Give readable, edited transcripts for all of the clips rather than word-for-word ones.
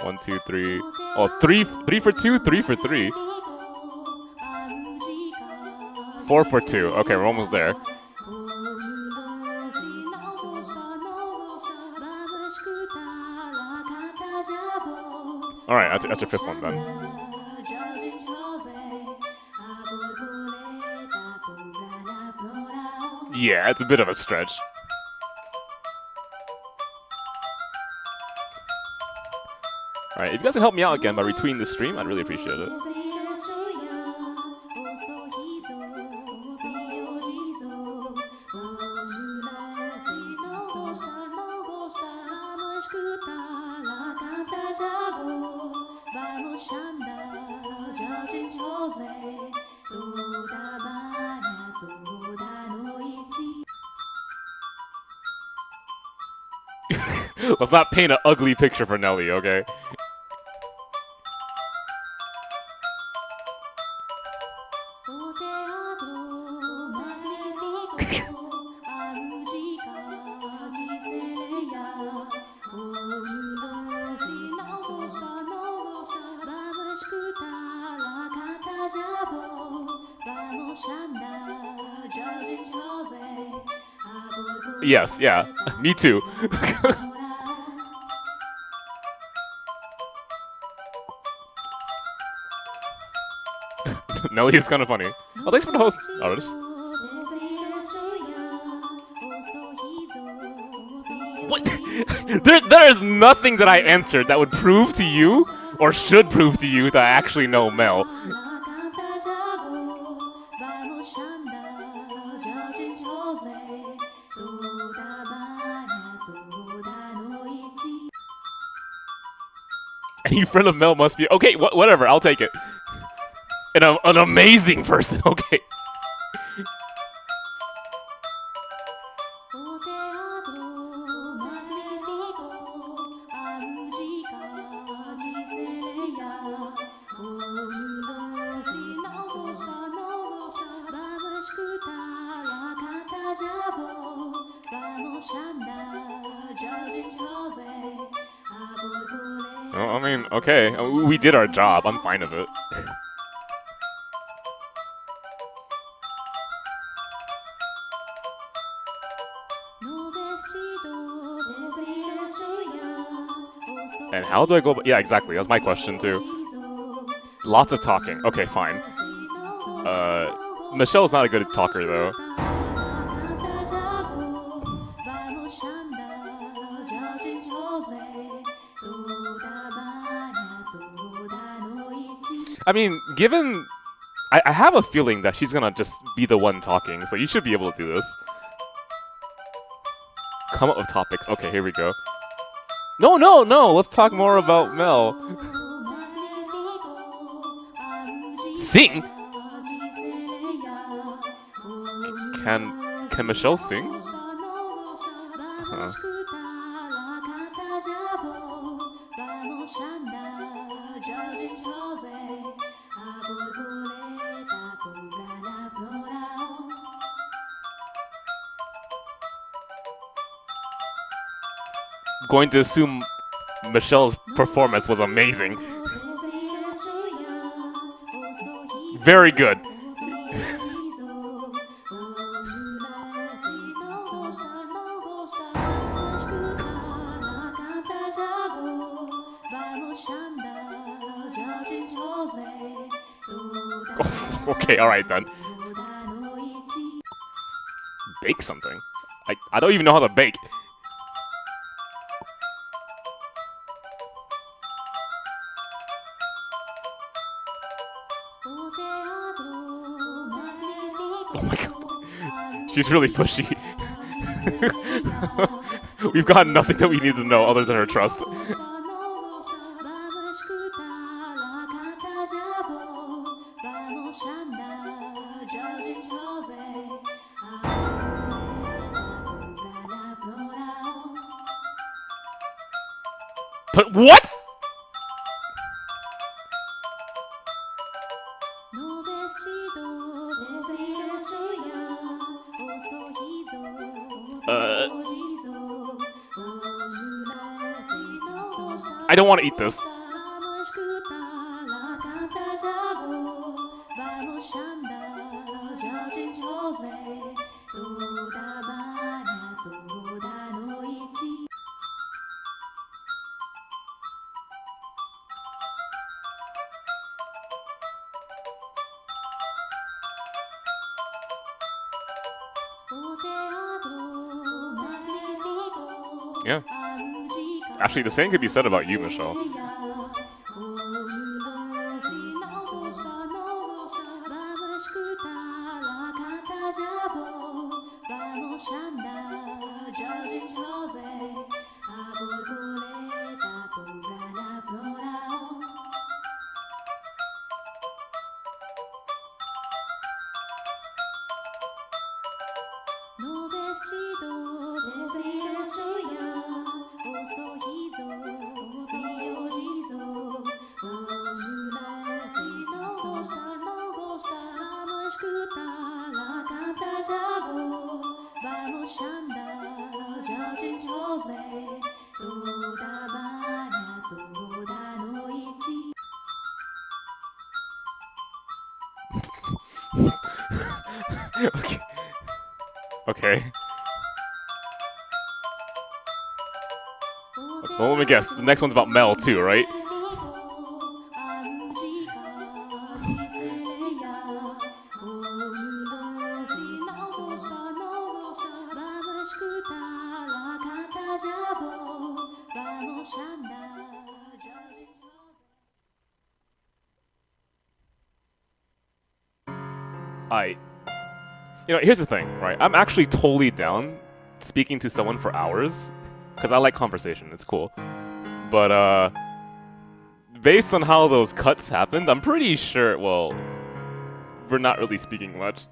1, 2, 3. Oh, three for 2, 3 for 3. 4 for 2. Okay, we're almost there. Alright, that's your 5th one then. Yeah, it's a bit of a stretch. Alright, if you guys can help me out again by retweeting the stream, I'd really appreciate it. Let's not paint an ugly picture for Nelly, okay? Yes, yeah. Me too. Nelly is kind of funny. Oh, thanks for the host, artist. What? there is nothing that I answered that would prove to you, or should prove to you, that I actually know Mel. Any friend of Mel must be... Okay, whatever, I'll take it. An amazing person, okay. Well, I mean, okay, we did our job. I'm fine with it. And how do I go? Yeah, exactly. That's my question too. Lots of talking. Okay, fine. Michelle's not a good talker though. I mean, given... I have a feeling that she's gonna just be the one talking, so you should be able to do this. Come up with topics. Okay, here we go. No! Let's talk more about Mel. Sing? Can Michelle sing? Going to assume Michelle's performance was amazing. Very good. Okay, alright then. Bake something? I don't even know how to bake. Oh my god. She's really pushy. We've got nothing that we need to know other than her trust. But what? don't want to eat this. Yeah. Actually, the same could be said about you, Michelle. Okay. Okay. Well, let me guess. The next one's about Mel too, right? You know, here's the thing, right? I'm actually totally down speaking to someone for hours, because I like conversation. It's cool. But, based on how those cuts happened, I'm pretty sure, well, we're not really speaking much.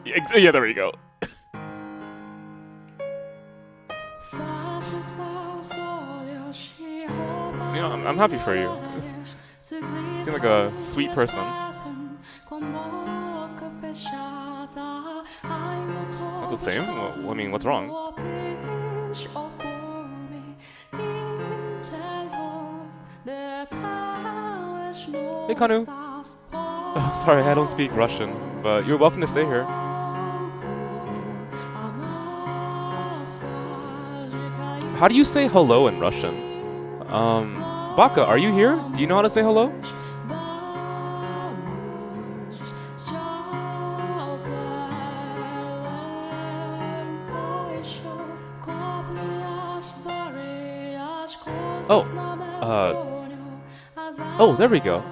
Yeah, there we go. You know, I'm happy for you. You seem like a sweet person. Not the same? Well, I mean, what's wrong? Hey, Kanu. Oh, sorry, I don't speak Russian, but you're welcome to stay here. How do you say hello in Russian? Baka, are you here? Do you know how to say hello? Oh, there we go.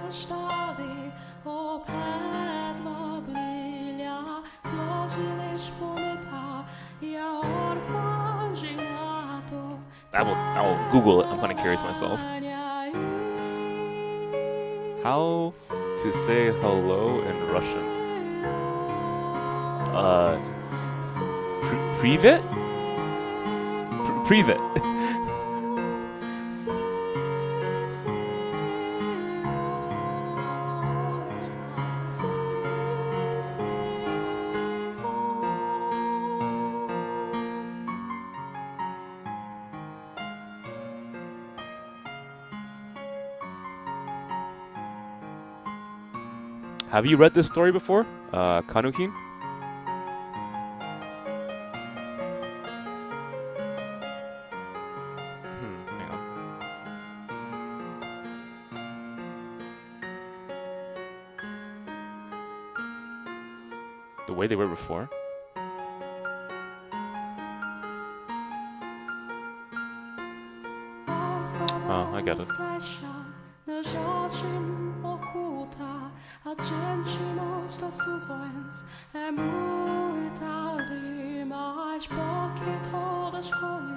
I will Google it. I'm kind of curious myself. How to say hello in Russian? Privet? Privet. Have you read this story before, Kanukin? Hang on. The way they were before? Oh, I get it.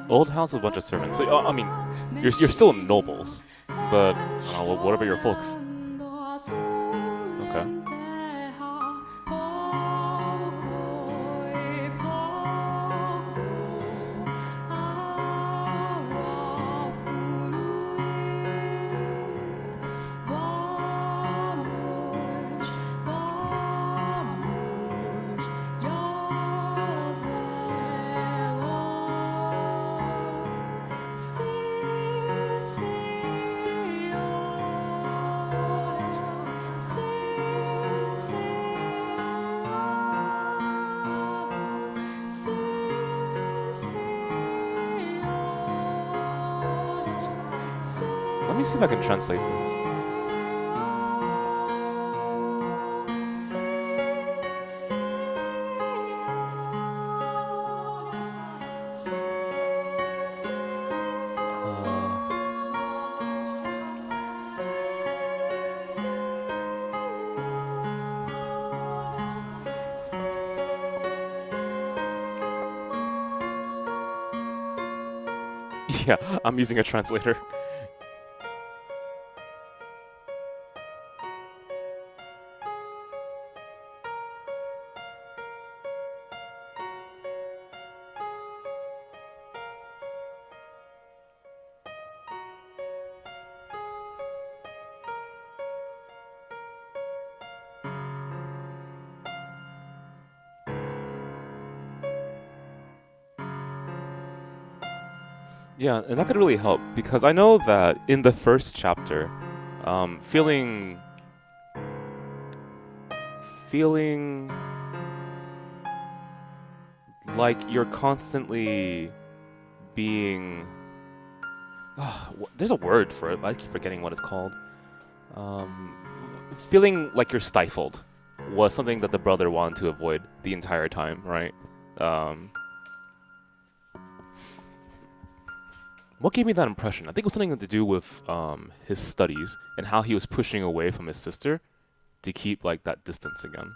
Old house with a bunch of servants. So, I mean, you're still nobles, but what about your folks? Okay. me see if I can translate this. Yeah, I'm using a translator. Yeah, and that could really help because I know that in the first chapter, feeling like you're constantly being. There's a word for it, but I keep forgetting what it's called. Feeling like you're stifled was something that the brother wanted to avoid the entire time, right? What gave me that impression? I think it was something to do with his studies and how he was pushing away from his sister to keep like that distance again.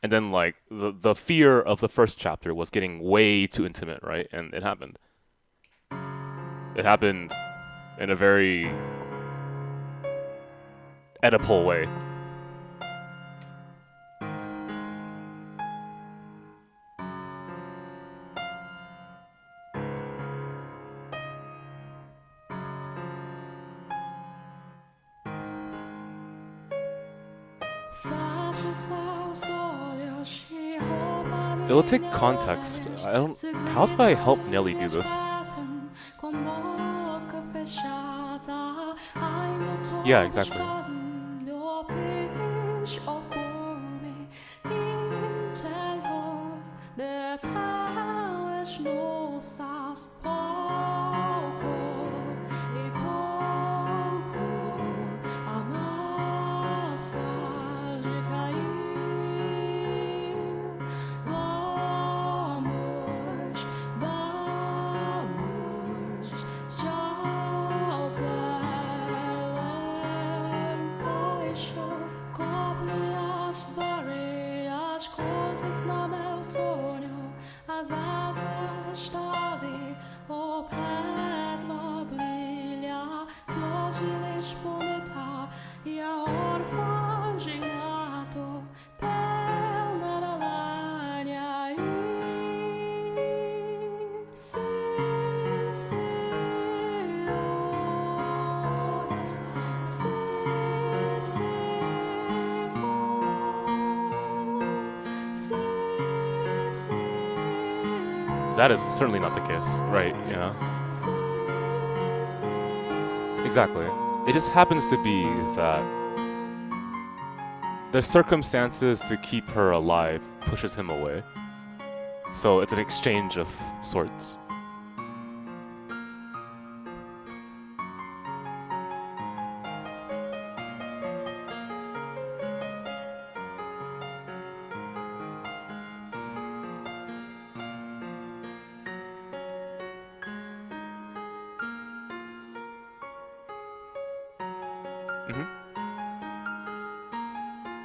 And then like the fear of the first chapter was getting way too intimate, right? And it happened. It happened in a very Oedipal way. It will take context. How do I help Nelly do this? Yeah, exactly. That is certainly not the case, right? Yeah. Exactly. It just happens to be that the circumstances to keep her alive pushes him away. So it's an exchange of sorts.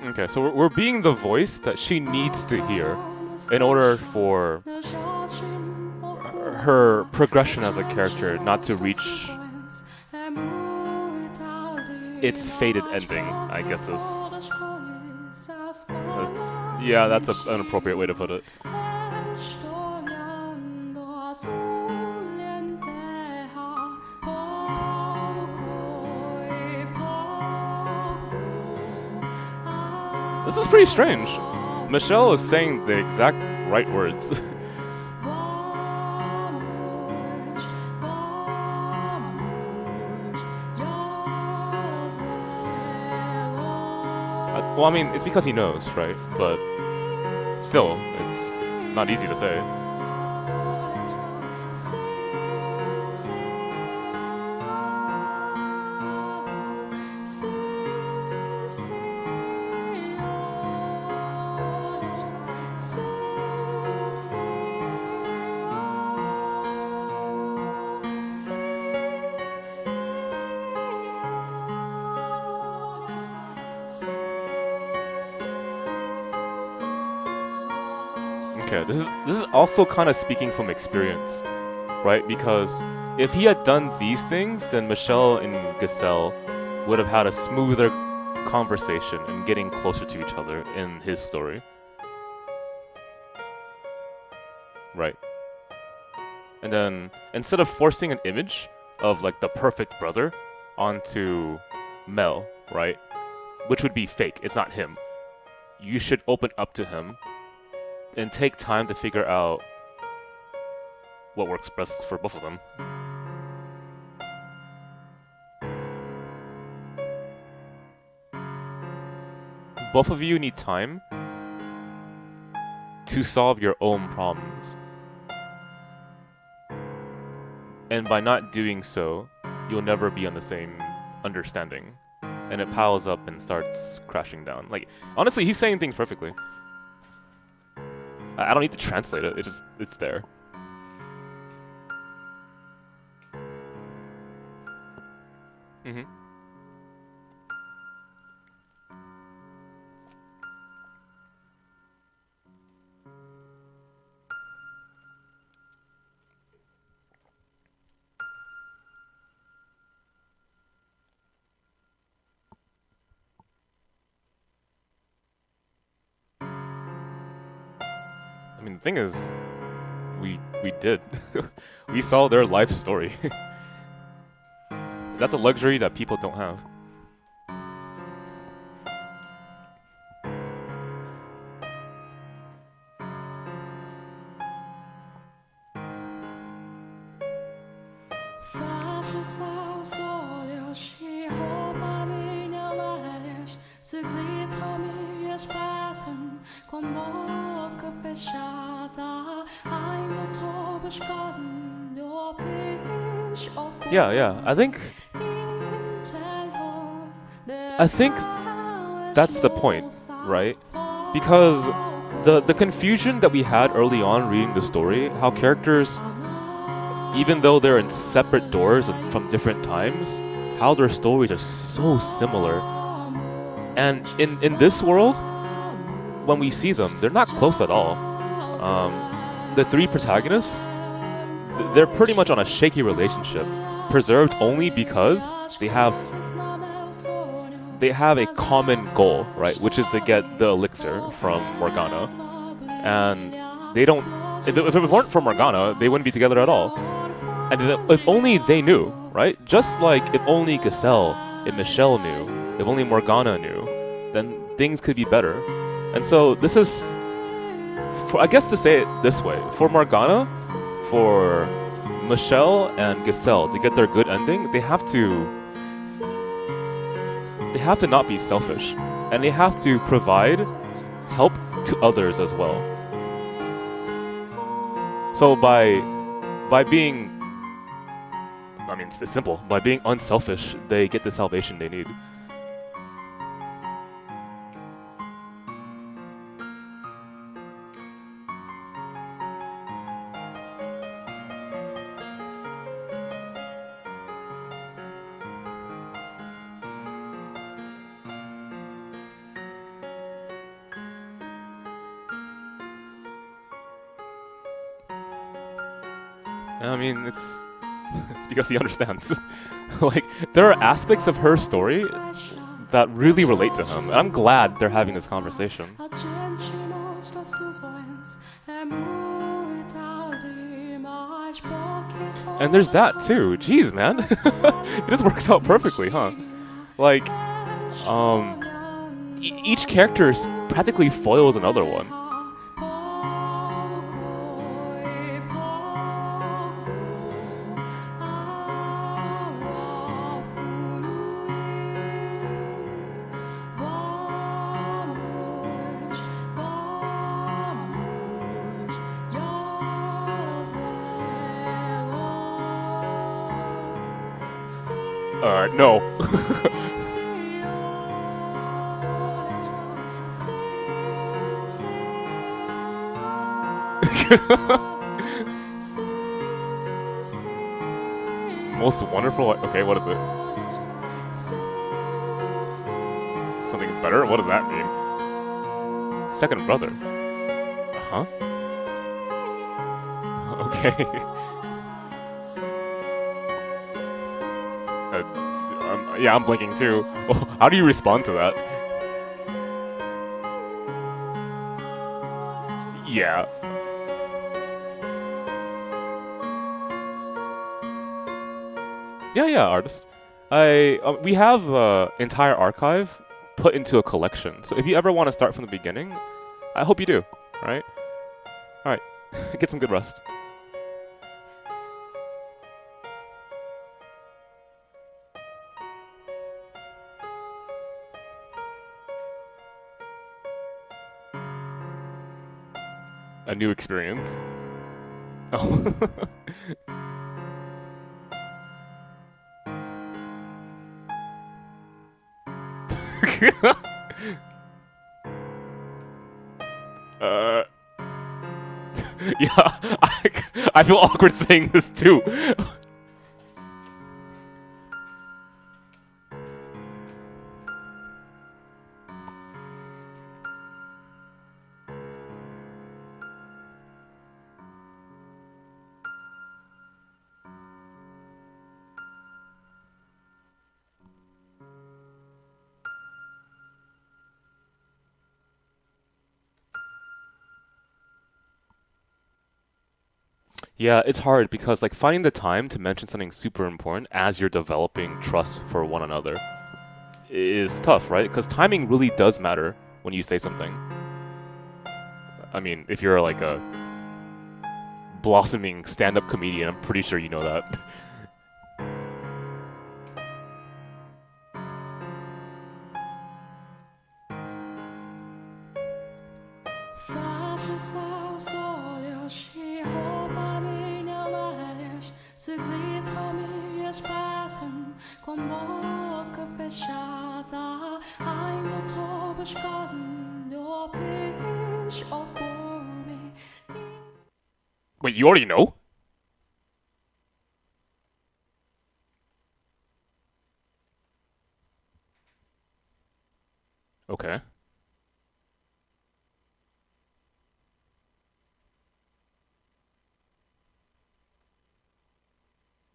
Okay, so we're being the voice that she needs to hear in order for her progression as a character not to reach its fated ending, I guess yeah, that's an appropriate way to put it. This is pretty strange. Michelle is saying the exact right words. Well, I mean, it's because he knows, right? But still, it's not easy to say. Okay, this is also kind of speaking from experience, right? Because if he had done these things, then Michelle and Giselle would have had a smoother conversation and getting closer to each other in his story. Right. And then instead of forcing an image of like the perfect brother onto Mel, right? Which would be fake, it's not him. You should open up to him and take time to figure out what works best for both of them. Both of you need time to solve your own problems. And by not doing so, you'll never be on the same understanding. And it piles up and starts crashing down. Like, honestly, he's saying things perfectly. I don't need to translate it, it's there. Mm-hmm. I mean, the thing is, we did. We saw their life story. That's a luxury that people don't have. Yeah. I think that's the point, right? Because the confusion that we had early on reading the story, how characters, even though they're in separate doors and from different times, how their stories are so similar. And in this world, when we see them, they're not close at all. The three protagonists, they're pretty much on a shaky relationship, preserved only because they have a common goal, right? Which is to get the elixir from Morgana. And they don't... If it weren't for Morgana, they wouldn't be together at all. And if only they knew, right? Just like if only Giselle, if Michelle knew, if only Morgana knew, then things could be better. And so this is... I guess to say it this way, for Morgana, for Michelle and Giselle to get their good ending, they have to not be selfish, and they have to provide help to others as well. So by being, I mean, it's simple, by being unselfish, they get the salvation they need. I mean, it's because he understands. Like, there are aspects of her story that really relate to him. And I'm glad they're having this conversation. And there's that too. Jeez, man. It just works out perfectly, huh? Like, each character practically foils another one. No. Most wonderful. Okay, what is it? Something better? What does that mean? Second brother. Huh? Okay. Yeah, I'm blinking too. How do you respond to that? Yeah. Yeah, artist. We have entire archive put into a collection. So if you ever want to start from the beginning, I hope you do. Right? All right. Get some good rest. A new experience. Oh. Yeah, I feel awkward saying this too. Yeah, it's hard because like finding the time to mention something super important as you're developing trust for one another is tough, right? Because timing really does matter when you say something. I mean, if you're like a blossoming stand-up comedian, I'm pretty sure you know that. Wait, you already know? Okay.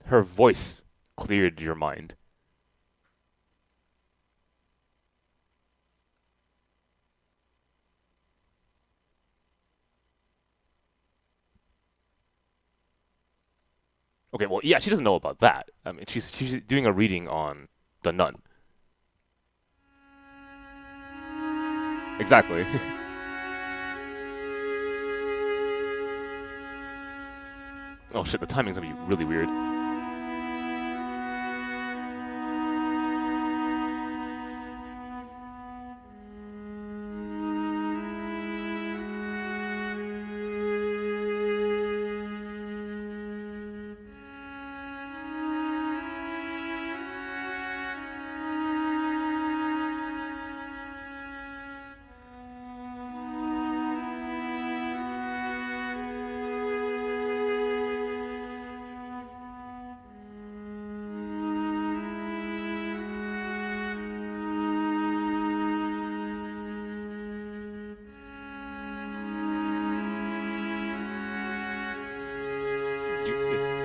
Her voice cleared your mind. Okay, well, yeah, she doesn't know about that. I mean, she's doing a reading on the nun. Exactly. Oh shit, the timing's gonna be really weird.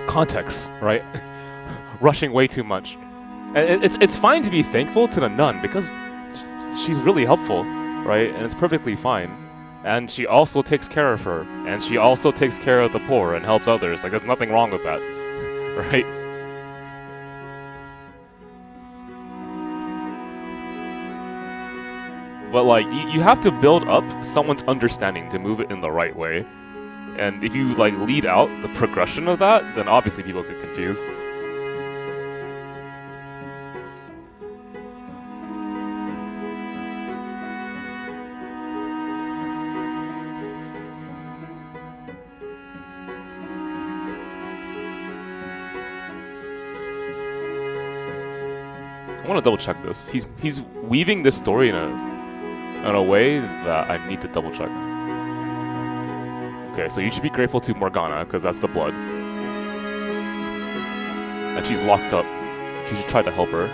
Context, right? Rushing way too much. And it's fine to be thankful to the nun because she's really helpful, right? And it's perfectly fine. And she also takes care of her, and she also takes care of the poor and helps others. Like there's nothing wrong with that, right? But like you have to build up someone's understanding to move it in the right way. And if you like lead out the progression of that, then obviously people get confused. I want to double check this. He's weaving this story in a way that I need to double check. Okay, so you should be grateful to Morgana, because that's the blood. And she's locked up. You should try to help her.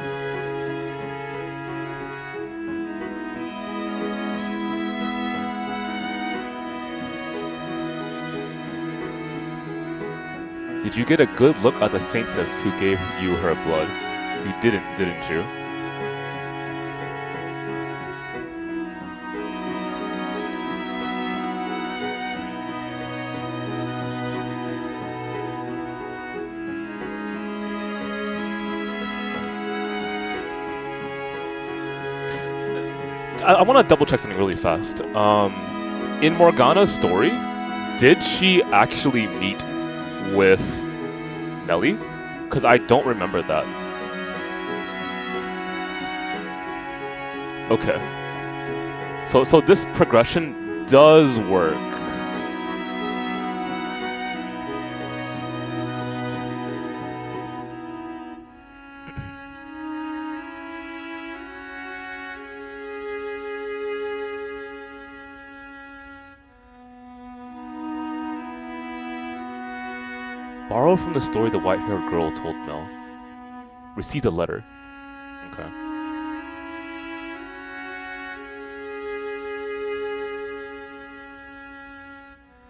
Did you get a good look at the saintess who gave you her blood? You didn't you? I want to double check something really fast. In Morgana's story, did she actually meet with Nelly? Because I don't remember that. Okay. So this progression does work. Borrow from the story the white-haired girl told Mel. Received a letter. Okay.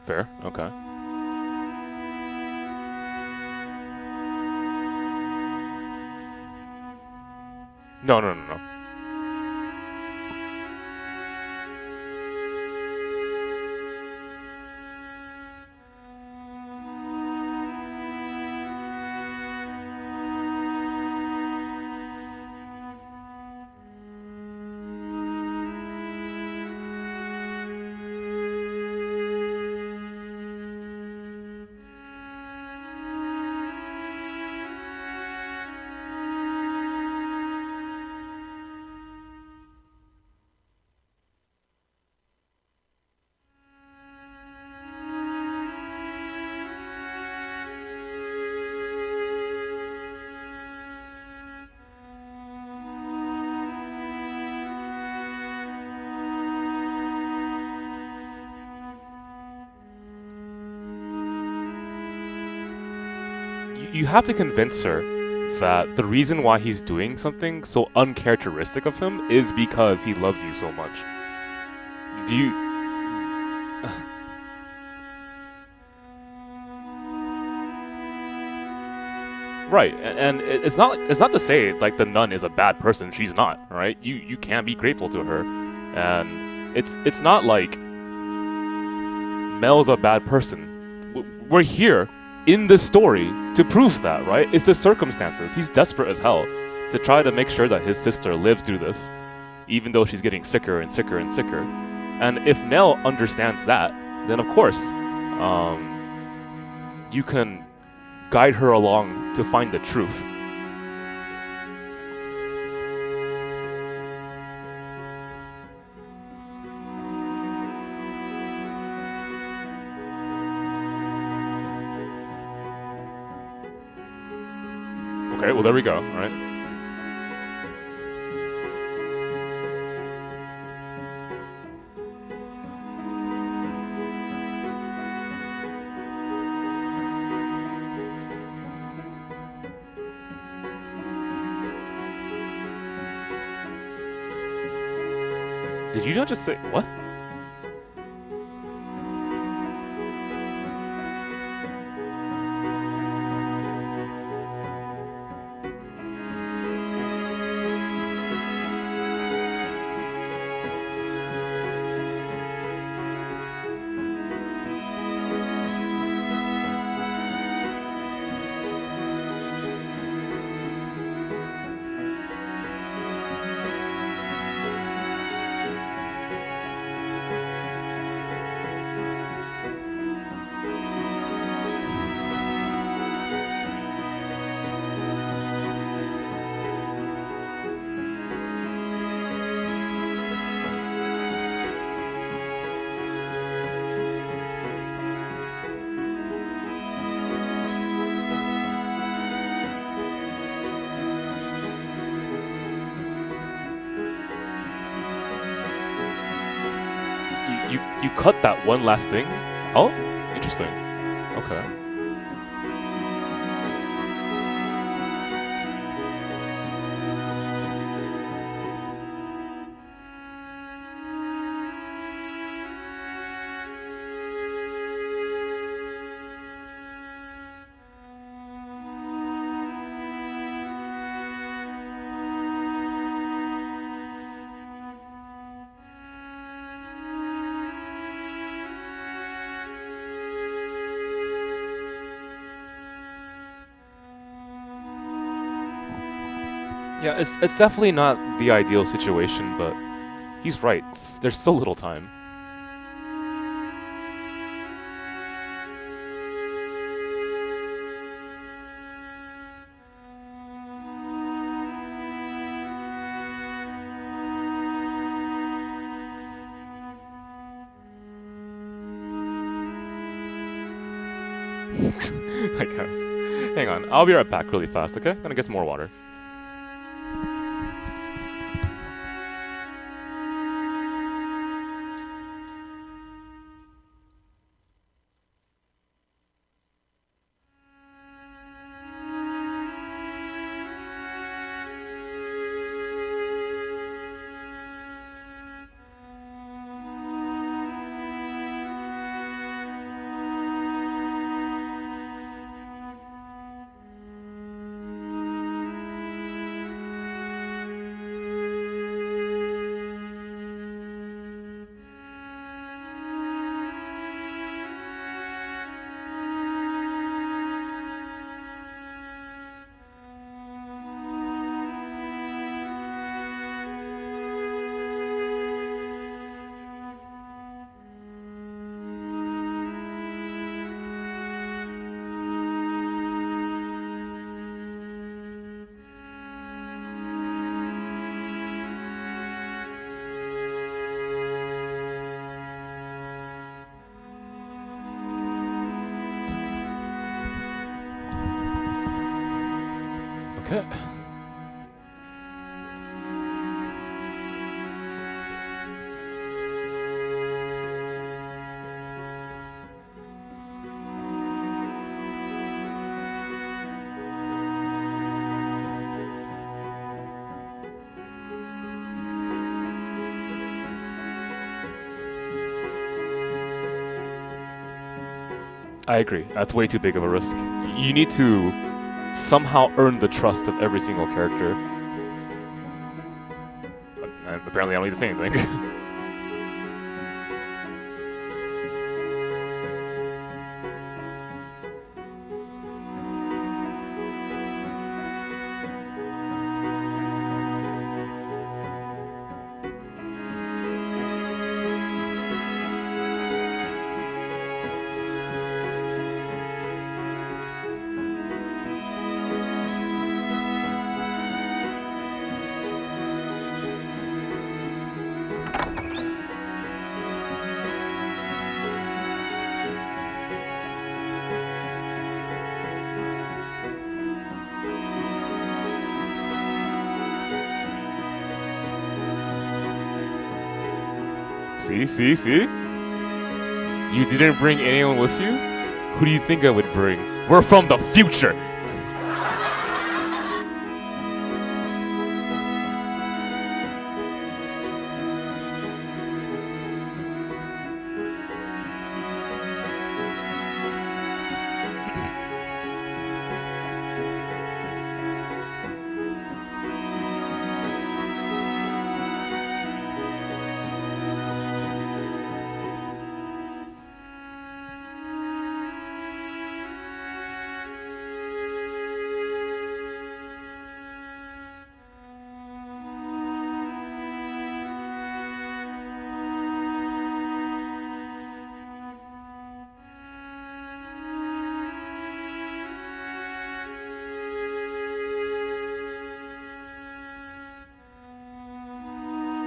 Fair. Okay. No. You have to convince her that the reason why he's doing something so uncharacteristic of him is because he loves you so much. Do you... Right, and it's not to say like the nun is a bad person. She's not, right? You can be grateful to her, and it's not like Mel's a bad person. We're here in this story to prove that, right? It's the circumstances. He's desperate as hell to try to make sure that his sister lives through this, even though she's getting sicker and sicker and sicker. And if Nell understands that, then of course, you can guide her along to find the truth. Okay, well there we go, alright. Did you not just say what? You cut that one last thing? Oh, interesting. Okay. Yeah, it's definitely not the ideal situation, but he's right. There's so little time. I guess. Hang on, I'll be right back really fast, okay? I'm gonna get some more water. Okay. I agree. That's way too big of a risk. You need to somehow earn the trust of every single character. And apparently I don't need to say anything. See? You didn't bring anyone with you? Who do you think I would bring? We're from the future!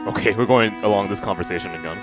Okay, we're going along this conversation again.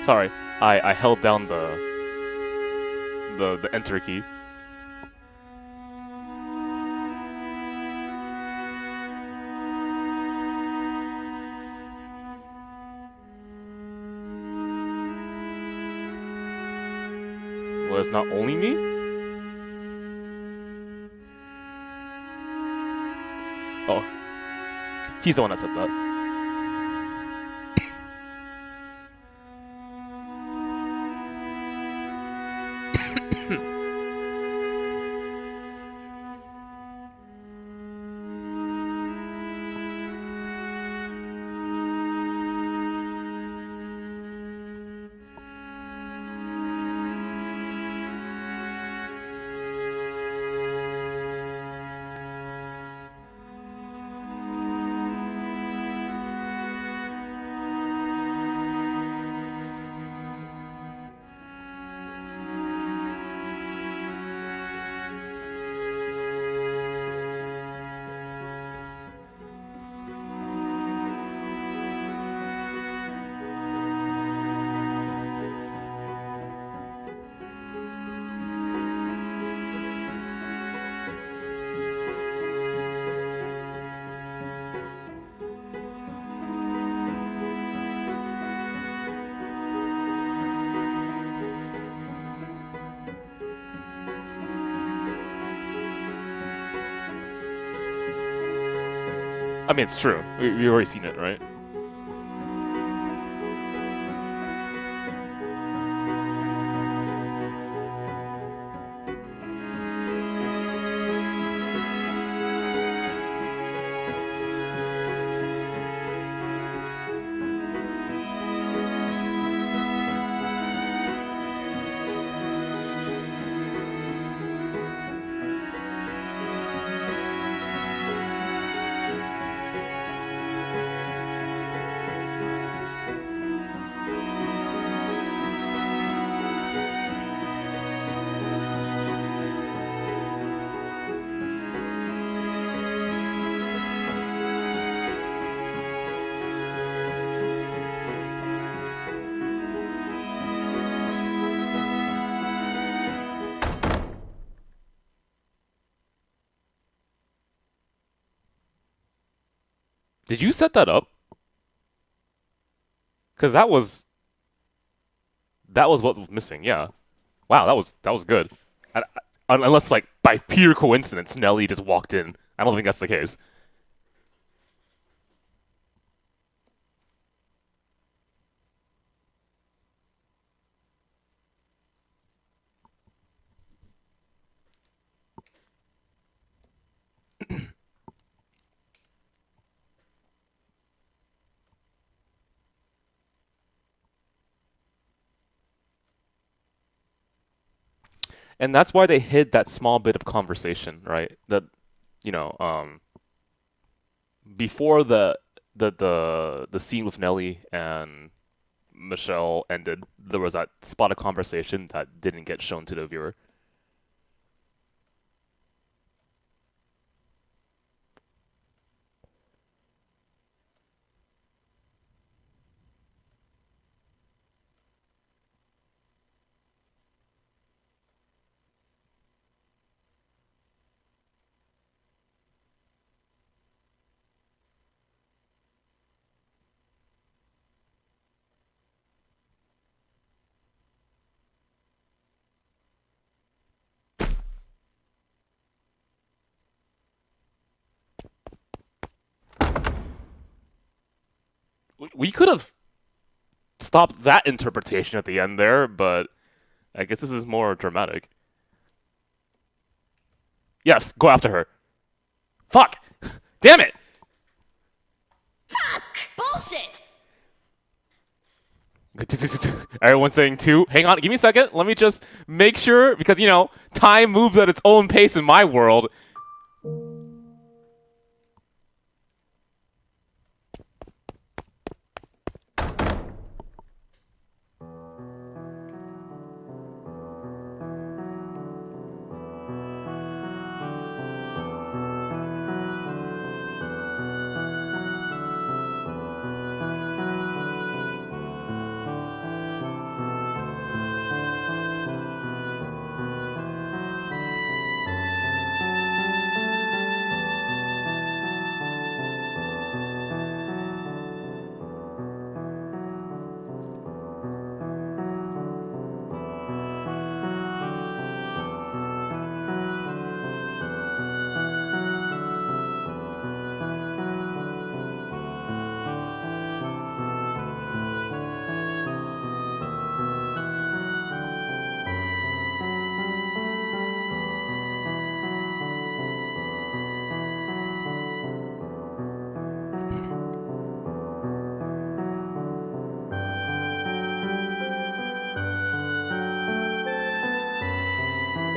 Sorry, I held down the enter key. but it's not only me? Oh. He's the one that said that. I mean, it's true. We've already seen it, right? Did you set that up? Because that was what was missing. Yeah. Wow, that was good. Unless like by pure coincidence, Nelly just walked in. I don't think that's the case. And that's why they hid that small bit of conversation, right? That, you know, before the scene with Nelly and Michelle ended, there was that spot of conversation that didn't get shown to the viewer. We could have stopped that interpretation at the end there, but I guess this is more dramatic. Yes, go after her. Fuck! Damn it! Fuck! Bullshit! Everyone's saying 2. Hang on, give me a second. Let me just make sure, because, you know, time moves at its own pace in my world.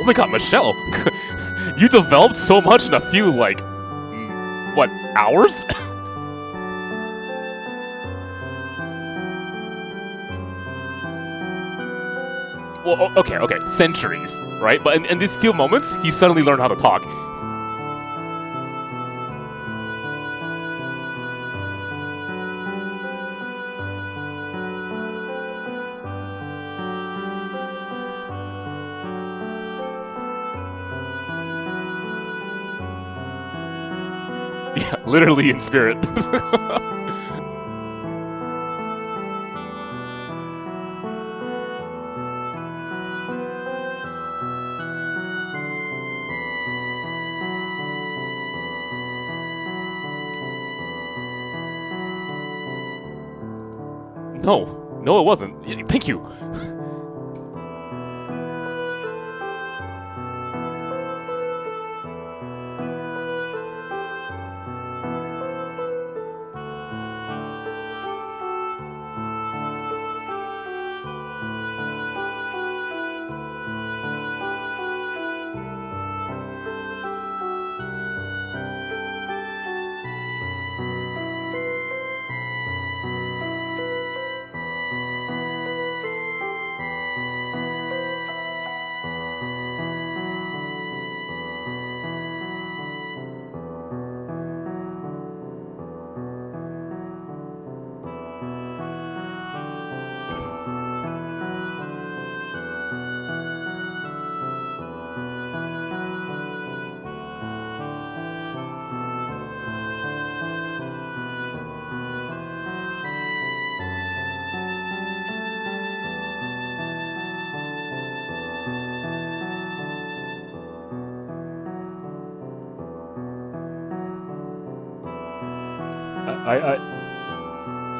Oh my god, Michelle! You developed so much in a few, like, what, hours? Well, okay, centuries, right? But in these few moments, he suddenly learned how to talk. Yeah, literally in spirit. No, it wasn't. Thank you.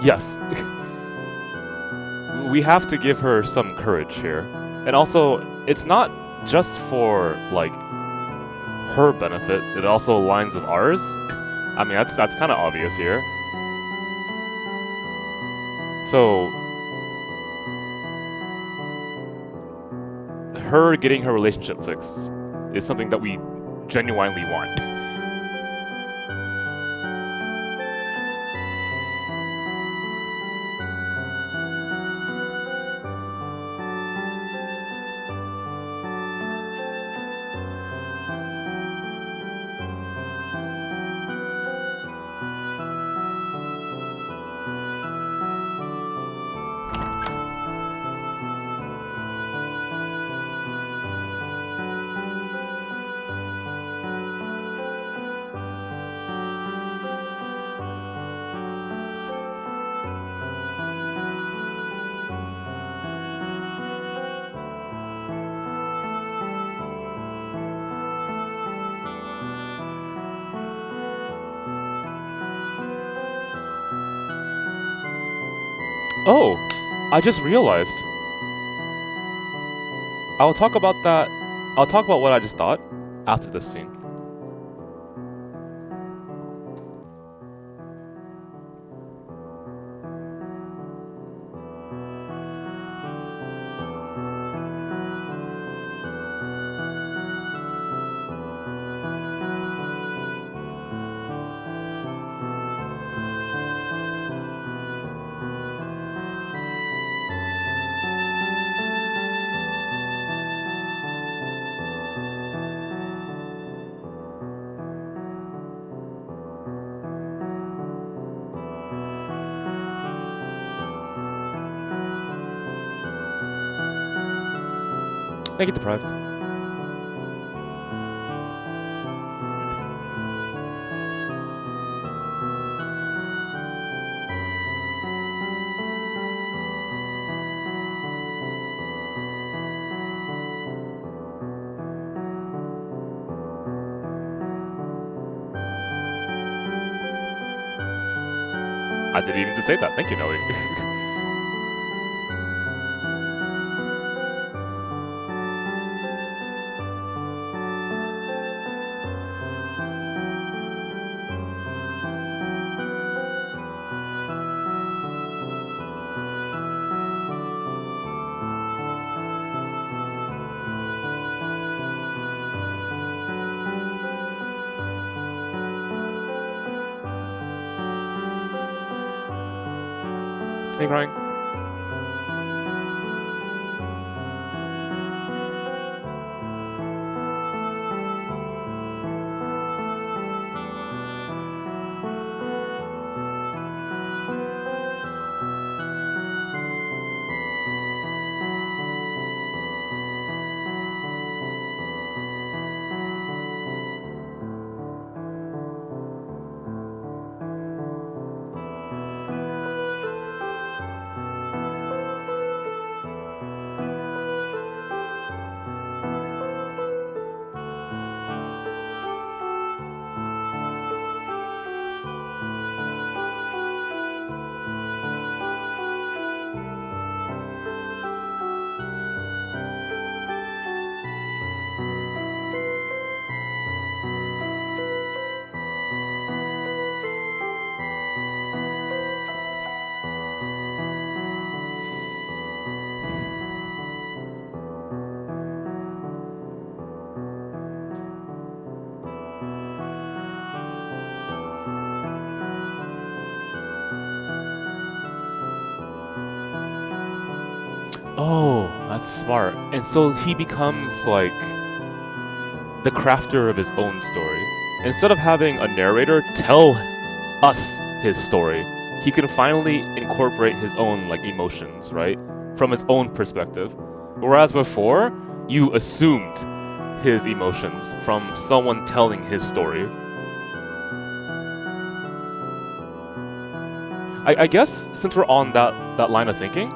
Yes. We have to give her some courage here. And also, it's not just for, like, her benefit, it also aligns with ours. I mean, that's kind of obvious here. So, her getting her relationship fixed is something that we genuinely want. Oh, I just realized. I'll talk about that. I'll talk about what I just thought after this scene. Make it deprived. I didn't even say that. Thank you, Noe. Me crying? Oh, that's smart. And so he becomes like the crafter of his own story. Instead of having a narrator tell us his story, he can finally incorporate his own like emotions, right? From his own perspective. Whereas before, you assumed his emotions from someone telling his story. I guess since we're on that line of thinking,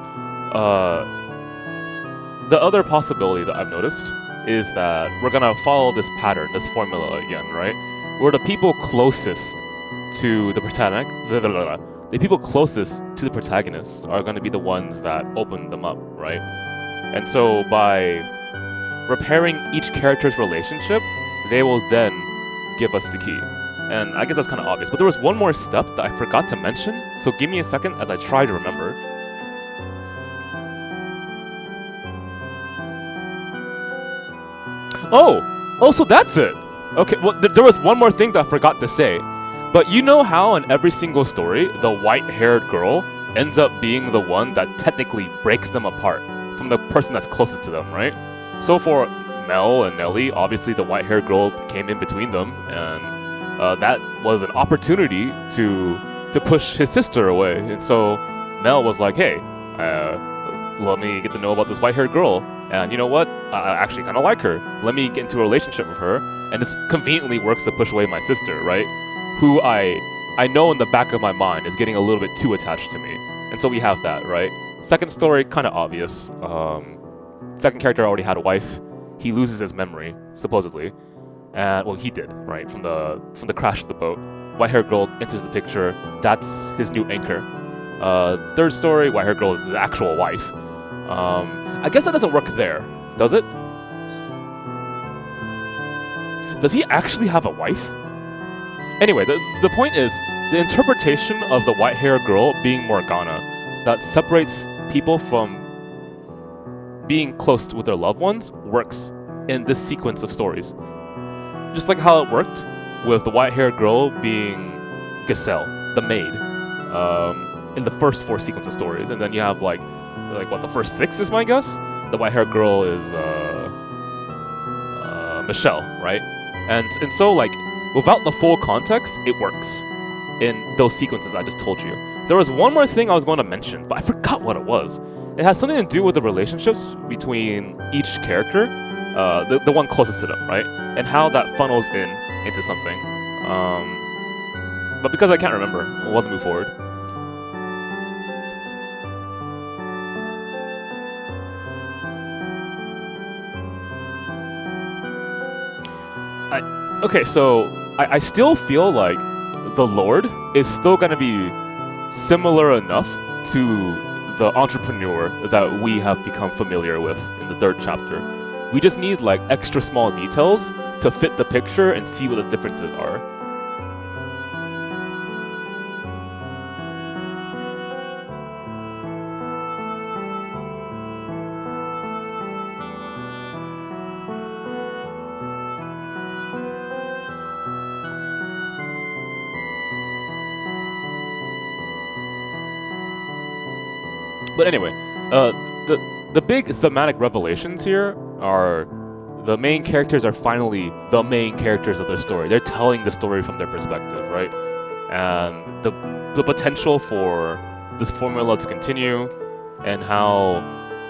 the other possibility that I've noticed is that we're gonna follow this pattern, this formula again, right? Where the people closest to the protagonist, the people closest to the protagonist are gonna be the ones that open them up, right? And so by repairing each character's relationship, they will then give us the key. And I guess that's kind of obvious, but there was one more step that I forgot to mention, so give me a second as I try to remember. Oh, so that's it. Okay, well, there was one more thing that I forgot to say. But you know how in every single story, the white-haired girl ends up being the one that technically breaks them apart from the person that's closest to them, right? So for Mel and Nellie, obviously the white-haired girl came in between them, and that was an opportunity to push his sister away. And so Mel was like, "Hey, let me get to know about this white-haired girl. And you know what? I actually kind of like her. Let me get into a relationship with her." And this conveniently works to push away my sister, right? Who I know in the back of my mind is getting a little bit too attached to me. And so we have that, right? Second story, kind of obvious. Second character already had a wife. He loses his memory, supposedly. And well, he did, right? From the crash of the boat. White-haired girl enters the picture. That's his new anchor. Third story, white-haired girl is his actual wife. I guess that doesn't work there, does it? Does he actually have a wife? Anyway, the point is, the interpretation of the white-haired girl being Morgana that separates people from being close with their loved ones works in this sequence of stories. Just like how it worked with the white-haired girl being Giselle, the maid, in the first 4 sequence of stories. And then you have like what, the first 6 is my guess? The white-haired girl is Michelle, right? And so like without the full context, it works in those sequences I just told you. There was one more thing I was going to mention, but I forgot what it was. It has something to do with the relationships between each character, the one closest to them, right? And how that funnels into something. But because I can't remember, we'll move forward. Okay, so I still feel like the Lord is still going to be similar enough to the entrepreneur that we have become familiar with in the 3rd chapter. We just need like extra small details to fit the picture and see what the differences are. But anyway, the big thematic revelations here are the main characters are finally the main characters of their story. They're telling the story from their perspective, right? And the potential for this formula to continue, and how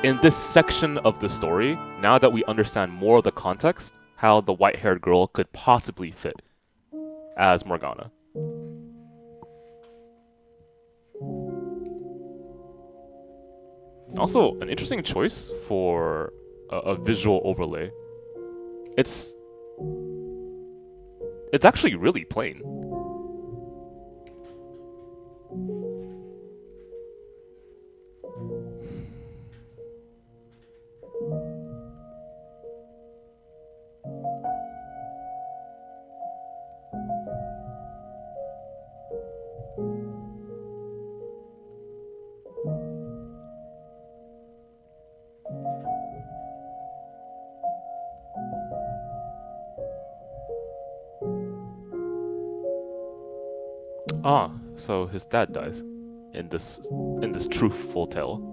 in this section of the story, now that we understand more of the context, how the white-haired girl could possibly fit as Morgana. Also, an interesting choice for a visual overlay. It's actually really plain. Ah, so his dad dies in this truthful tale.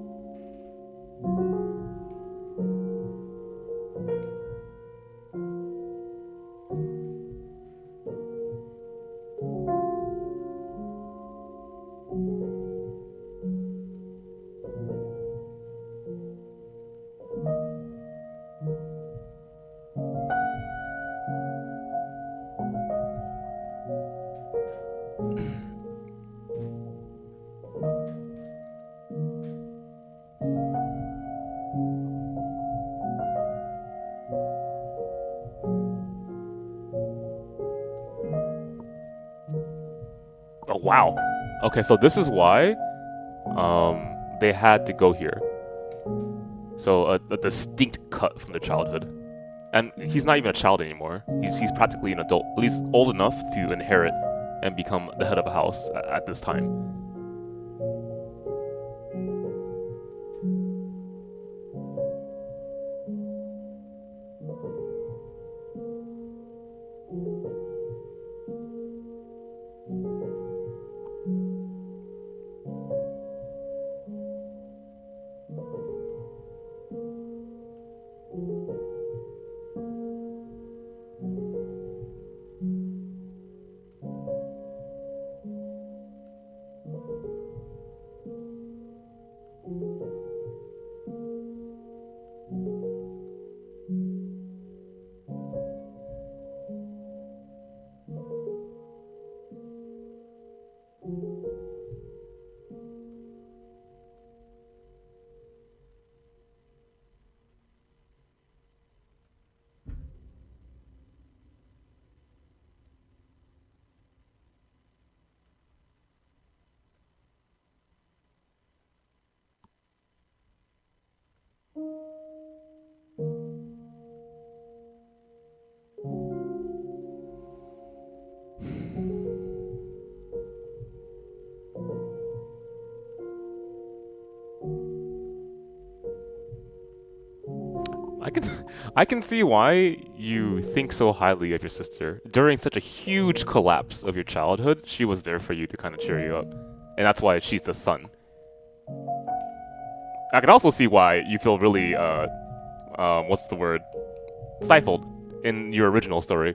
Oh wow. Okay, so this is why they had to go here. So a distinct cut from their childhood. And he's not even a child anymore. He's practically an adult, at least old enough to inherit and become the head of a house at this time. I can see why you think so highly of your sister. During such a huge collapse of your childhood, she was there for you to kind of cheer you up. And that's why she's the sun. I can also see why you feel really, what's the word? Stifled in your original story.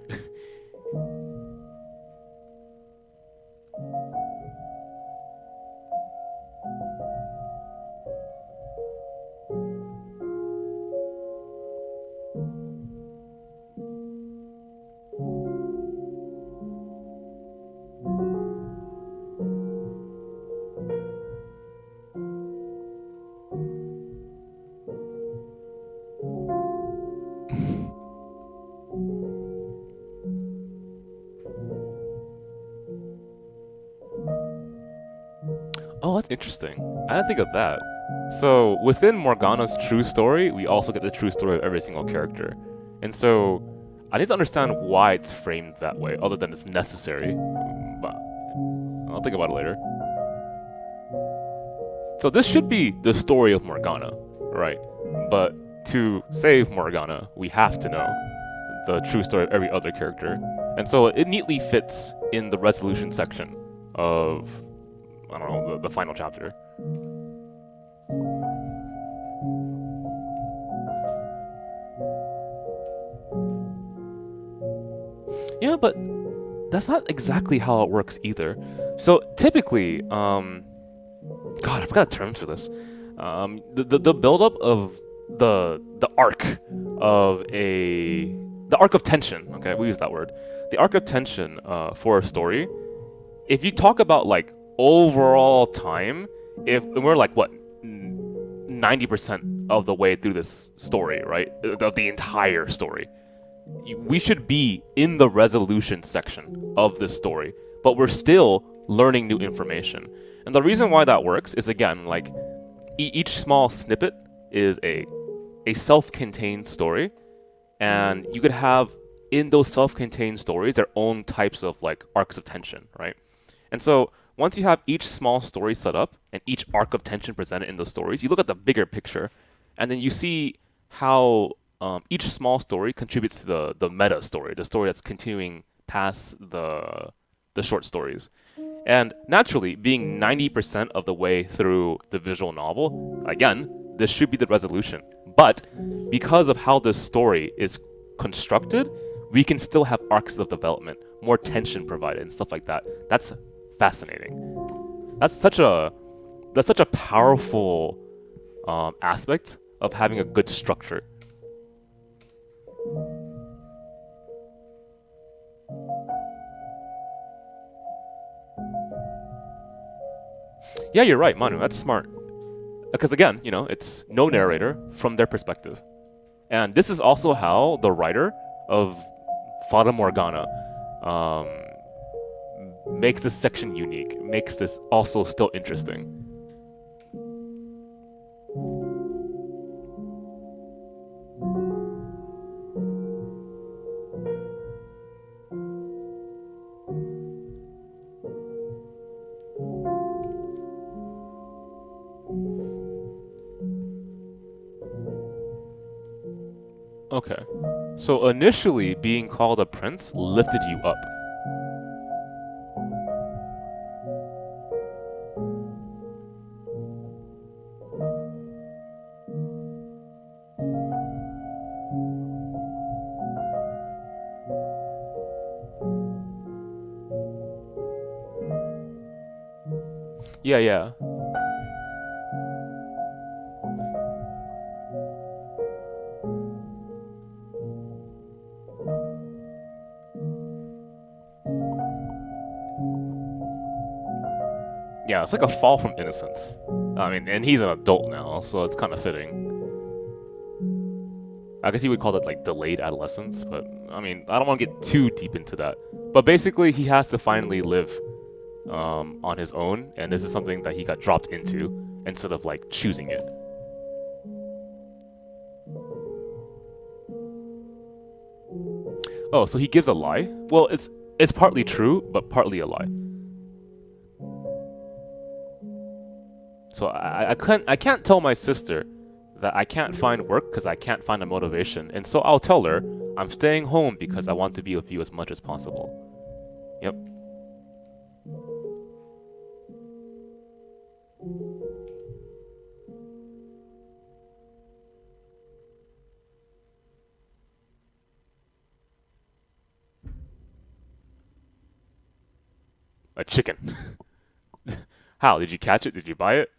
Oh, that's interesting. I didn't think of that. So, within Morgana's true story, we also get the true story of every single character. And so, I need to understand why it's framed that way, other than it's necessary. But I'll think about it later. So this should be the story of Morgana, right? But to save Morgana, we have to know the true story of every other character. And so it neatly fits in the resolution section of, I don't know, the final chapter. but that's not exactly how it works either. So typically, God, I forgot terms for this. The buildup of the arc of the arc of tension. Okay, we use that word. The arc of tension for a story. If you talk about like overall time, if we're like what 90% of the way through this story, right? Of the entire story, we should be in the resolution section of this story, but we're still learning new information. And the reason why that works is, again, like each small snippet is a self-contained story, and you could have in those self-contained stories their own types of like arcs of tension, right? And so once you have each small story set up and each arc of tension presented in those stories, you look at the bigger picture, and then you see how each small story contributes to the meta story, the story that's continuing past the short stories. And naturally, being 90% of the way through the visual novel, again, this should be the resolution. But because of how this story is constructed, we can still have arcs of development, more tension provided, and stuff like that. That's fascinating. That's such a powerful aspect of having a good structure. Yeah, you're right, Manu. That's smart. Because again, you know, it's no narrator from their perspective. And this is also how the writer of Fata Morgana makes this section unique, makes this also still interesting. Okay. So initially, being called a prince lifted you up. Yeah, yeah. Yeah, it's like a fall from innocence. I mean, and he's an adult now, so it's kind of fitting. I guess he would call that like delayed adolescence, but I mean, I don't want to get too deep into that. But basically, he has to finally live on his own, and this is something that he got dropped into instead of like choosing it. Oh, so he gives a lie? Well, it's partly true, but partly a lie. So I can't tell my sister that I can't find work because I can't find a motivation, and so I'll tell her I'm staying home because I want to be with you as much as possible. Yep. A chicken. How? Did you catch it? Did you buy it?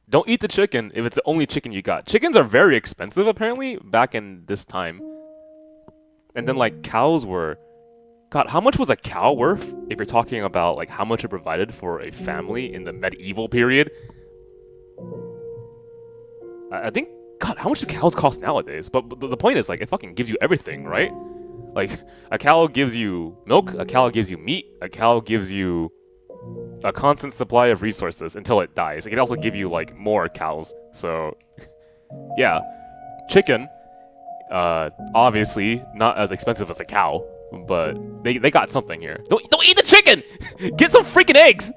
Don't eat the chicken if it's the only chicken you got. Chickens are very expensive, apparently, back in this time. And then, like, cows were... God, how much was a cow worth if you're talking about, like, how much it provided for a family in the medieval period? I think... God, how much do cows cost nowadays? But the point is, like, it fucking gives you everything, right? Like, a cow gives you milk, a cow gives you meat, a cow gives you a constant supply of resources until it dies. It can also give you, like, more cows. So, yeah. Chicken, obviously not as expensive as a cow, but they got something here. Don't eat the chicken! Get some freaking eggs!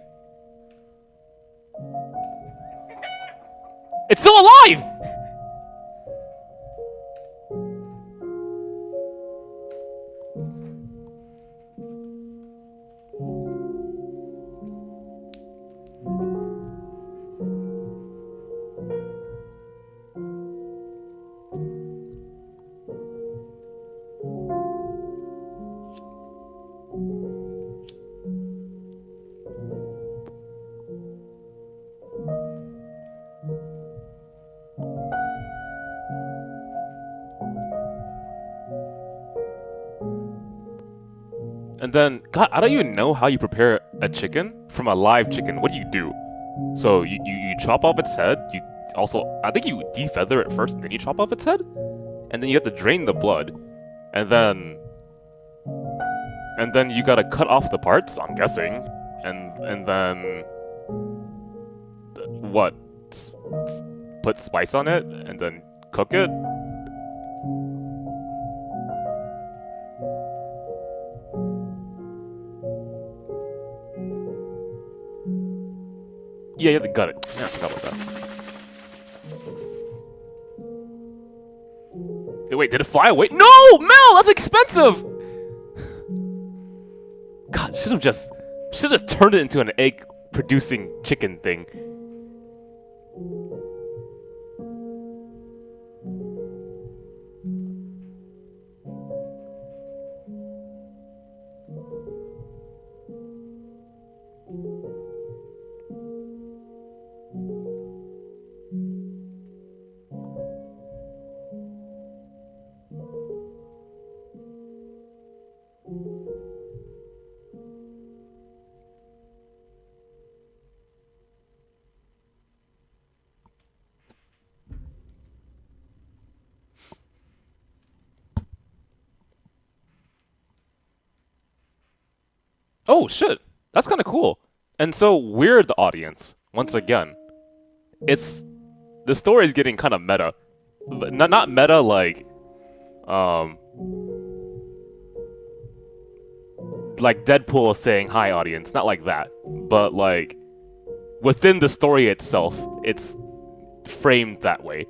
It's still alive! And then, God, I don't even know how you prepare a chicken from a live chicken. What do? So you chop off its head. You also, I think you defeather it first, and then you chop off its head, and then you have to drain the blood, and then you gotta cut off the parts. I'm guessing, and then what? Put spice on it, and then cook it. Yeah, you have to gut it. Yeah, I forgot about that. Hey, wait, did it fly away? No, Mel, that's expensive. God, should have just turned it into an egg-producing chicken thing. Oh shit, that's kind of cool. And so we're the audience once again. The story is getting kind of meta, but not meta like Deadpool saying hi audience, not like that, but like within the story itself, it's framed that way.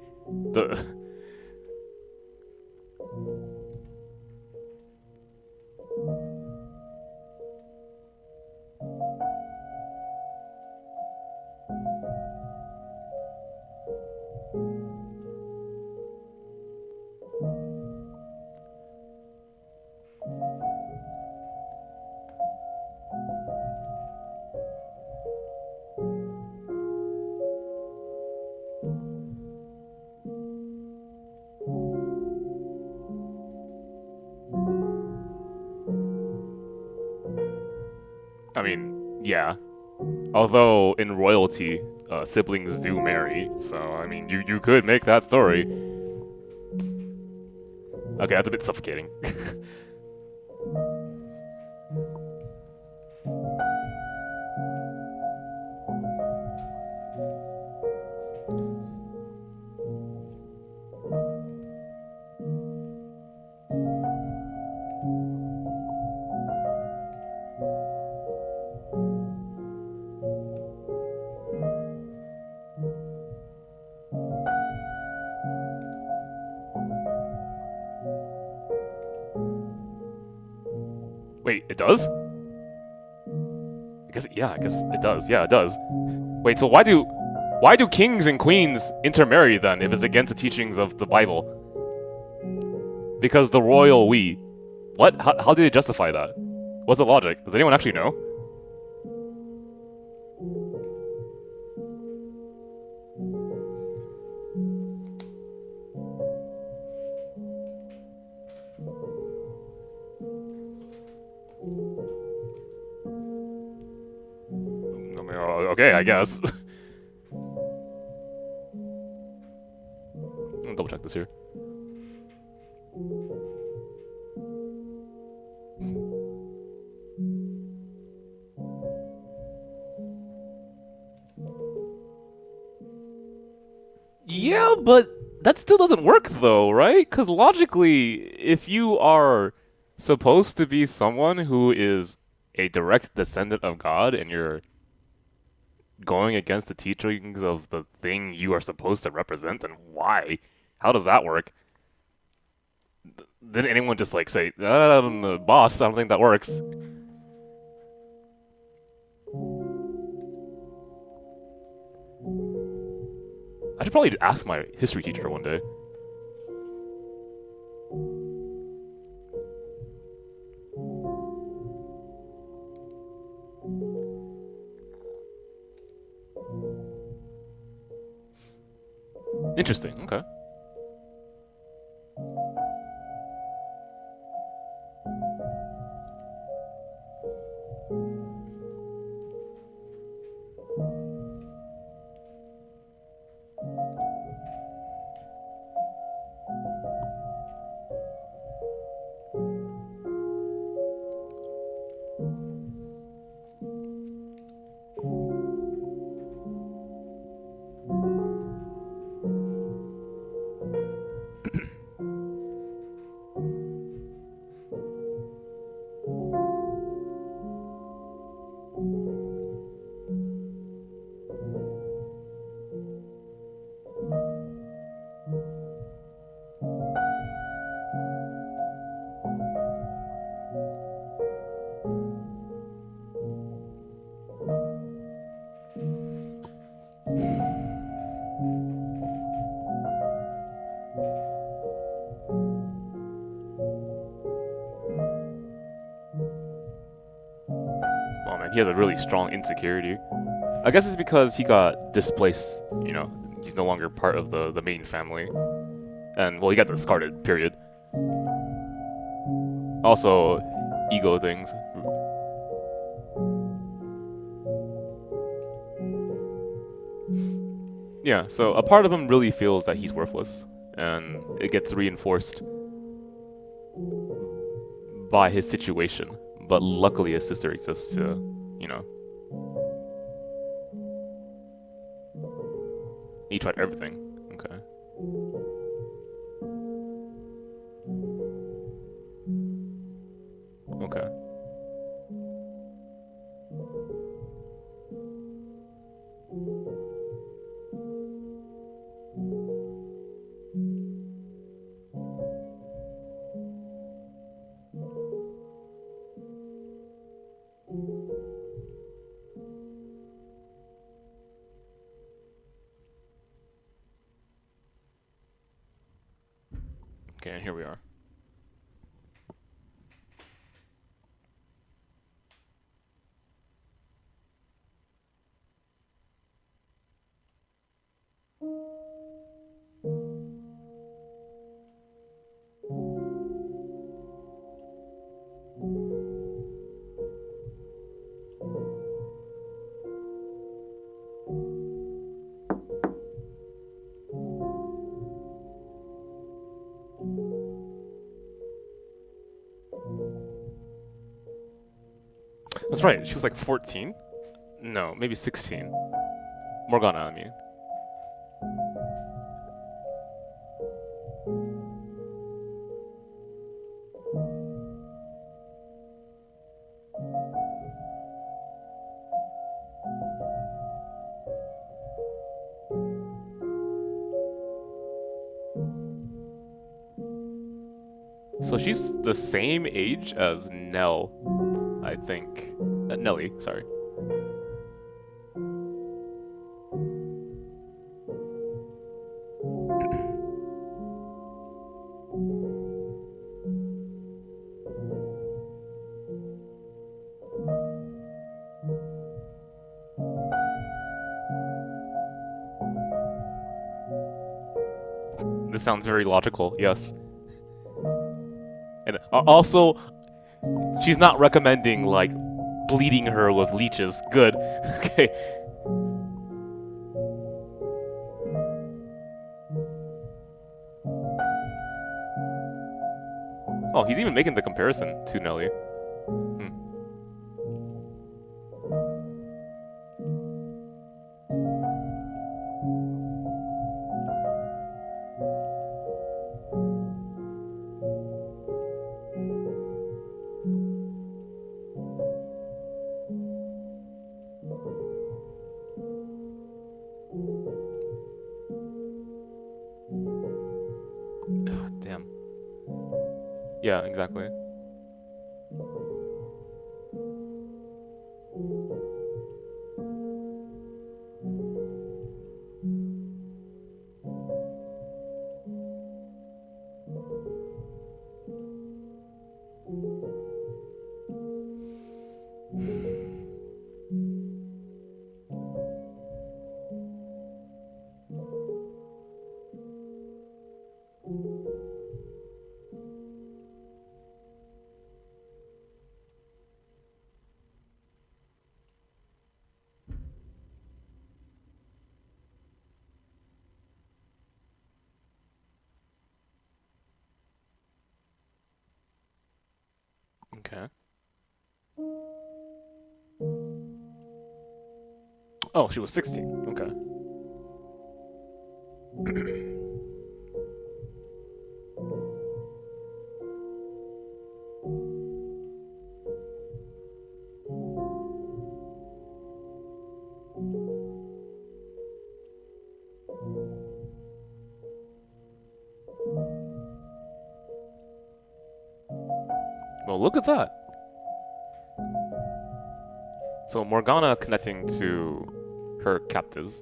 I mean, yeah. Although in royalty, siblings do marry, so I mean, you could make that story. Okay, that's a bit suffocating. Wait, it does? I guess it does. Yeah, it does. Wait, so why do kings and queens intermarry then if it's against the teachings of the Bible? Because the royal we. What? How did they justify that? What's the logic? Does anyone actually know? I mean, okay, I guess. I'll double check this here. Yeah, but that still doesn't work though, right? Because logically, if you are supposed to be someone who is a direct descendant of God and you're going against the teachings of the thing you are supposed to represent, then why? How does that work? Didn't anyone just like say, boss, I don't think that works. I should probably ask my history teacher one day. Interesting, okay. and he has a really strong insecurity. I guess it's because he got displaced, you know, he's no longer part of the main family. And, well, he got discarded, period. Also, ego things. Yeah, so a part of him really feels that he's worthless, and it gets reinforced by his situation. But luckily his sister exists to, you know. He tried everything. Okay. Okay. Okay, and here we are. That's right, she was like 14? No, maybe 16. Morgana, I mean. So she's the same age as Nell, I think. Nelly, sorry. This sounds very logical, yes. And also, she's not recommending, like, bleeding her with leeches. Good. Okay. Oh, he's even making the comparison to Nelly. Hmm. Damn. Yeah, exactly. Okay. Oh, she was 16. Okay. Well, look at that. So Morgana connecting to her captives.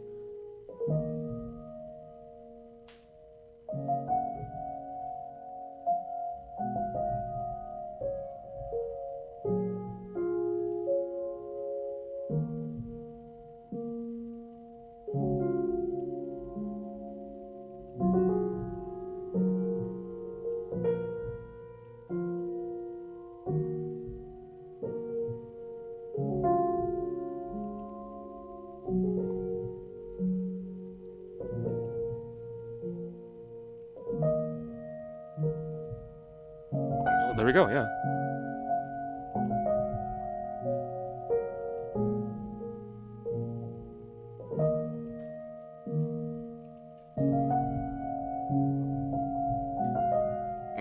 there we go, yeah.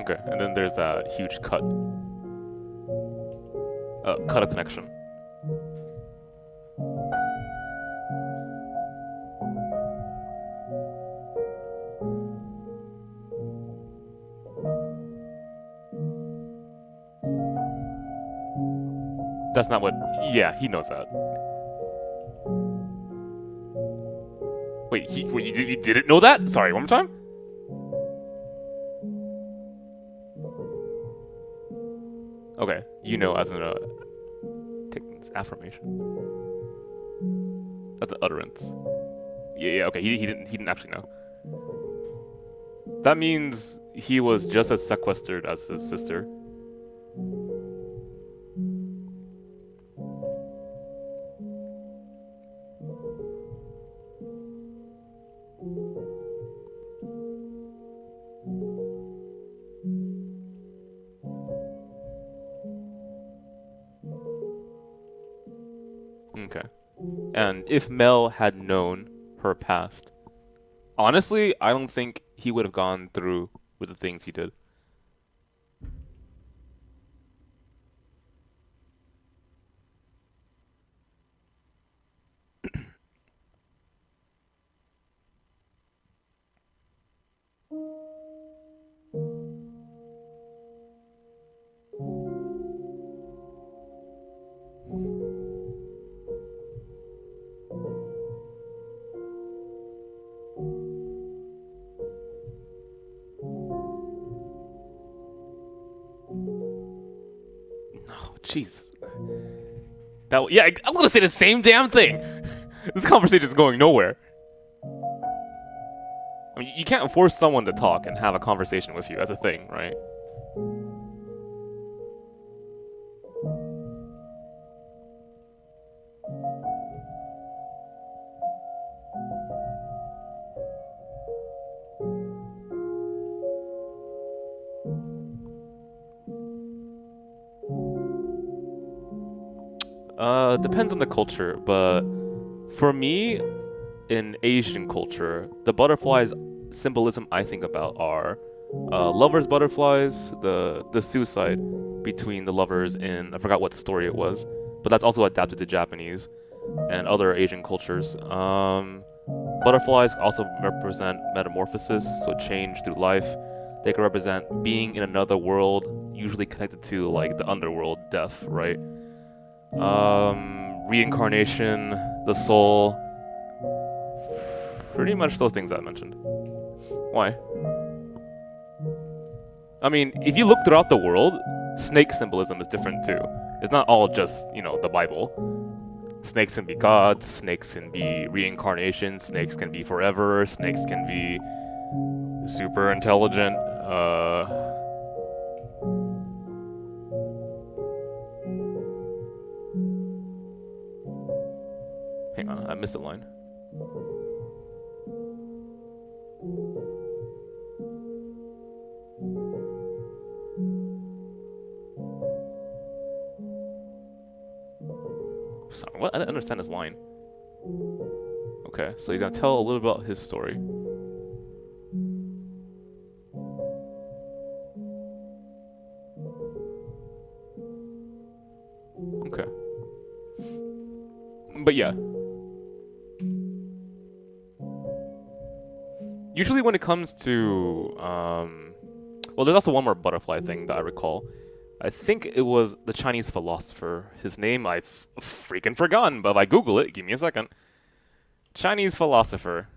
Okay, and then there's that huge cut. Cut of connection. That's not what... Yeah, he knows that. Wait, you didn't know that? Sorry, one more time? Okay, you know as an affirmation. That's an utterance. Yeah, okay, he didn't actually know. That means he was just as sequestered as his sister. Okay. And if Mel had known her past, honestly, I don't think he would have gone through with the things he did. Oh, jeez. Yeah, I'm gonna say the same damn thing. This conversation is going nowhere. I mean, you can't force someone to talk and have a conversation with you. That's a thing, right? Depends on the culture, but for me, in Asian culture, the butterflies symbolism I think about are lovers' butterflies, the suicide between the lovers in I forgot what story it was, but that's also adapted to Japanese and other Asian cultures. Butterflies also represent metamorphosis, so change through life. They can represent being in another world, usually connected to like the underworld, death, right? Reincarnation, the soul. Pretty much those things I mentioned. Why? I mean, if you look throughout the world, snake symbolism is different too. It's not all just, you know, the Bible. Snakes can be gods, snakes can be reincarnation, snakes can be forever, snakes can be super intelligent. Hang on, I missed a line. Sorry, what? I didn't understand this line. Okay, so he's gonna tell a little about his story. Okay. But yeah. Usually when it comes to, well, there's also one more butterfly thing that I recall. I think it was the Chinese philosopher. His name I've freaking forgotten, but if I Google it, give me a second. Chinese philosopher.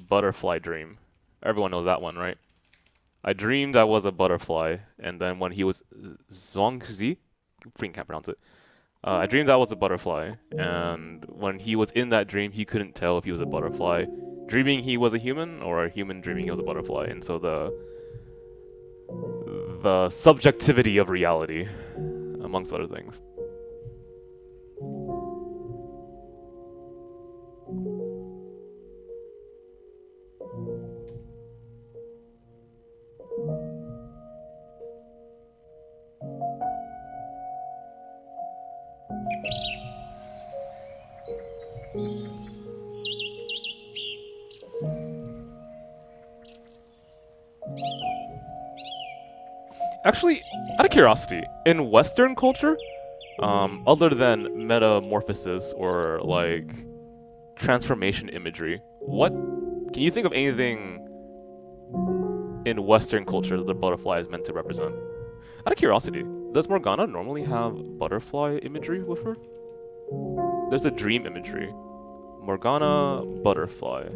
Butterfly dream. Everyone knows that one, right? I dreamed I was a butterfly, and then when he was Zhuangzi, freaking can't pronounce it. I dreamed I was a butterfly, and when he was in that dream, he couldn't tell if he was a butterfly dreaming he was a human, or a human dreaming he was a butterfly, and so the subjectivity of reality, amongst other things. Actually, out of curiosity, in Western culture, other than metamorphosis or like transformation imagery, what can you think of anything in Western culture that the butterfly is meant to represent? Out of curiosity, does Morgana normally have butterfly imagery with her? There's a dream imagery. Morgana butterfly.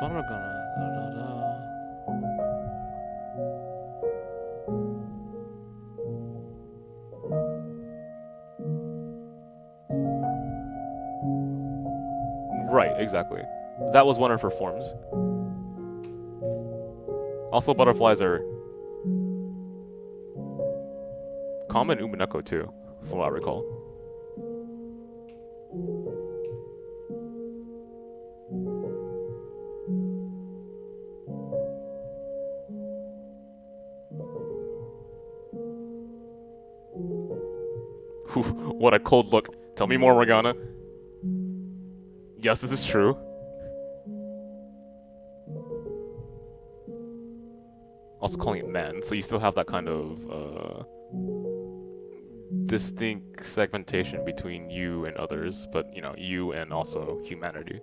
Fata Morgana. Da, da, da. Right, exactly. That was one of her forms. Also, butterflies are common in Umineko too, from what I recall. Whew, what a cold look. Tell me more, Morgana. Yes, this is true. Also calling it man, so you still have that kind of distinct segmentation between you and others, but you know, you and also humanity.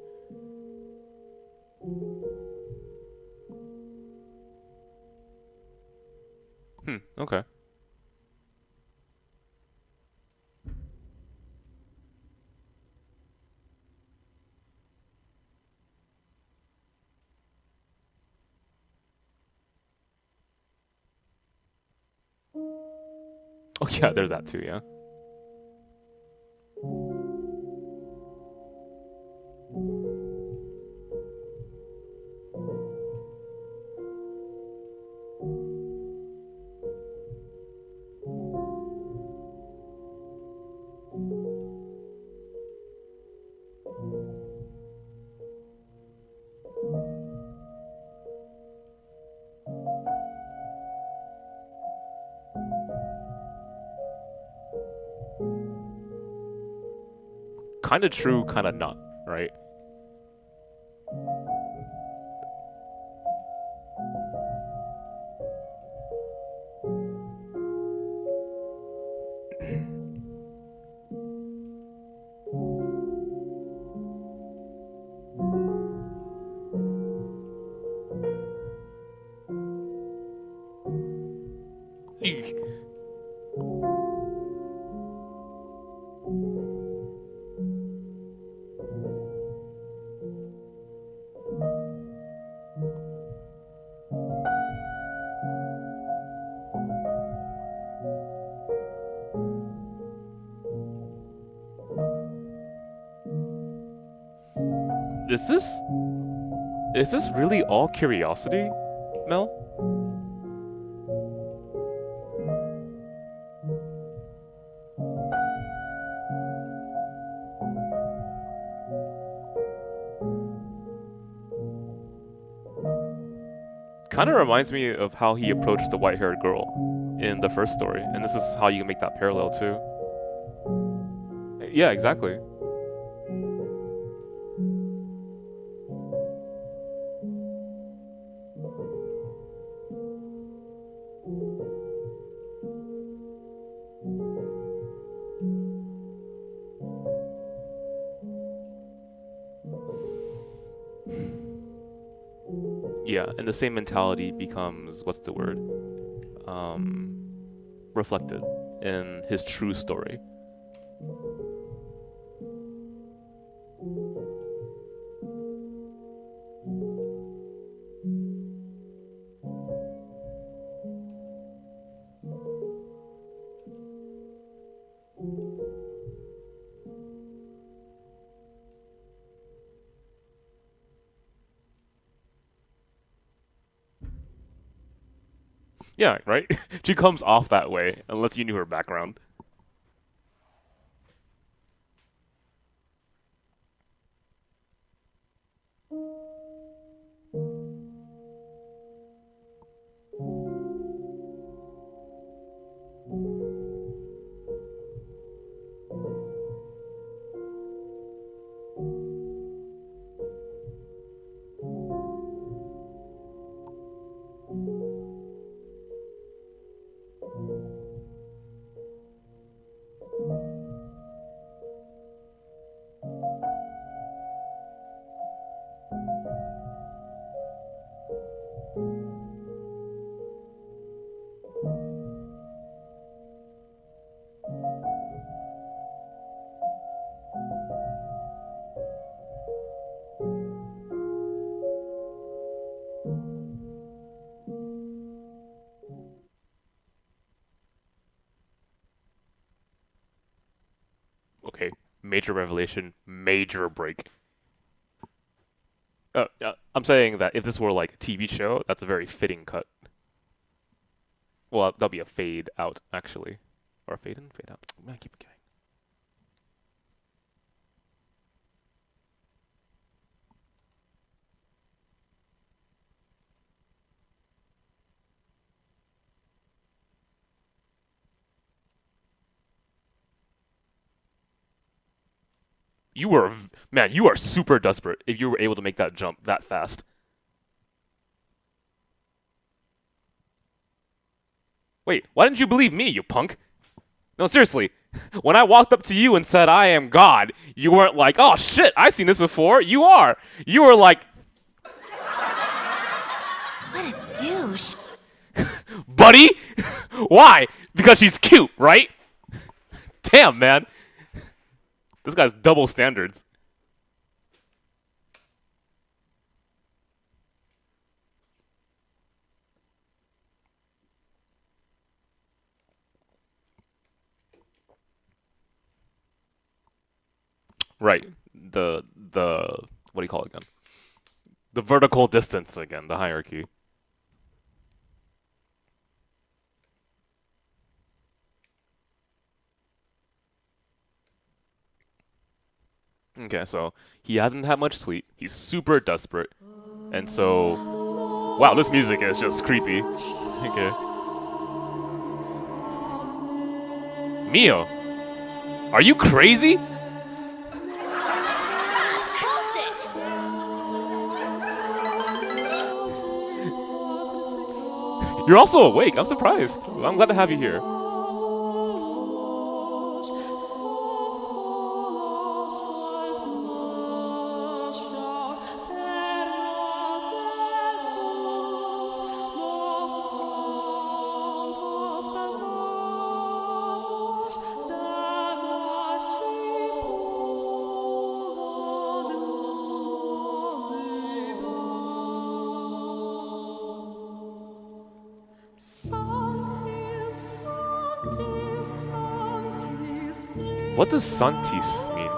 Okay. Oh yeah, there's that too, yeah. Kinda true, kinda not, right? Eek. Is this really all curiosity, Mel? Kind of reminds me of how he approached the white-haired girl in the first story, and this is how you make that parallel too. Yeah, exactly. Yeah, and the same mentality becomes, what's the word? Reflected in his true story. Yeah, right? She comes off that way, unless you knew her background. Okay, major revelation, major break. I'm saying that if this were like a TV show, that's a very fitting cut. Well, that'll be a fade out, actually. Or a fade in, fade out. Man, I keep forgetting. Man, you are super desperate if you were able to make that jump that fast. Wait, why didn't you believe me, you punk? No, seriously. When I walked up to you and said, I am God, you weren't like, oh shit, I've seen this before. You are. You were like, What a douche. buddy? Why? Because she's cute, right? Damn, man. This guy's double standards. Right. The what do you call it again? The vertical distance again, the hierarchy. Okay, so he hasn't had much sleep. He's super desperate. And so wow, this music is just creepy. Okay. Mio, are you crazy? Bullshit! You're also awake. I'm surprised. I'm glad to have you here. What does Santis mean?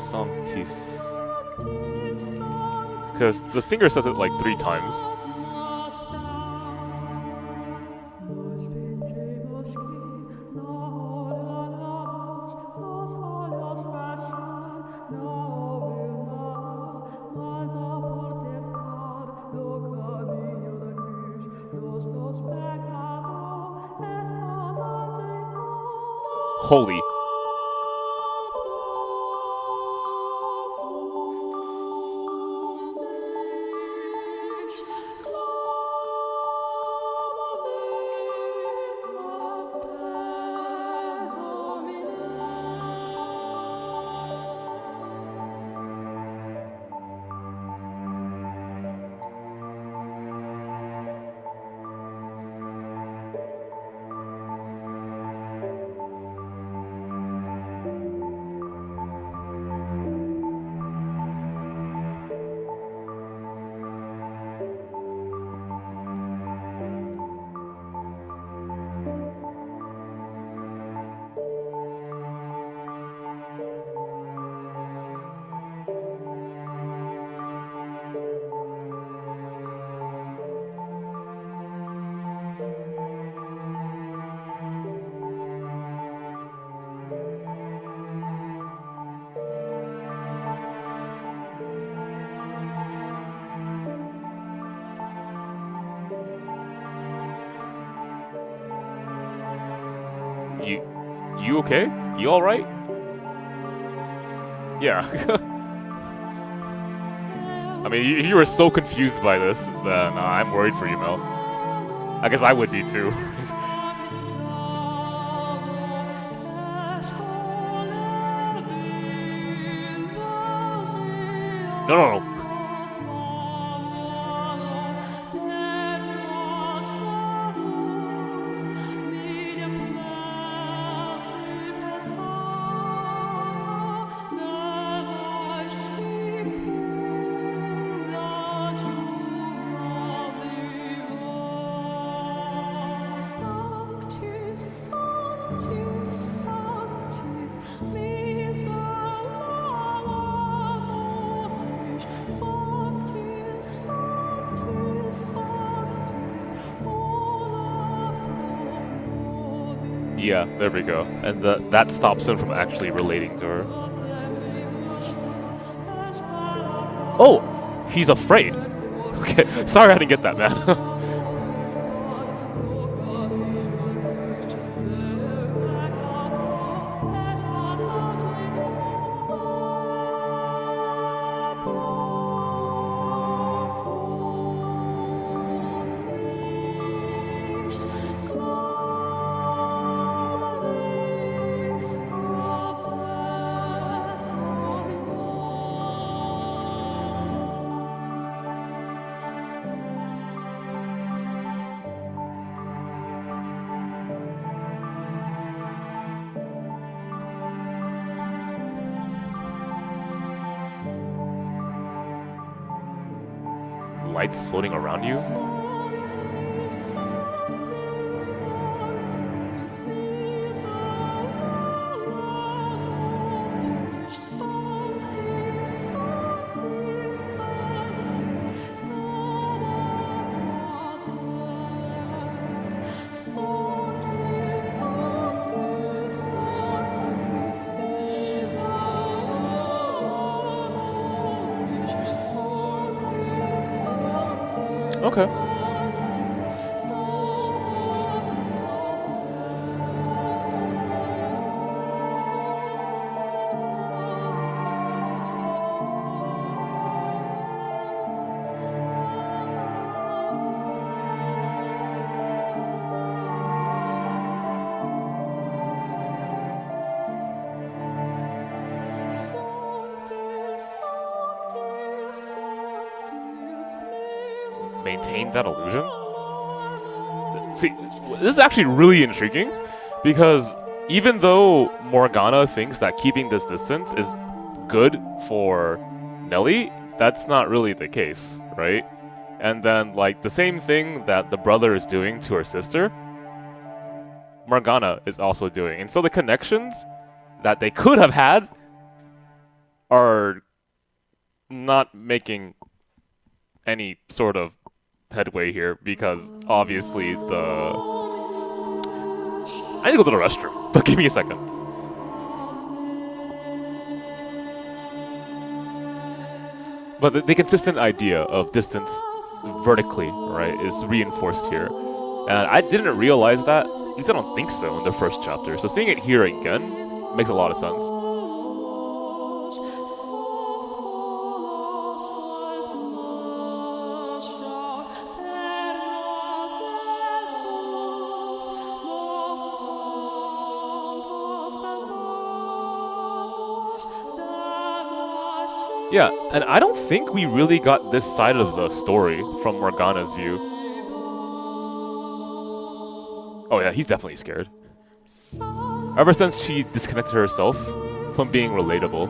Santis. Because the singer says it like 3 times. Holy. You okay? You alright? Yeah. I mean, you were so confused by this, then I'm worried for you, Mel. I guess I would be too. No, no, no. Yeah, there we go. And that stops him from actually relating to her. Oh! He's afraid! Okay, sorry I didn't get that, man. Lights floating around you? Okay. Maintain that illusion? See, this is actually really intriguing, because even though Morgana thinks that keeping this distance is good for Nelly, that's not really the case, right? And then, like, the same thing that the brother is doing to her sister, Morgana is also doing. And so the connections that they could have had are not making any sort of headway here, because obviously I need to go to the restroom, but give me a second. But the consistent idea of distance vertically, right, is reinforced here. And I didn't realize that, at least I don't think so, in the first chapter. So seeing it here again makes a lot of sense. Yeah, and I don't think we really got this side of the story from Morgana's view. Oh yeah, he's definitely scared. Ever since she disconnected herself from being relatable.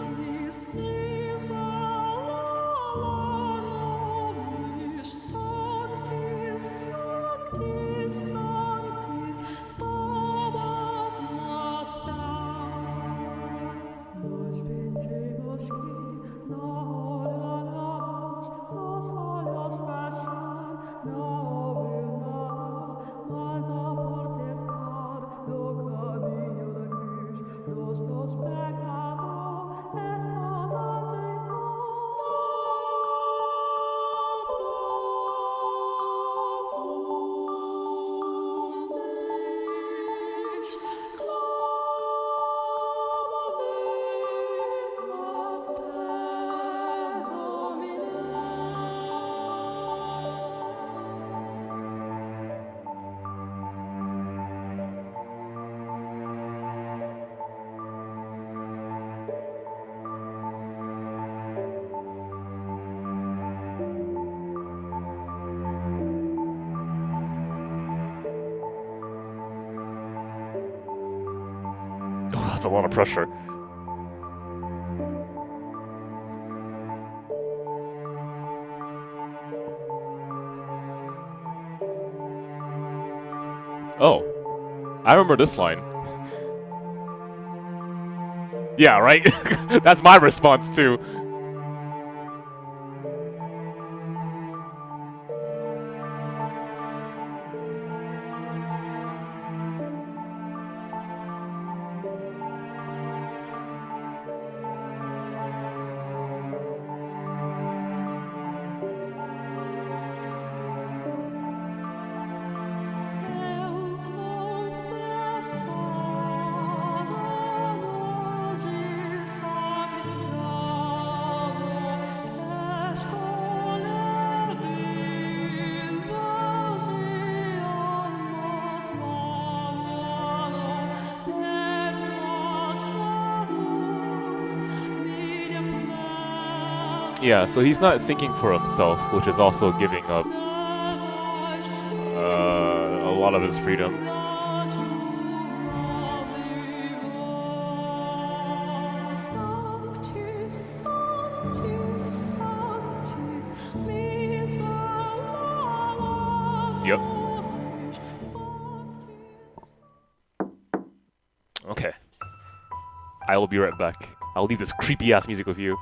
That's a lot of pressure. Oh, I remember this line. Yeah, right? That's my response too. Yeah, so he's not thinking for himself, which is also giving up a lot of his freedom. Yep. Okay. I will be right back. I'll leave this creepy ass music with you.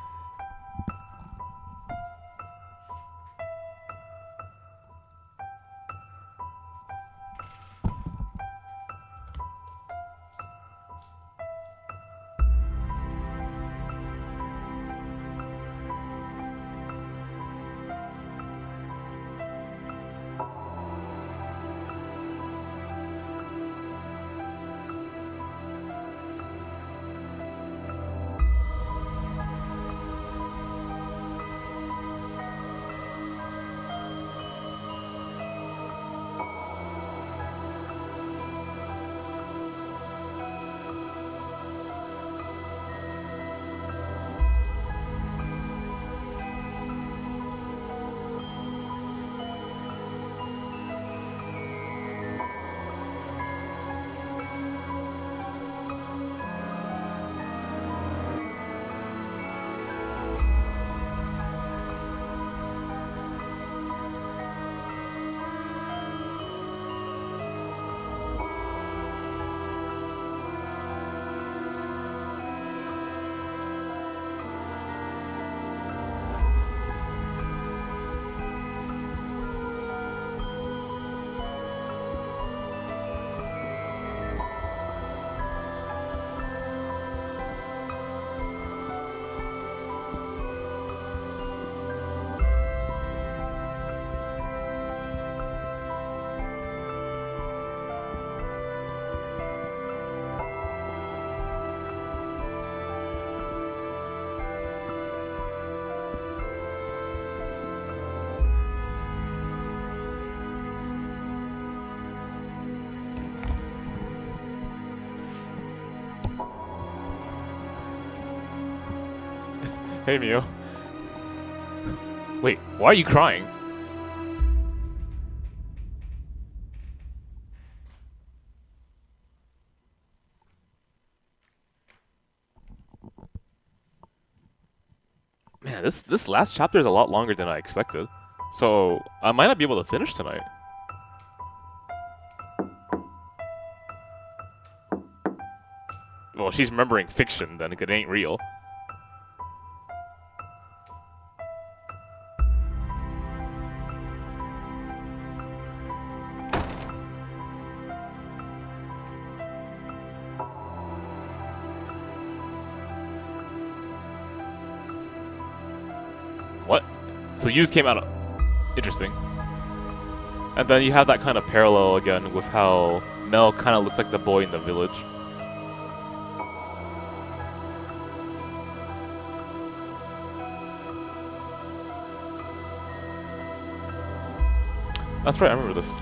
Hey, Mio. Wait, why are you crying? Man, this last chapter is a lot longer than I expected. So, I might not be able to finish tonight. Well, she's remembering fiction, then it ain't real. What? So Yuz came out of... Interesting. And then you have that kind of parallel again with how Mel kind of looks like the boy in the village. That's right, I remember this.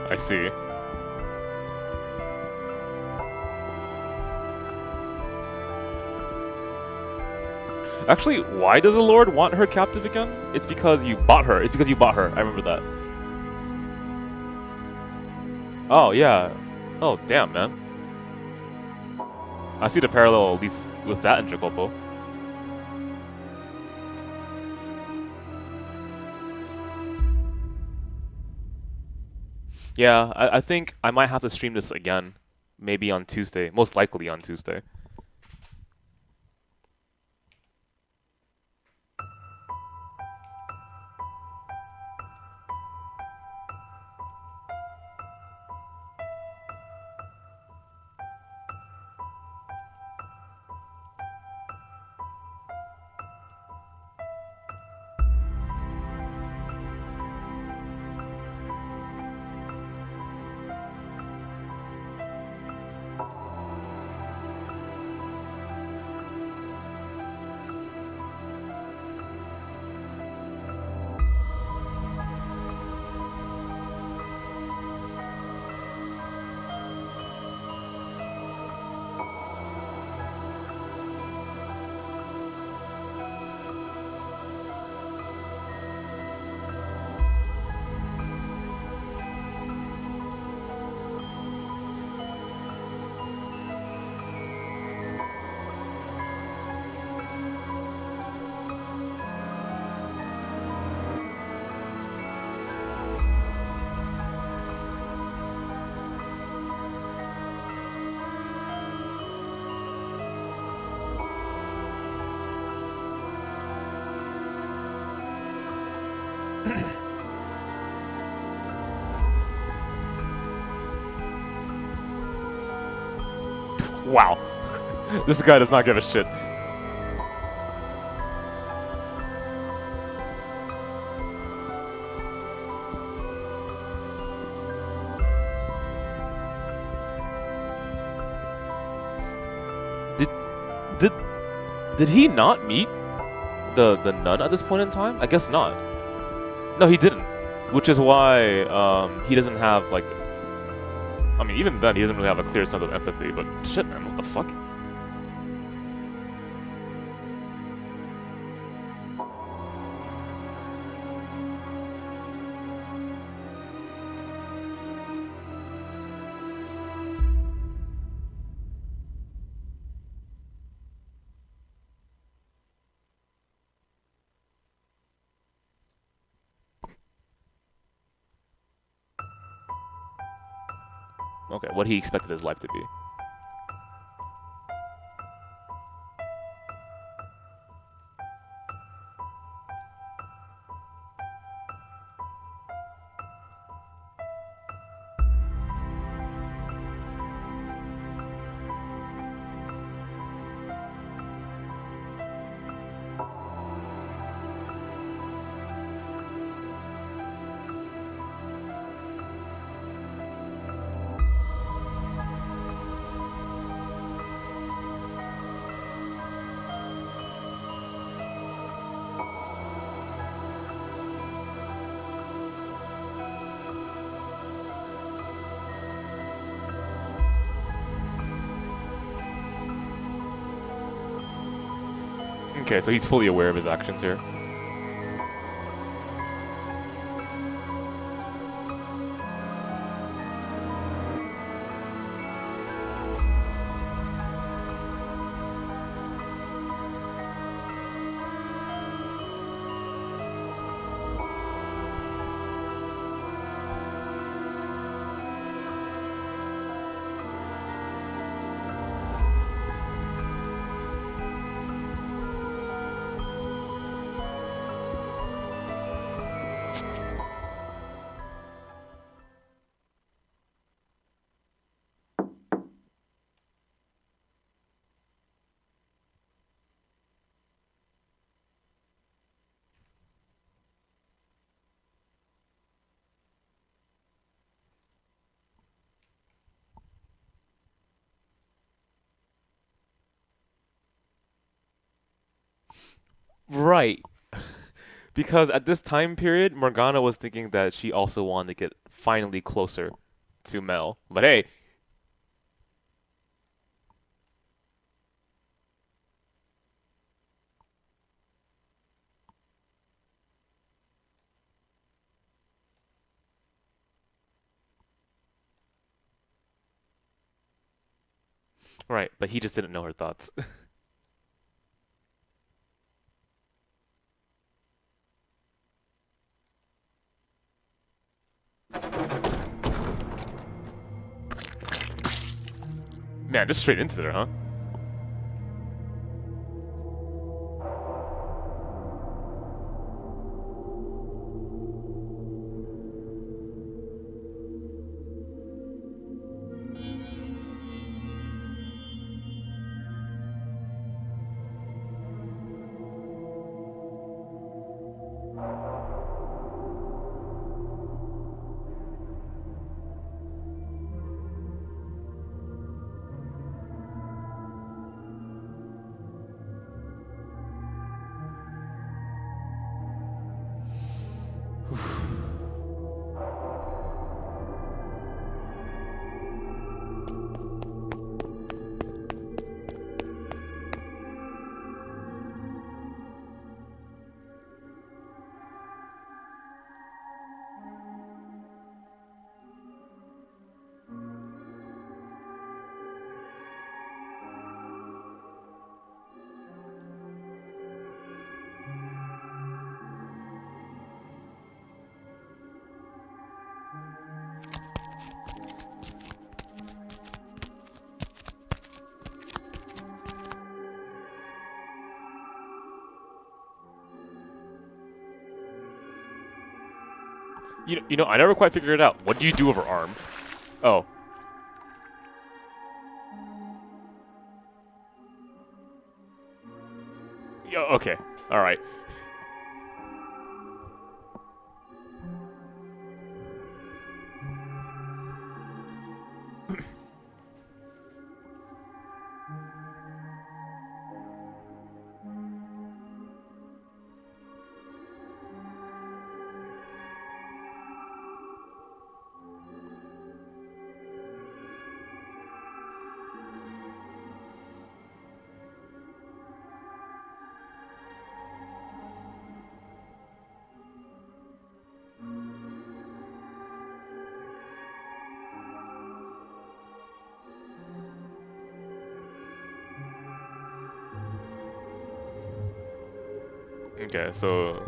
I see. Actually, why does the Lord want her captive again? It's because you bought her. It's because you bought her. I remember that. Oh, yeah. Oh, damn, man. I see the parallel, at least with that in Jacopo. Yeah, I think I might have to stream this again. Maybe on Tuesday. Most likely on Tuesday. Wow. This guy does not give a shit. Did did he not meet the nun at this point in time? I guess not. No, he didn't. Which is why he doesn't have like. I mean, even then, he doesn't really have a clear sense of empathy. But shit, man, what the fuck? Okay, what he expected his life to be. Okay, so he's fully aware of his actions here. Right. Because at this time period, Morgana was thinking that she also wanted to get finally closer to Mel. But hey. Right, but he just didn't know her thoughts. Man, just straight into there, huh? You know, I never quite figured it out. What do you do with her arm? Oh. Yeah, okay. Alright. Okay, so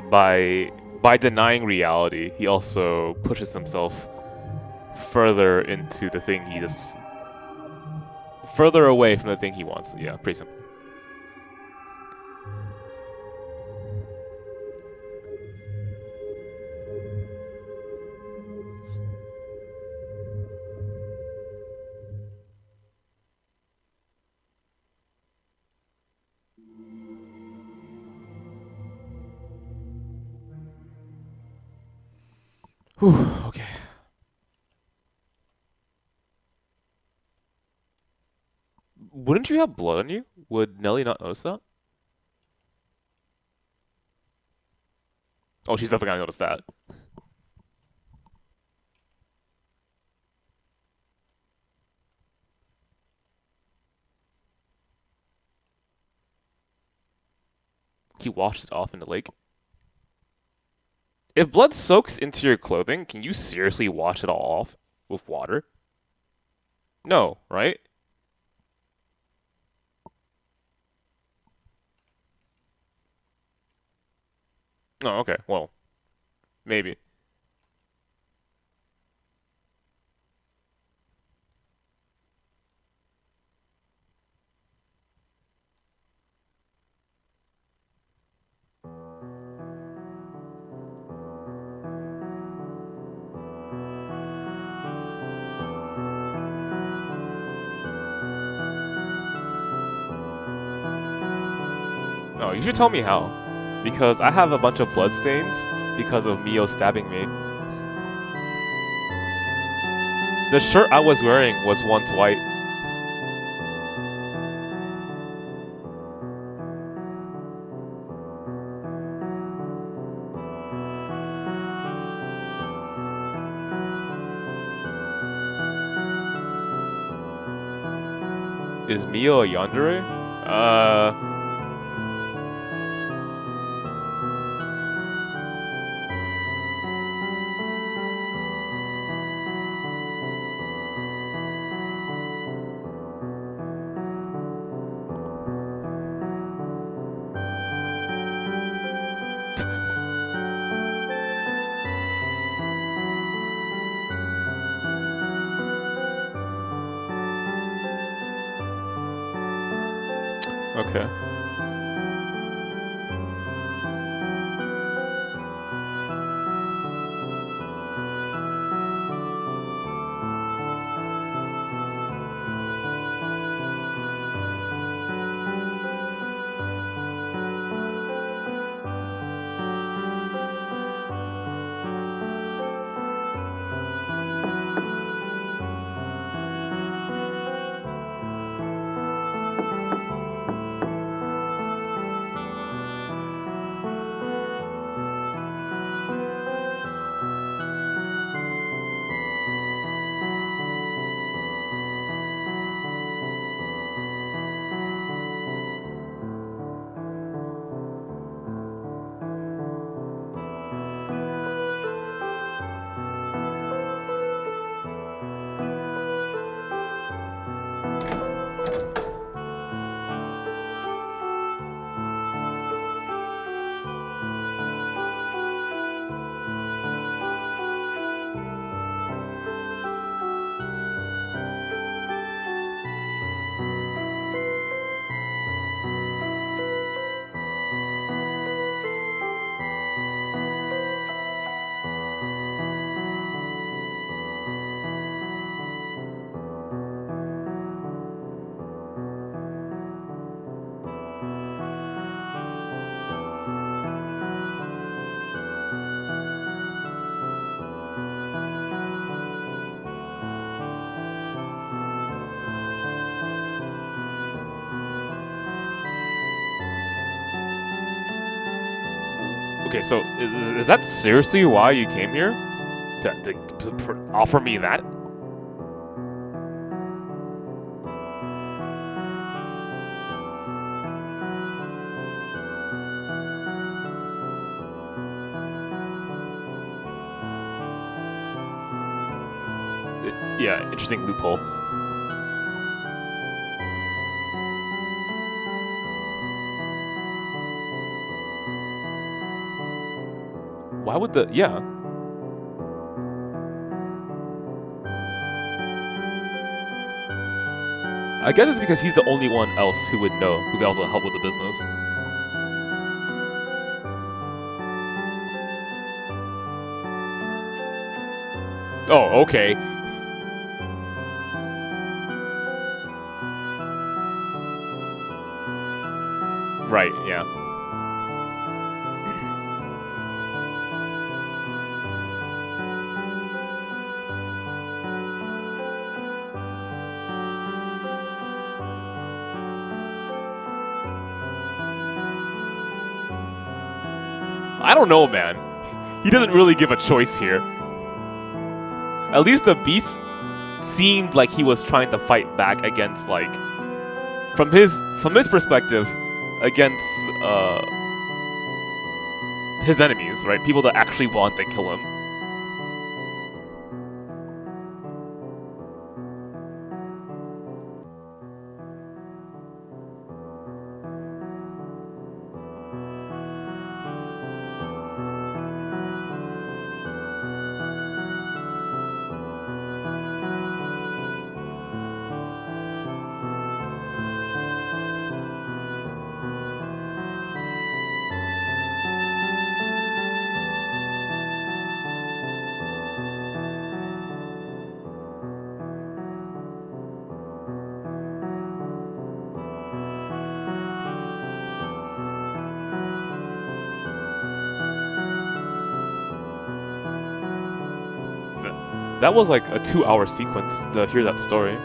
by denying reality, he also pushes himself further into the thing he just further away from the thing he wants. Yeah, pretty simple. Whew, okay. Wouldn't you have blood on you? Would Nelly not notice that? Oh, she's definitely gonna notice that. He washed it off in the lake. If blood soaks into your clothing, can you seriously wash it all off with water? No, right? Oh, okay. Well, maybe. Oh, you should tell me how. Because I have a bunch of blood stains because of Mio stabbing me. The shirt I was wearing was once white. Is Mio a yandere? Okay. Okay, so is that seriously why you came here? To offer me that? Yeah, interesting loophole. Why would the... Yeah. I guess it's because he's the only one else who would know, who could also help with the business. Oh, okay. Right, yeah. I don't know, man. He doesn't really give a choice here. At least the beast seemed like he was trying to fight back against, like, from his perspective, against his enemies, right? People that actually want to kill him. That was like a 2-hour sequence to hear that story.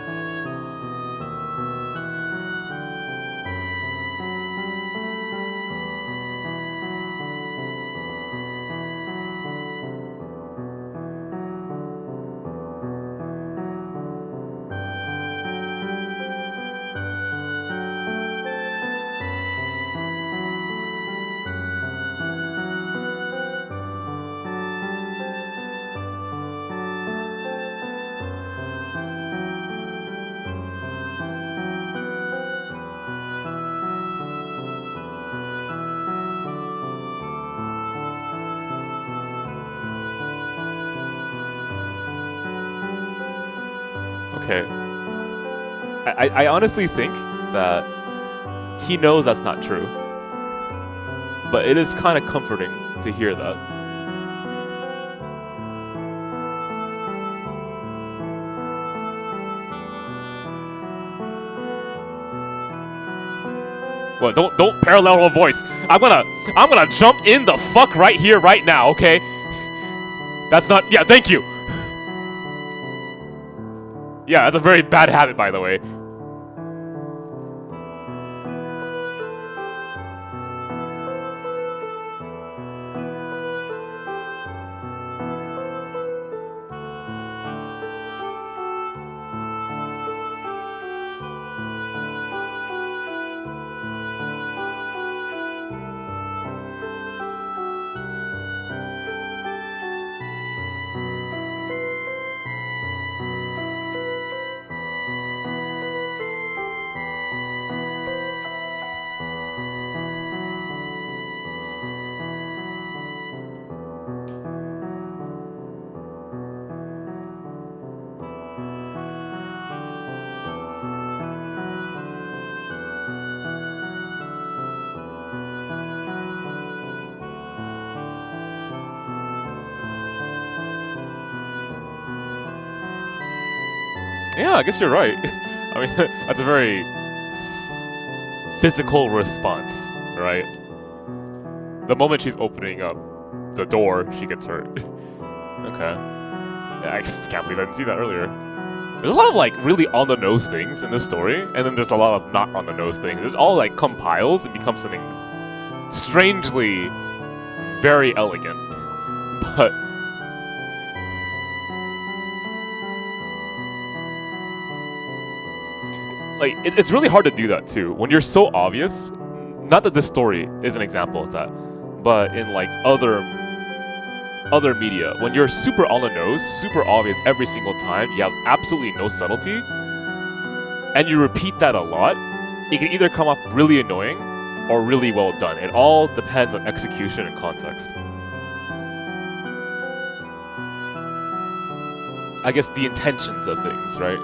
Okay. I honestly think that he knows that's not true. But it is kind of comforting to hear that. Well, don't parallel her voice. I'm gonna jump in the fuck right here, right now, okay? That's not. Yeah, thank you. Yeah, that's a very bad habit, by the way. Yeah, I guess you're right. I mean, that's a very physical response, right? The moment she's opening up the door, she gets hurt. Okay. Yeah, I can't believe I didn't see that earlier. There's a lot of like really on the nose things in this story, and then there's a lot of not on the nose things. It all like compiles and becomes something strangely very elegant. But like it's really hard to do that too when you're so obvious. Not that this story is an example of that, but in like other media, when you're super on the nose, super obvious every single time, you have absolutely no subtlety, and you repeat that a lot, it can either come off really annoying or really well done. It all depends on execution and context. I guess the intentions of things, right?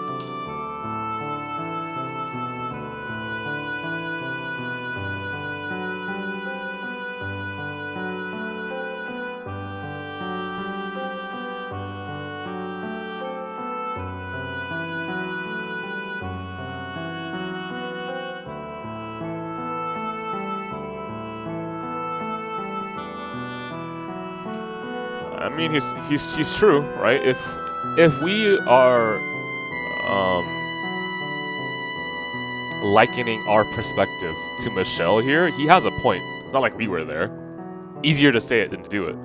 I mean, he's true, right? If we are likening our perspective to Michelle here, he has a point. It's not like we were there. Easier to say it than to do it.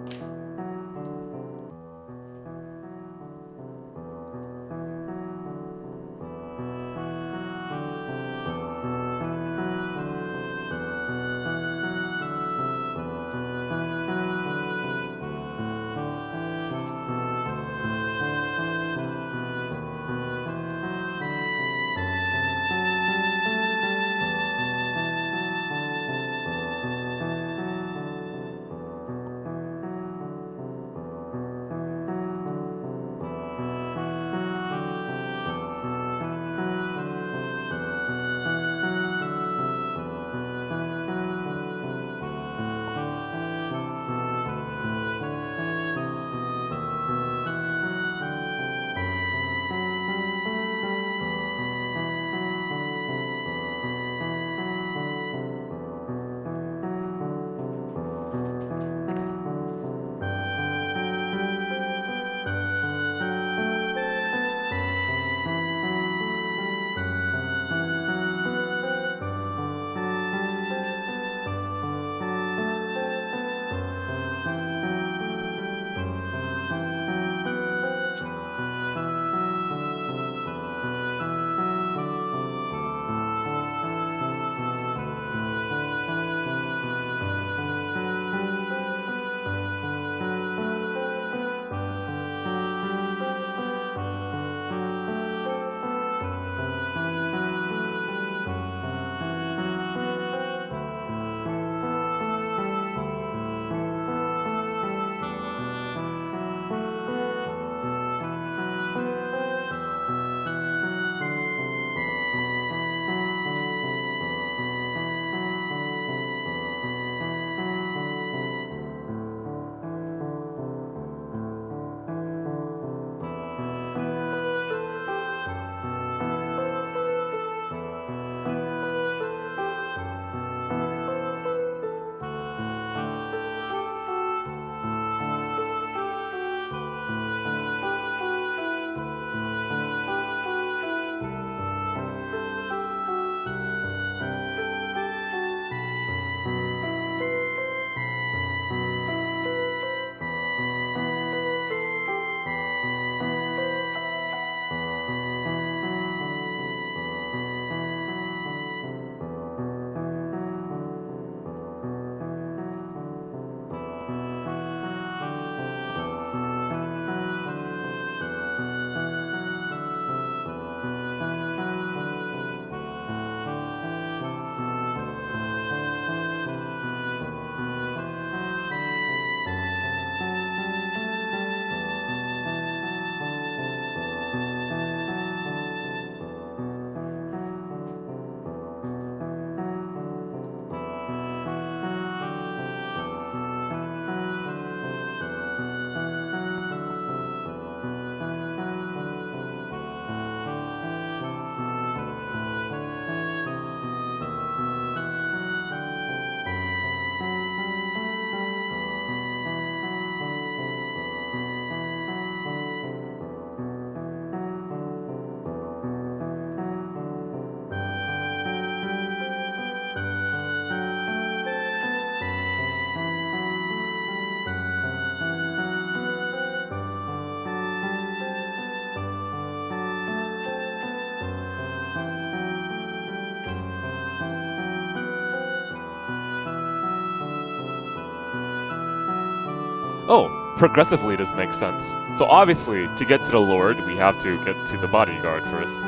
Oh, progressively this makes sense. So obviously, to get to the Lord, we have to get to the bodyguard first.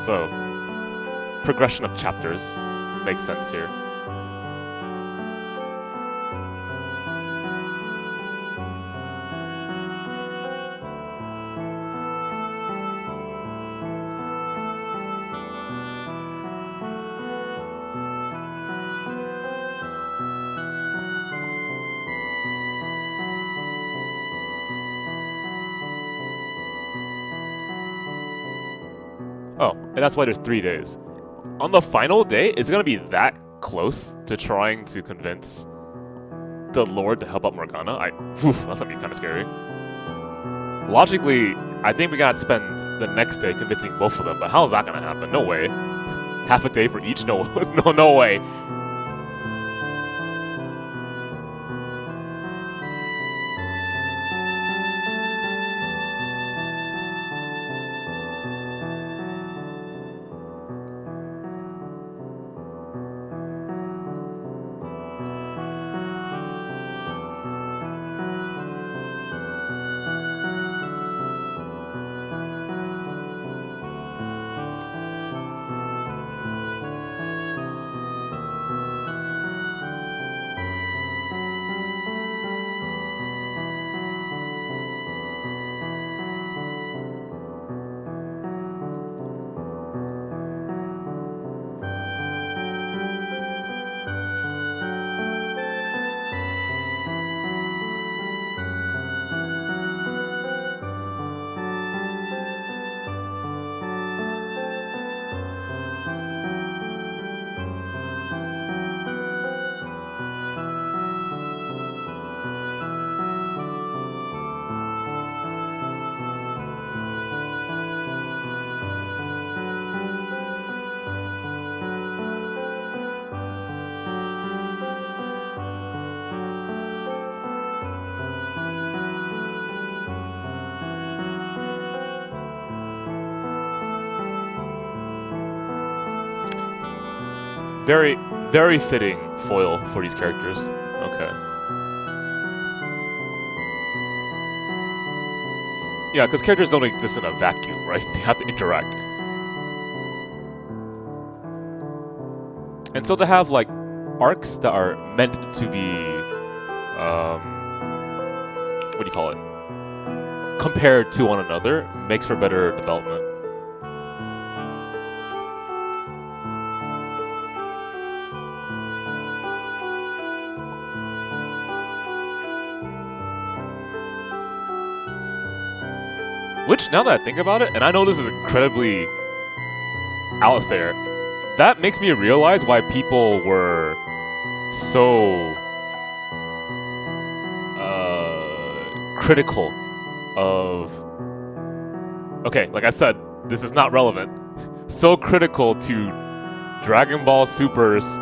So, progression of chapters makes sense here. Oh, and that's why there's 3 days. On the final day, it's gonna be that close to trying to convince the Lord to help out Morgana. That's gonna be kind of scary. Logically, I think we gotta spend the next day convincing both of them, but how's that gonna happen? No way. Half a day for each? No, no way. Very, very fitting foil for these characters. Okay. Yeah, because characters don't exist in a vacuum, right? They have to interact. And so to have, like, arcs that are meant to be, what do you call it? Compared to one another makes for better development. Which, now that I think about it, and I know this is incredibly out there, that makes me realize why people were so critical of... Okay, like I said, this is not relevant. So critical to Dragon Ball Super's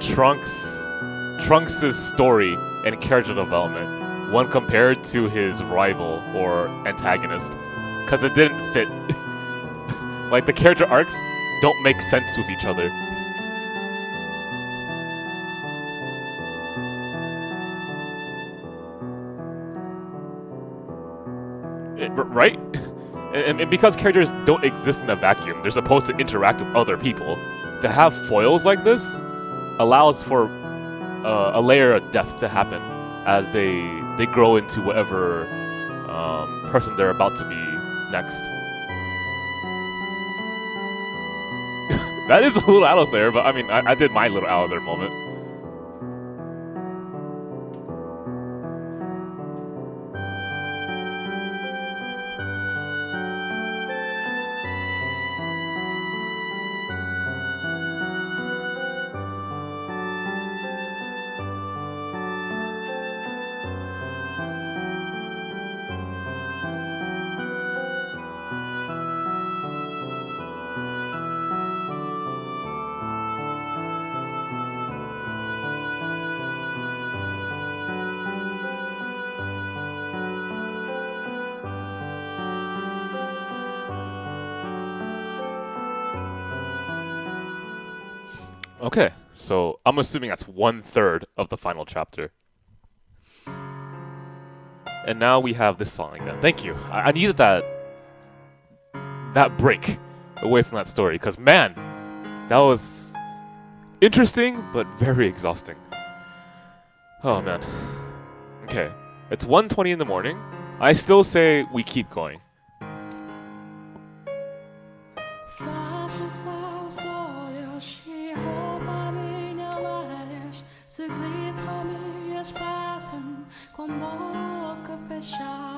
Trunks' story and character development when compared to his rival or antagonist, because it didn't fit. Like, the character arcs don't make sense with each other. Right? And because characters don't exist in a vacuum, they're supposed to interact with other people. To have foils like this allows for a layer of depth to happen as they grow into whatever person they're about to be next. That is a little out of there, but I mean, I did my little out of there moment. Okay, so I'm assuming that's 1/3 of the final chapter. and now we have this song again. Thank you. I needed that break away from that story, because man, that was interesting but very exhausting. Oh man. Okay, it's 1:20 in the morning. I still say we keep going.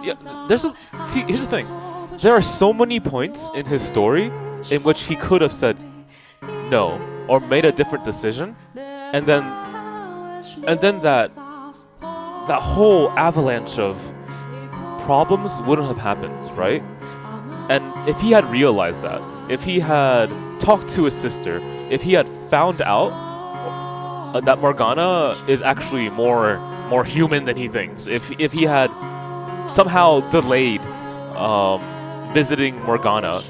Yeah, here's the thing. There are so many points in his story in which he could have said no or made a different decision, and then that whole avalanche of problems wouldn't have happened, right? And if he had realized that, if he had talked to his sister, if he had found out that Morgana is actually more human than he thinks, if he had somehow delayed visiting Morgana,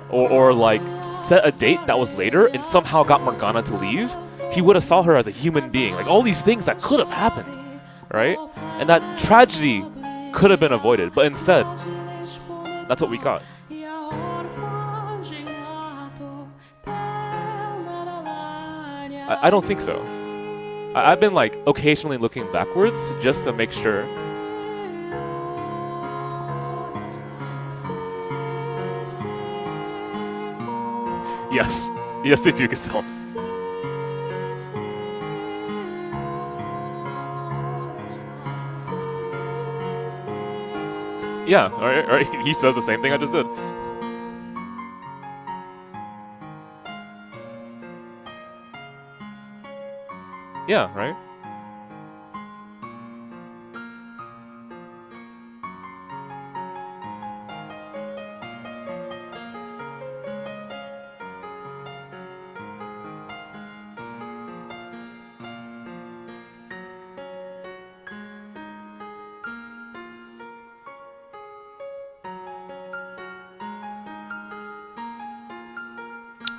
or like set a date that was later and somehow got Morgana to leave, he would have saw her as a human being. Like all these things that could have happened, right? And that tragedy could have been avoided, but instead, that's what we got. I don't think so. I've been like occasionally looking backwards just to make sure. Yes, they do, Gasol. Yeah, alright, he says the same thing I just did. Yeah, right?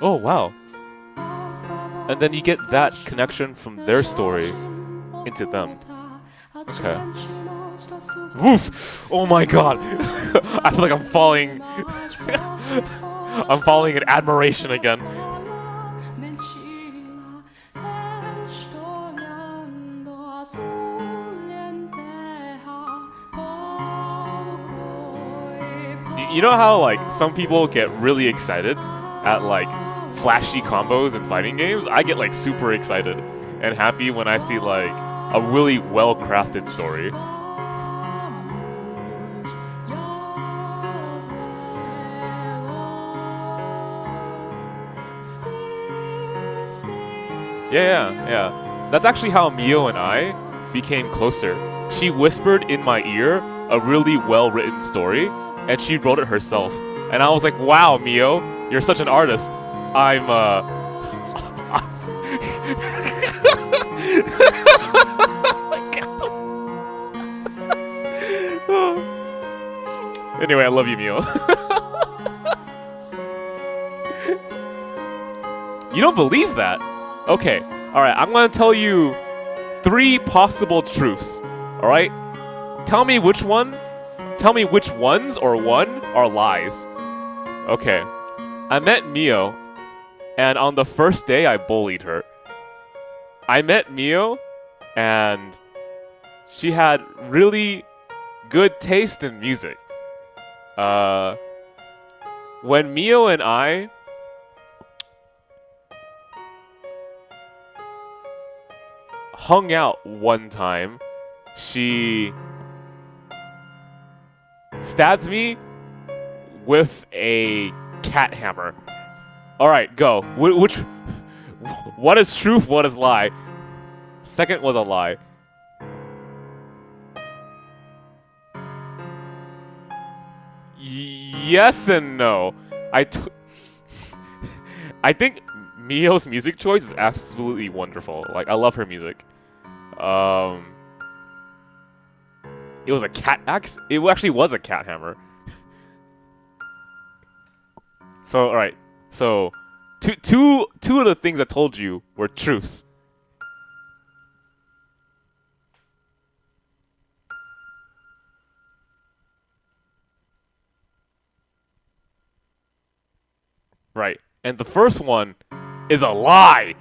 Oh, wow. And then you get that connection from their story into them. Okay. Woof! Oh my god! I feel like I'm falling... I'm falling in admiration again. You know how, like, some people get really excited at, like, flashy combos in fighting games? I get, like, super excited and happy when I see, like, a really well-crafted story. Yeah. That's actually how Mio and I became closer. She whispered in my ear a really well-written story, and she wrote it herself. And I was like, wow, Mio, you're such an artist. I'm, Anyway, I love you, Mio. You don't believe that? Okay, alright, I'm gonna tell you 3 possible truths, alright? Tell me which ones or one are lies. Okay, I met Mio, and on the first day I bullied her. I met Mio, and she had really good taste in music. When Mio and I hung out one time, she stabbed me with a cat hammer. Alright, go. What is truth, what is lie? Second was a lie. Yes and no. I think Mio's music choice is absolutely wonderful. Like, I love her music. It was a cat axe? It actually was a cat hammer. So, alright. So, two of the things I told you were truths. right? And the first one is a lie.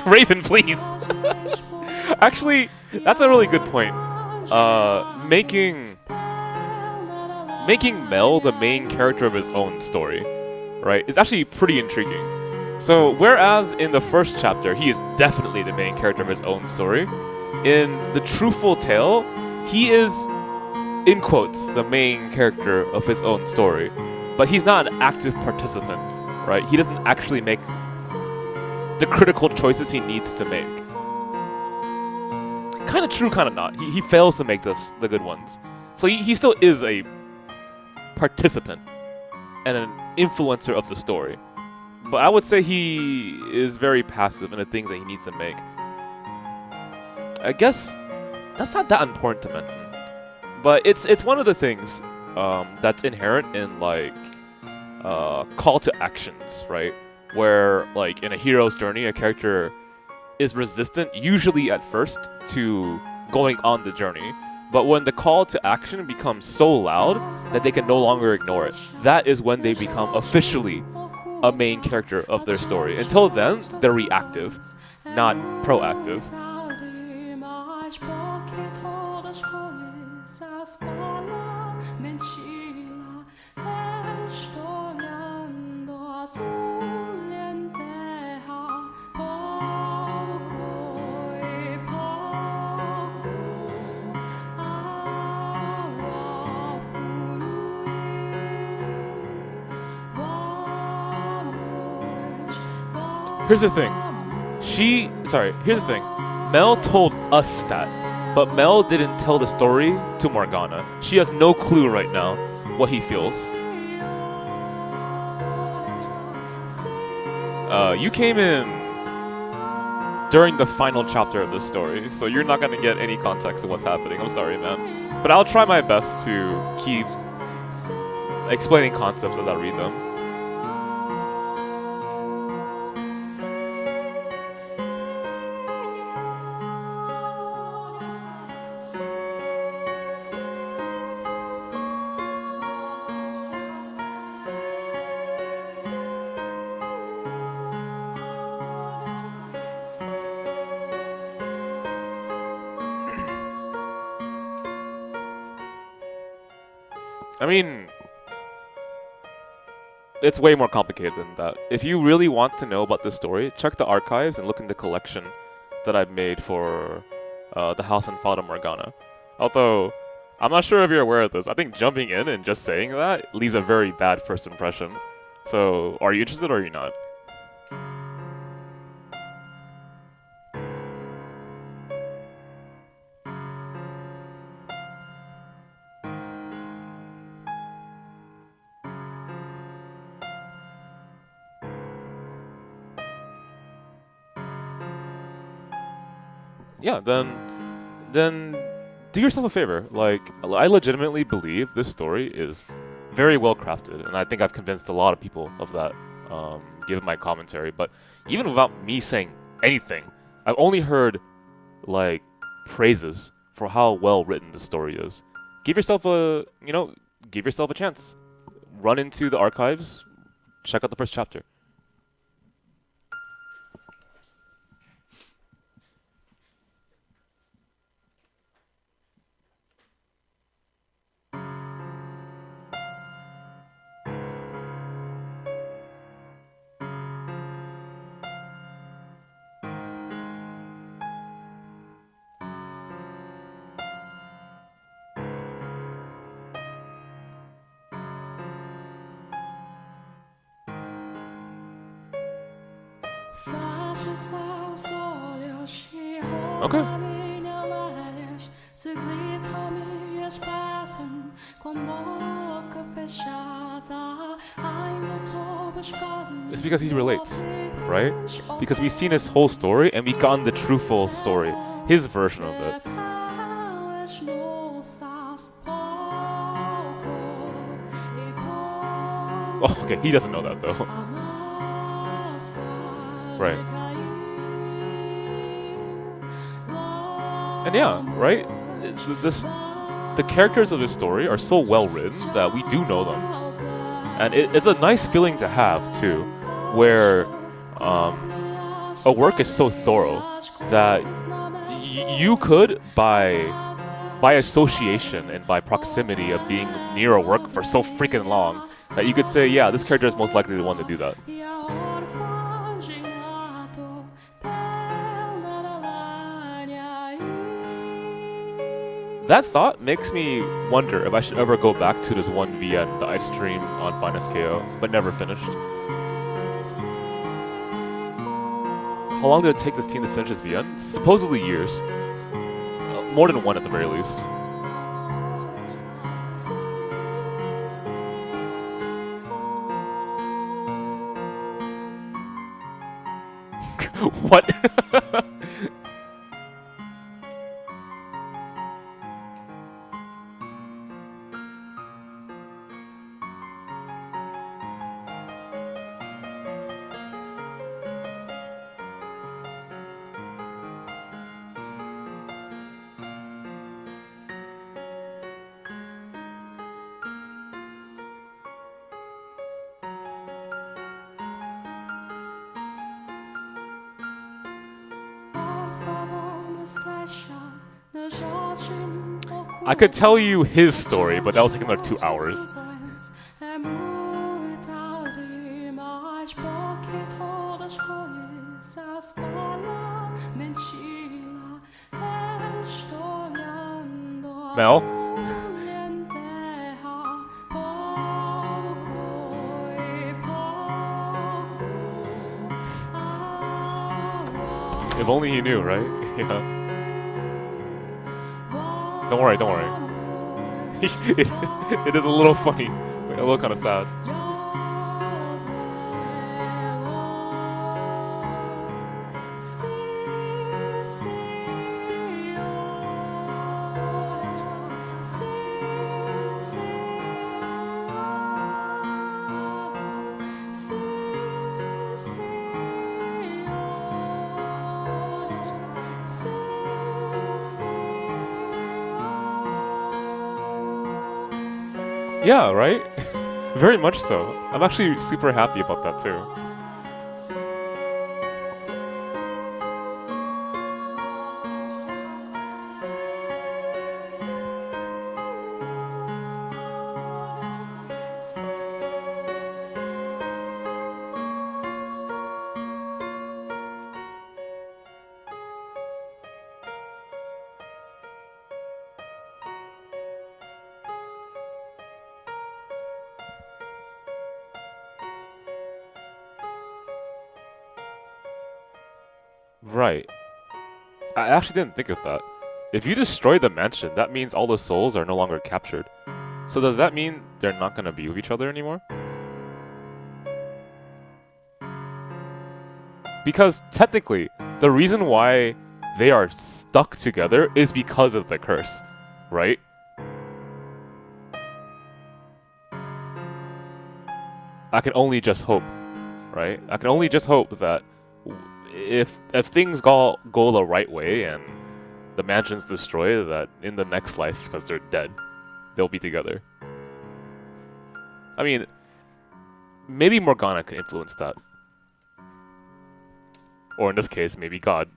Raven, please. Actually, that's a really good point. Making Mel the main character of his own story, right, is actually pretty intriguing. So, whereas in the first chapter, he is definitely the main character of his own story, in The Truthful Tale, he is, in quotes, the main character of his own story. But he's not an active participant, right? He doesn't actually make the critical choices he needs to make. Kind of true, kind of not. He fails to make the good ones. So he still is a participant and an influencer of the story. But I would say he is very passive in the things that he needs to make. I guess that's not that important to mention. But it's one of the things that's inherent in like call to actions, right? Where like in a hero's journey, a character is resistant, usually at first, to going on the journey. But when the call to action becomes so loud that they can no longer ignore it, that is when they become officially a main character of their story. Until then, they're reactive, not proactive. Here's the thing. Here's the thing. Mel told us that, but Mel didn't tell the story to Morgana. She has no clue right now what he feels. You came in during the final chapter of the story, so you're not gonna get any context of what's happening. I'm sorry, man. But I'll try my best to keep explaining concepts as I read them. I mean, it's way more complicated than that. If you really want to know about this story, check the archives and look in the collection that I've made for the house in Fata Morgana. Although, I'm not sure if you're aware of this. I think jumping in and just saying that leaves a very bad first impression. So, are you interested or are you not? Yeah, then do yourself a favor. Like, I legitimately believe this story is very well crafted, and I think I've convinced a lot of people of that, given my commentary. But even without me saying anything, I've only heard like praises for how well written the story is. Give yourself a chance. Run into the archives, check out the first chapter. Okay. It's because he relates, right? Because we've seen his whole story and we've gotten the truthful story, his version of it. Oh, okay, he doesn't know that though. Right. And yeah, right? The characters of this story are so well written that we do know them. And it's a nice feeling to have too, where a work is so thorough that you could, by association and by proximity of being near a work for so freaking long, that you could say, yeah, this character is most likely the one to do that. That thought makes me wonder if I should ever go back to this one VN that I streamed on FinestKO, but never finished. How long did it take this team to finish this VN? Supposedly years. More than one at the very least. What? I could tell you his story, but that will take another 2 hours. Mel? If only he knew, right? Yeah. Don't worry, don't worry. It is a little funny, a little kind of sad. Yeah, right? Very much so. I'm actually super happy about that too. Right. I actually didn't think of that. If you destroy the mansion, that means all the souls are no longer captured. So does that mean they're not gonna be with each other anymore? Because technically, the reason why they are stuck together is because of the curse, right? I can only just hope, right? I can only just hope that if things go the right way and the mansion's destroyed, that in the next life, because they're dead, they'll be together. I mean, maybe Morgana can influence that. Or in this case, maybe God.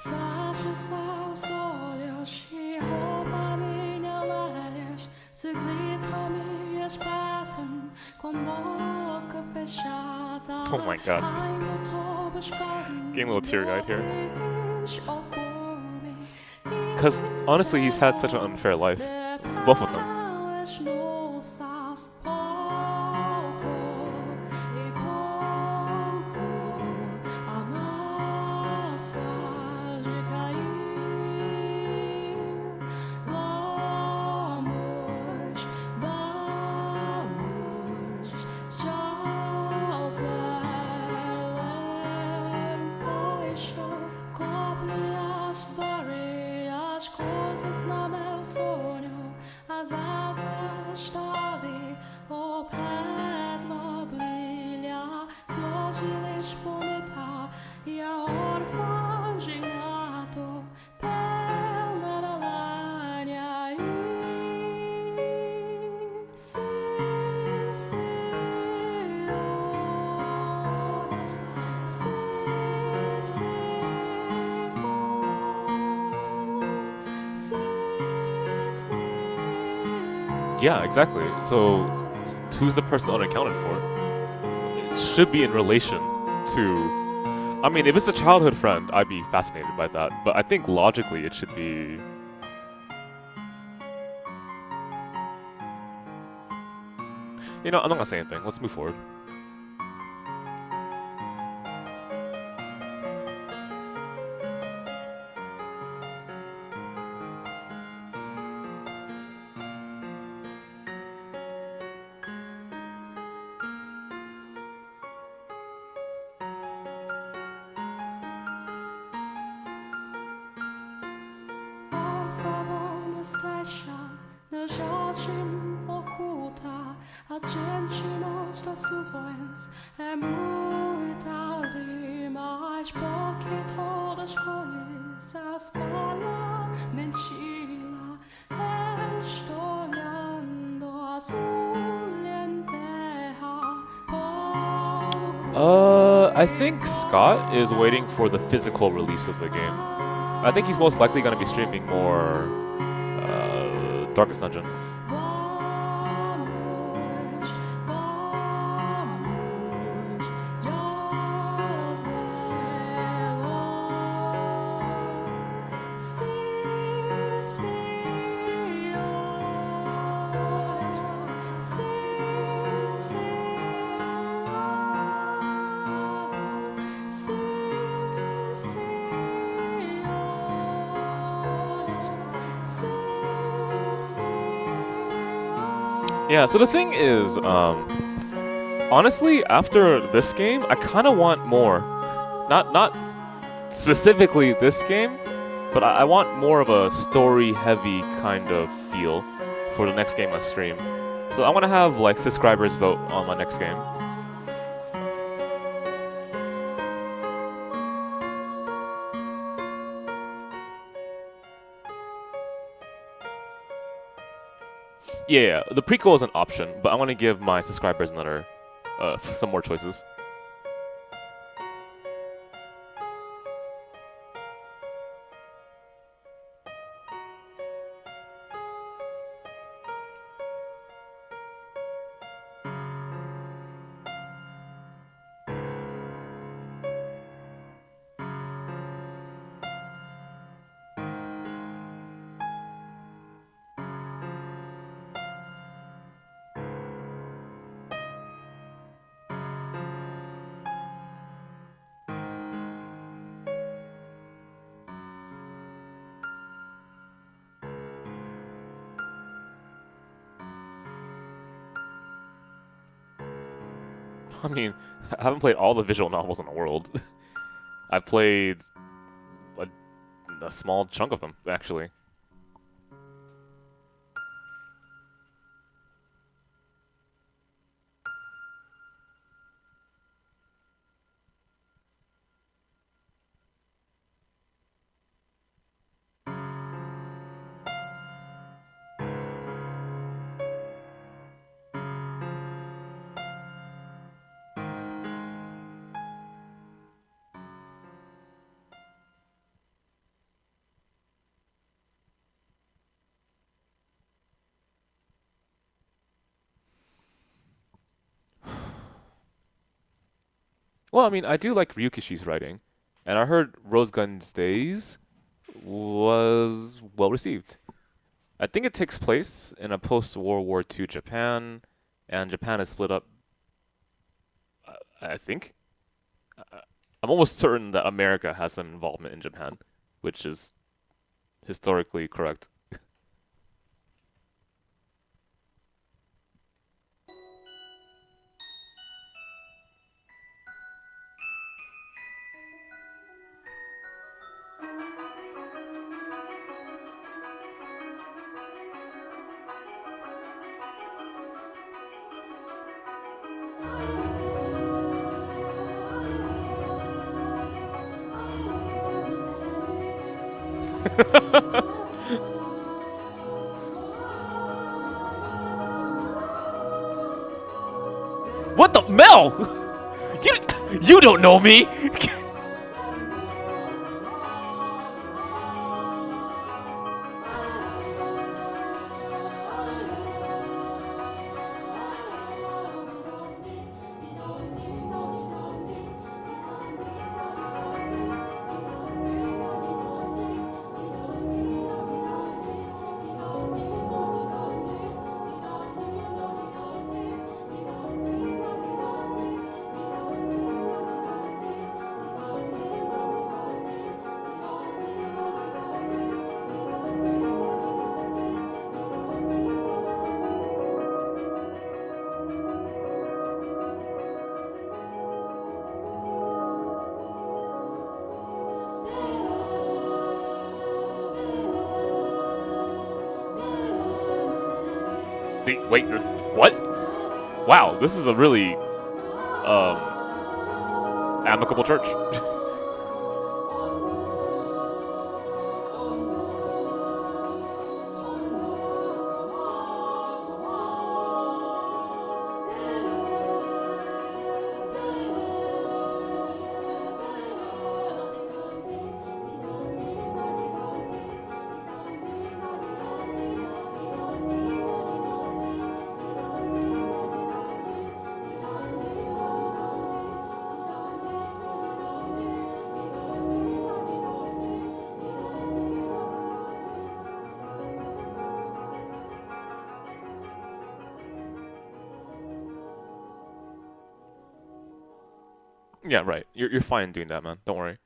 Feches aos olhos e rouba minha olhos. Segredo minhas batem com boca fechada. Oh my god. Getting a little teary-eyed here. Because honestly, he's had such an unfair life. Both of them. Yeah, exactly. So, who's the person unaccounted for? It should be in relation to... I mean, if it's a childhood friend, I'd be fascinated by that. But I think logically it should be... You know, I'm not gonna say anything. Let's move forward. I think Scott is waiting for the physical release of the game. I think he's most likely going to be streaming more Darkest Dungeon. Yeah, so the thing is, honestly, after this game, I kind of want more. Not specifically this game, but I want more of a story-heavy kind of feel for the next game I stream. So I want to have, like, subscribers vote on my next game. Yeah, the prequel is an option, but I want to give my subscribers another, some more choices. I mean, I haven't played all the visual novels in the world. I played a small chunk of them, actually. Well, I mean, I do like Ryukishi's writing, and I heard Rose Gun's Days was well received. I think it takes place in a post-World War II Japan, and Japan is split up. I think. I'm almost certain that America has some involvement in Japan, which is historically correct. What the Mel? You don't know me. Wait, what? Wow, this is a really amicable church. Yeah, right. You're fine doing that, man. Don't worry.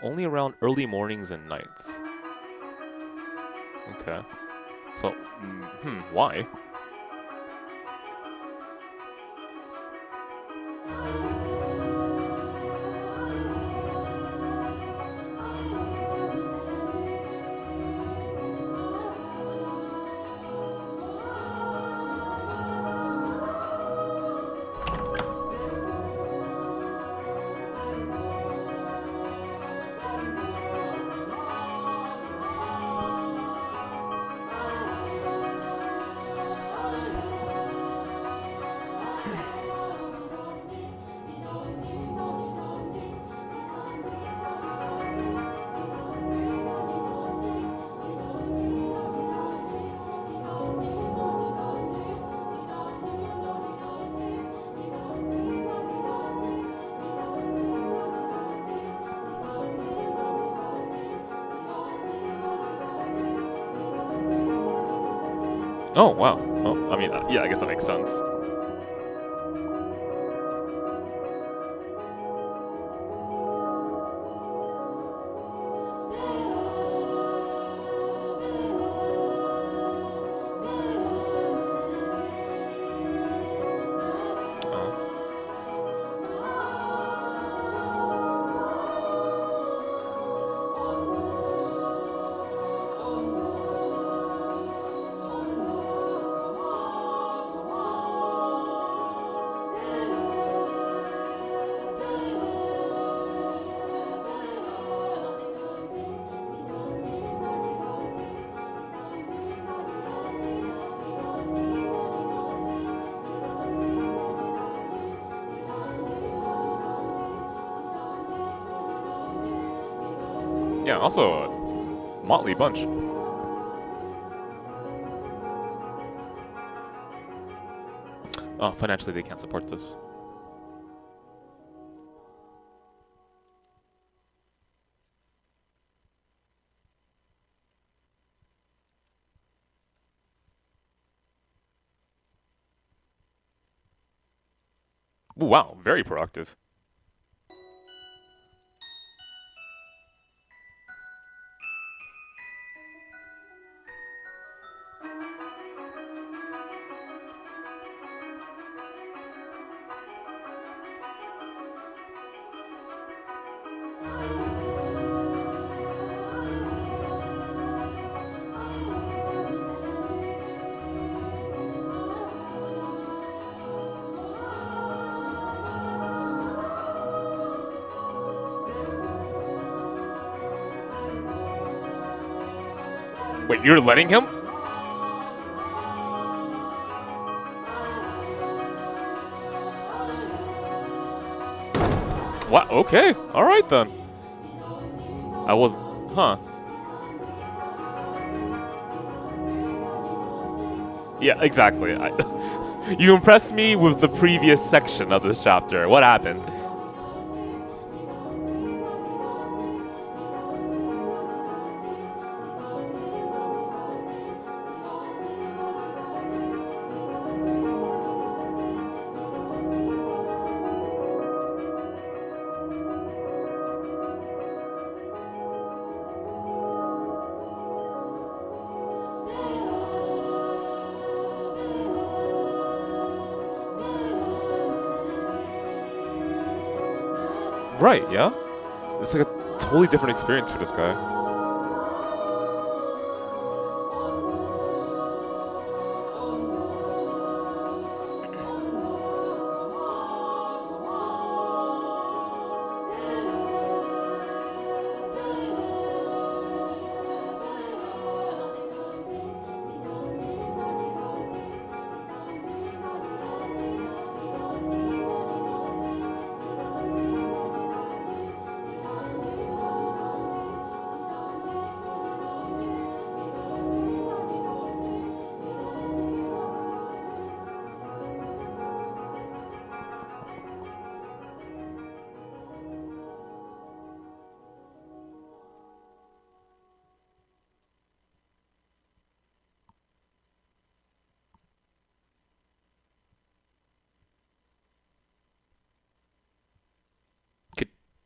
Only around early mornings and nights. Okay. So, why? Oh, wow. Oh, I mean, yeah, I guess that makes sense. Yeah, also a motley bunch. Oh, financially they can't support this. Ooh, wow, very proactive. Wait, you're letting him? What? Okay, alright then. I was... Huh. Yeah, exactly. You impressed me with the previous section of this chapter. What happened? Right, yeah? It's like a totally different experience for this guy.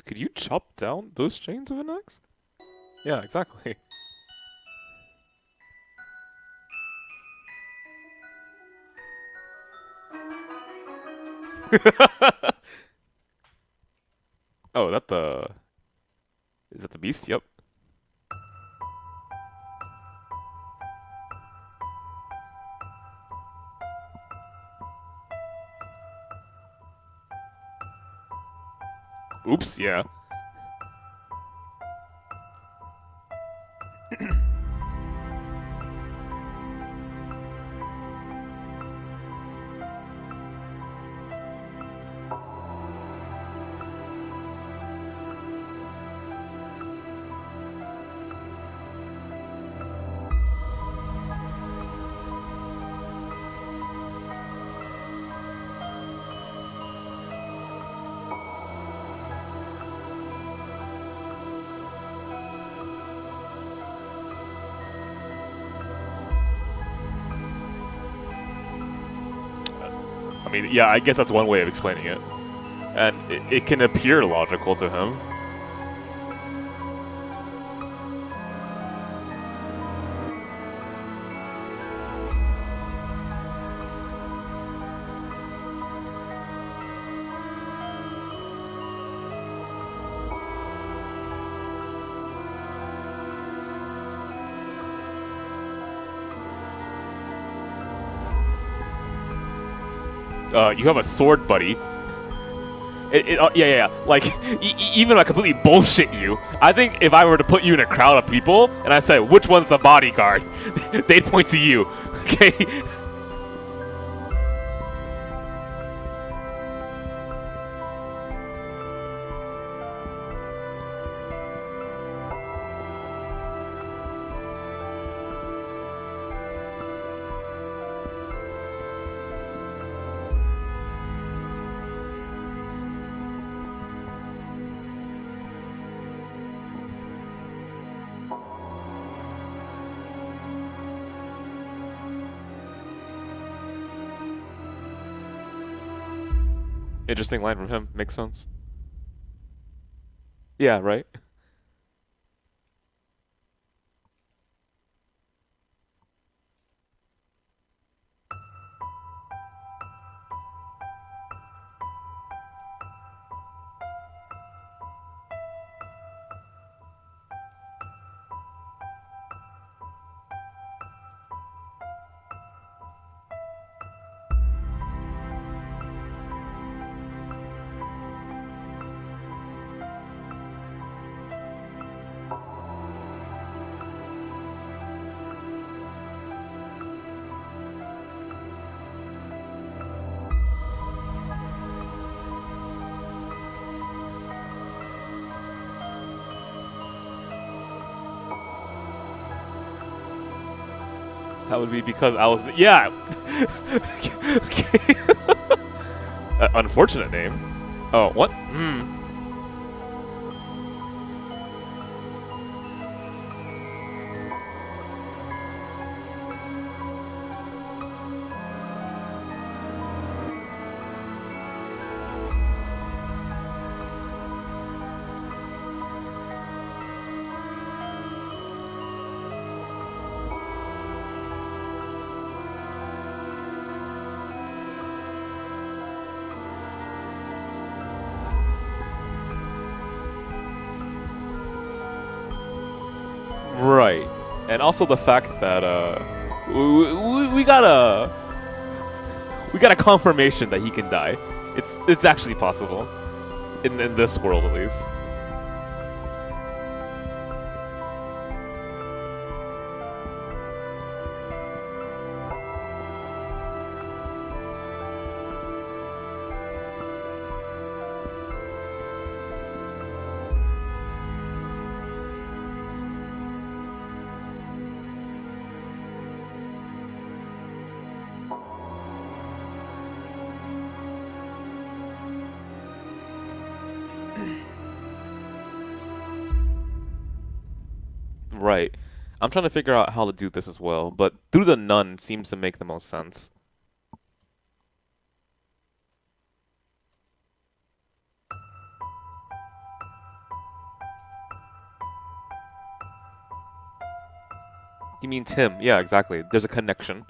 Could you chop down those chains with an axe? Yeah, exactly. Oh, that the... Is that the beast? Yep. Oops, yeah. I mean, yeah, I guess that's one way of explaining it. And it can appear logical to him. You have a sword, buddy. Yeah. Like, even if I completely bullshit you, I think if I were to put you in a crowd of people and I said, which one's the bodyguard, they'd point to you. Okay? Interesting line from him. Makes sense. Yeah, right? That would be because I was... Yeah! Okay. Unfortunate name. Oh, what? Hmm. Right. And also the fact that we got a confirmation that he can die. It's actually possible in this world at least. Right. I'm trying to figure out how to do this as well, but through the nun seems to make the most sense. You mean Tim? Yeah, exactly. There's a connection.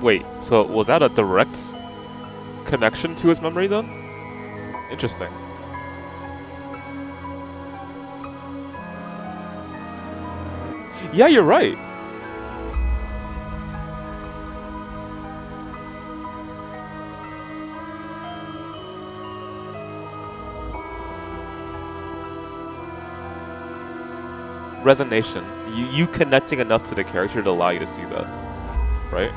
Wait, so was that a direct connection to his memory then? Interesting. Yeah, you're right. Resonation. You connecting enough to the character to allow you to see that, right?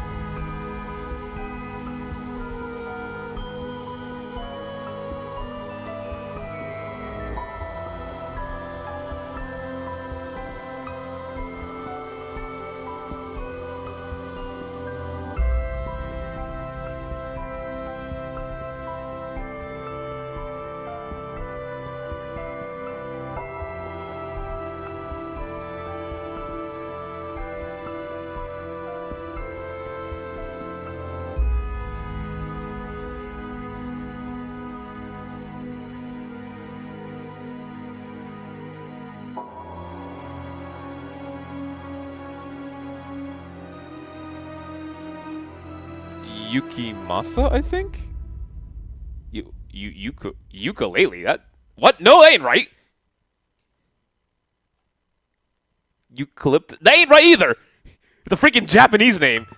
Yukimasa, I think? Ukulele? That... What? No, that ain't right! Eucalypt... That ain't right either! It's a freaking Japanese name!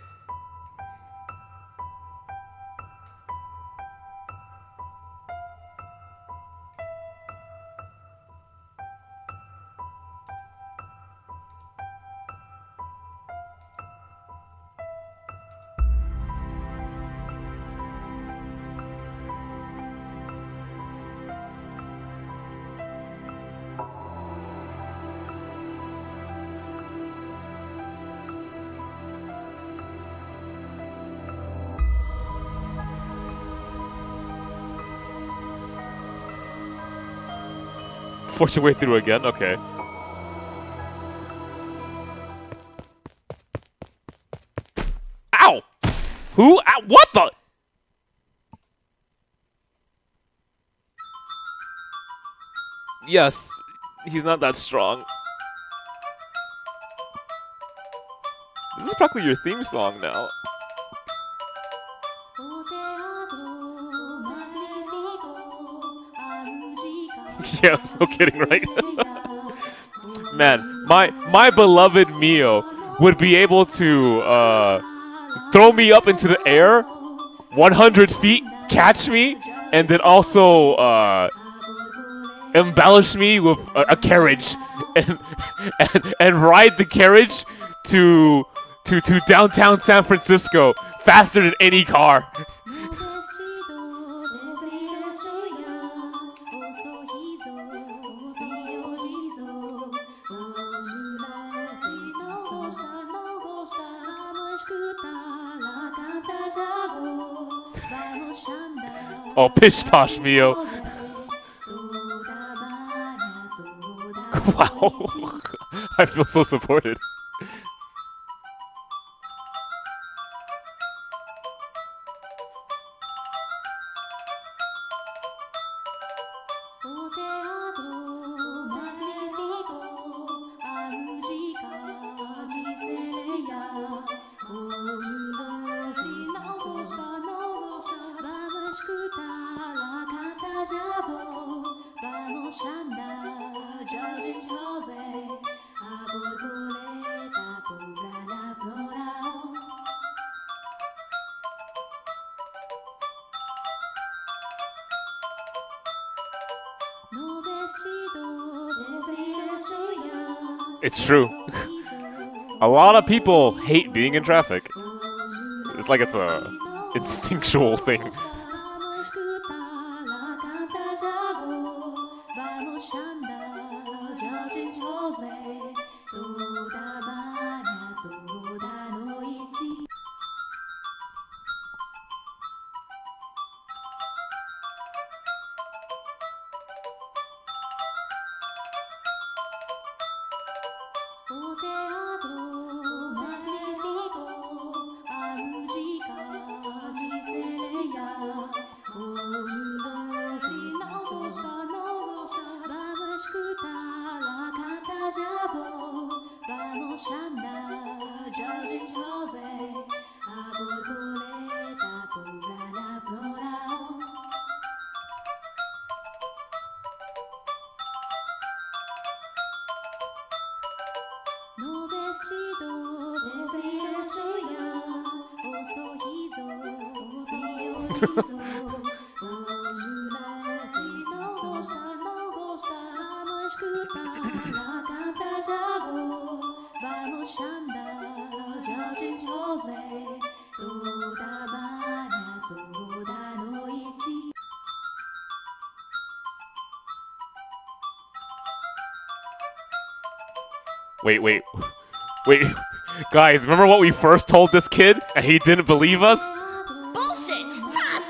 Force your way through again? Okay. Ow! Who? Ow, what the? Yes, he's not that strong. This is practically your theme song now. Yes, no kidding, right? Man, my beloved Mio would be able to throw me up into the air 100 feet, catch me, and then also embellish me with a carriage and ride the carriage to downtown San Francisco faster than any car. Oh, pish posh, Mio. Wow. I feel so supported. It's true. A lot of people hate being in traffic. It's like it's a instinctual thing. Wait. Guys, remember what we first told this kid and he didn't believe us? Bullshit! Fuck!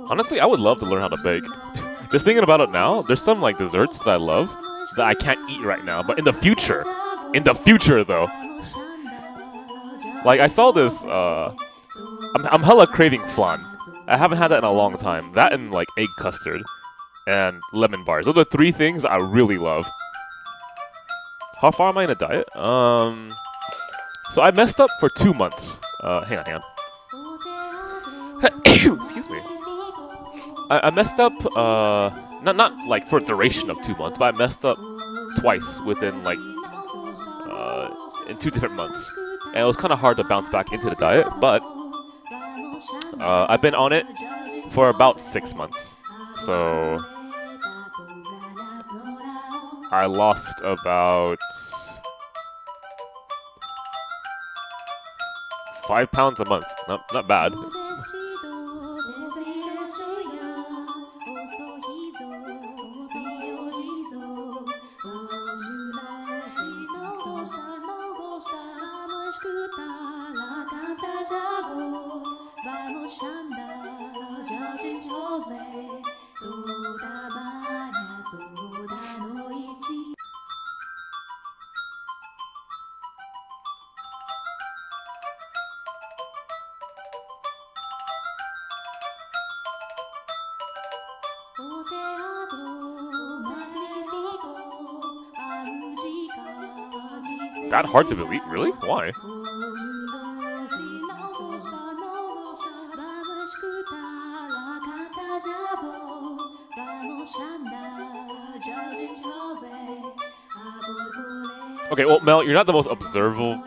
Honestly, I would love to learn how to bake. Just thinking about it now, there's some like desserts that I love that I can't eat right now, but in the future though. Like I saw this I'm hella craving flan. I haven't had that in a long time. That and like egg custard and lemon bars. Those are the three things I really love. How far am I in a diet? So I messed up for 2 months. Hang on. Excuse me. I messed up, not like for a duration of 2 months, but I messed up twice within like, in 2 different months. And it was kind of hard to bounce back into the diet, but I've been on it for about 6 months. So I lost about 5 pounds a month. Not bad. That hard to believe? Really? Why? Okay, well, Mel, you're not the most observative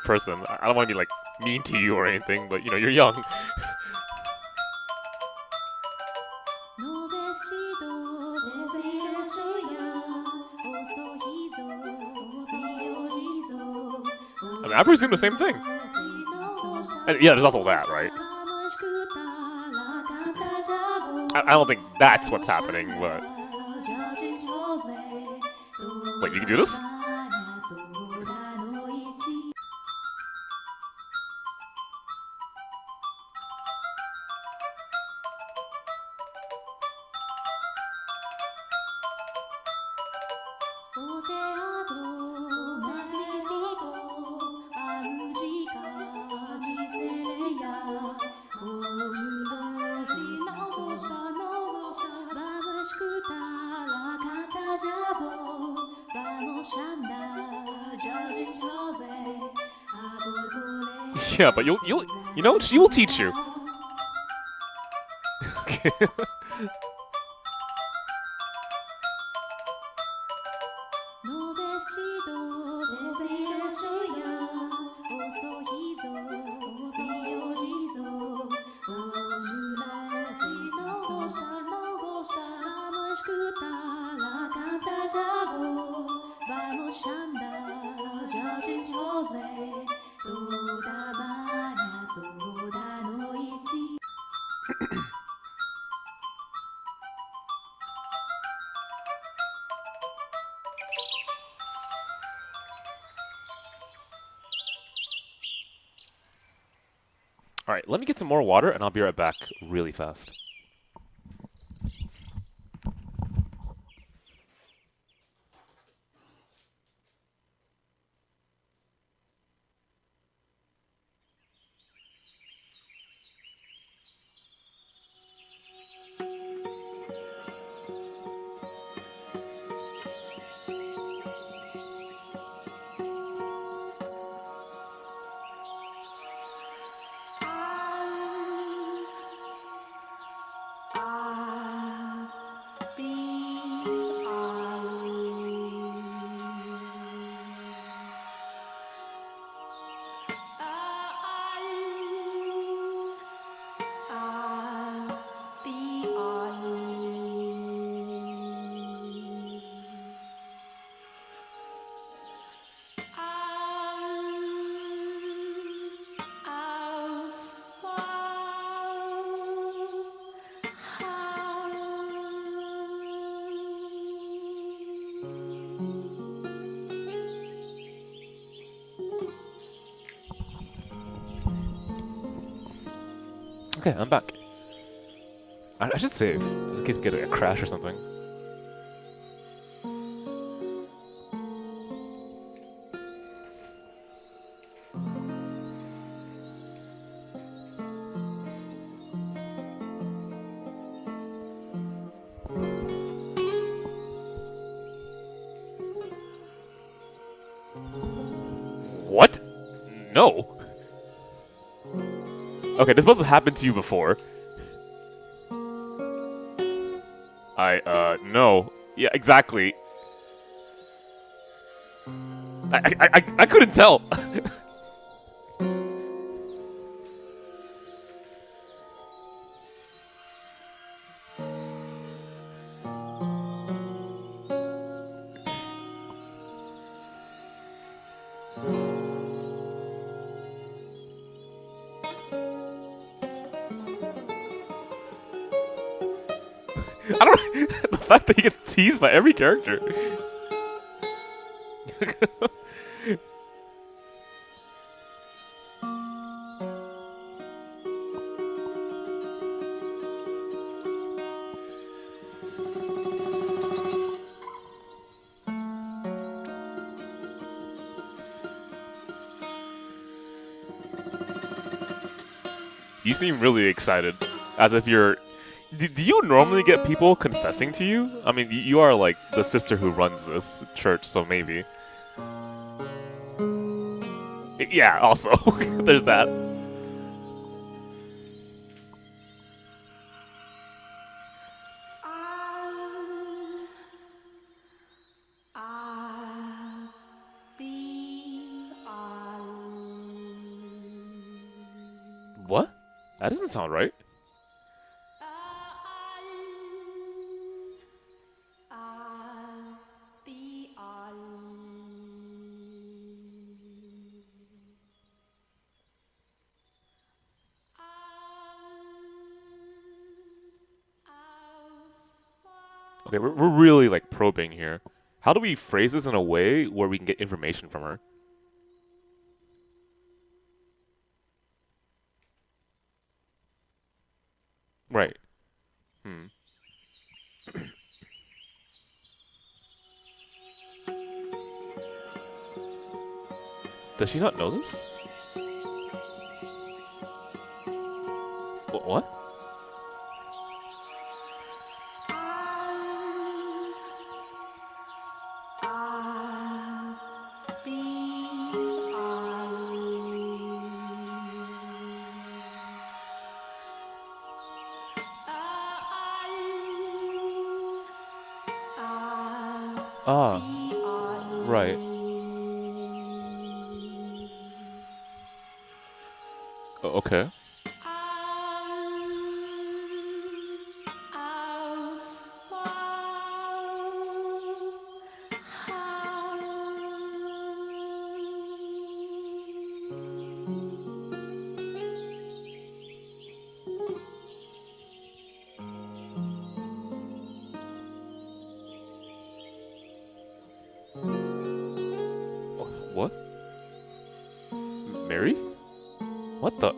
person. I don't want to be, like, mean to you or anything, but, you know, you're young. I mean, I presume the same thing. And yeah, there's also that, right? I don't think that's what's happening, but... Wait, you can do this? Yeah, but you know, she will teach you. Okay. Alright, let me get some more water, and I'll be right back really fast. Okay, I'm back. I should save, in case we get a crash or something. What? No. Okay, this must have happened to you before. No. Yeah, exactly. I couldn't tell. I don't. The fact that he gets teased by every character. You seem really excited, as if you're. Do you normally get people confessing to you? I mean, you are like the sister who runs this church, so maybe. Yeah, also, there's that. What? That doesn't sound right. Okay, we're really like probing here. How do we phrase this in a way where we can get information from her? Right. Hmm. Does she not know this? What? Ah. Right. Okay. What? Mary? What the?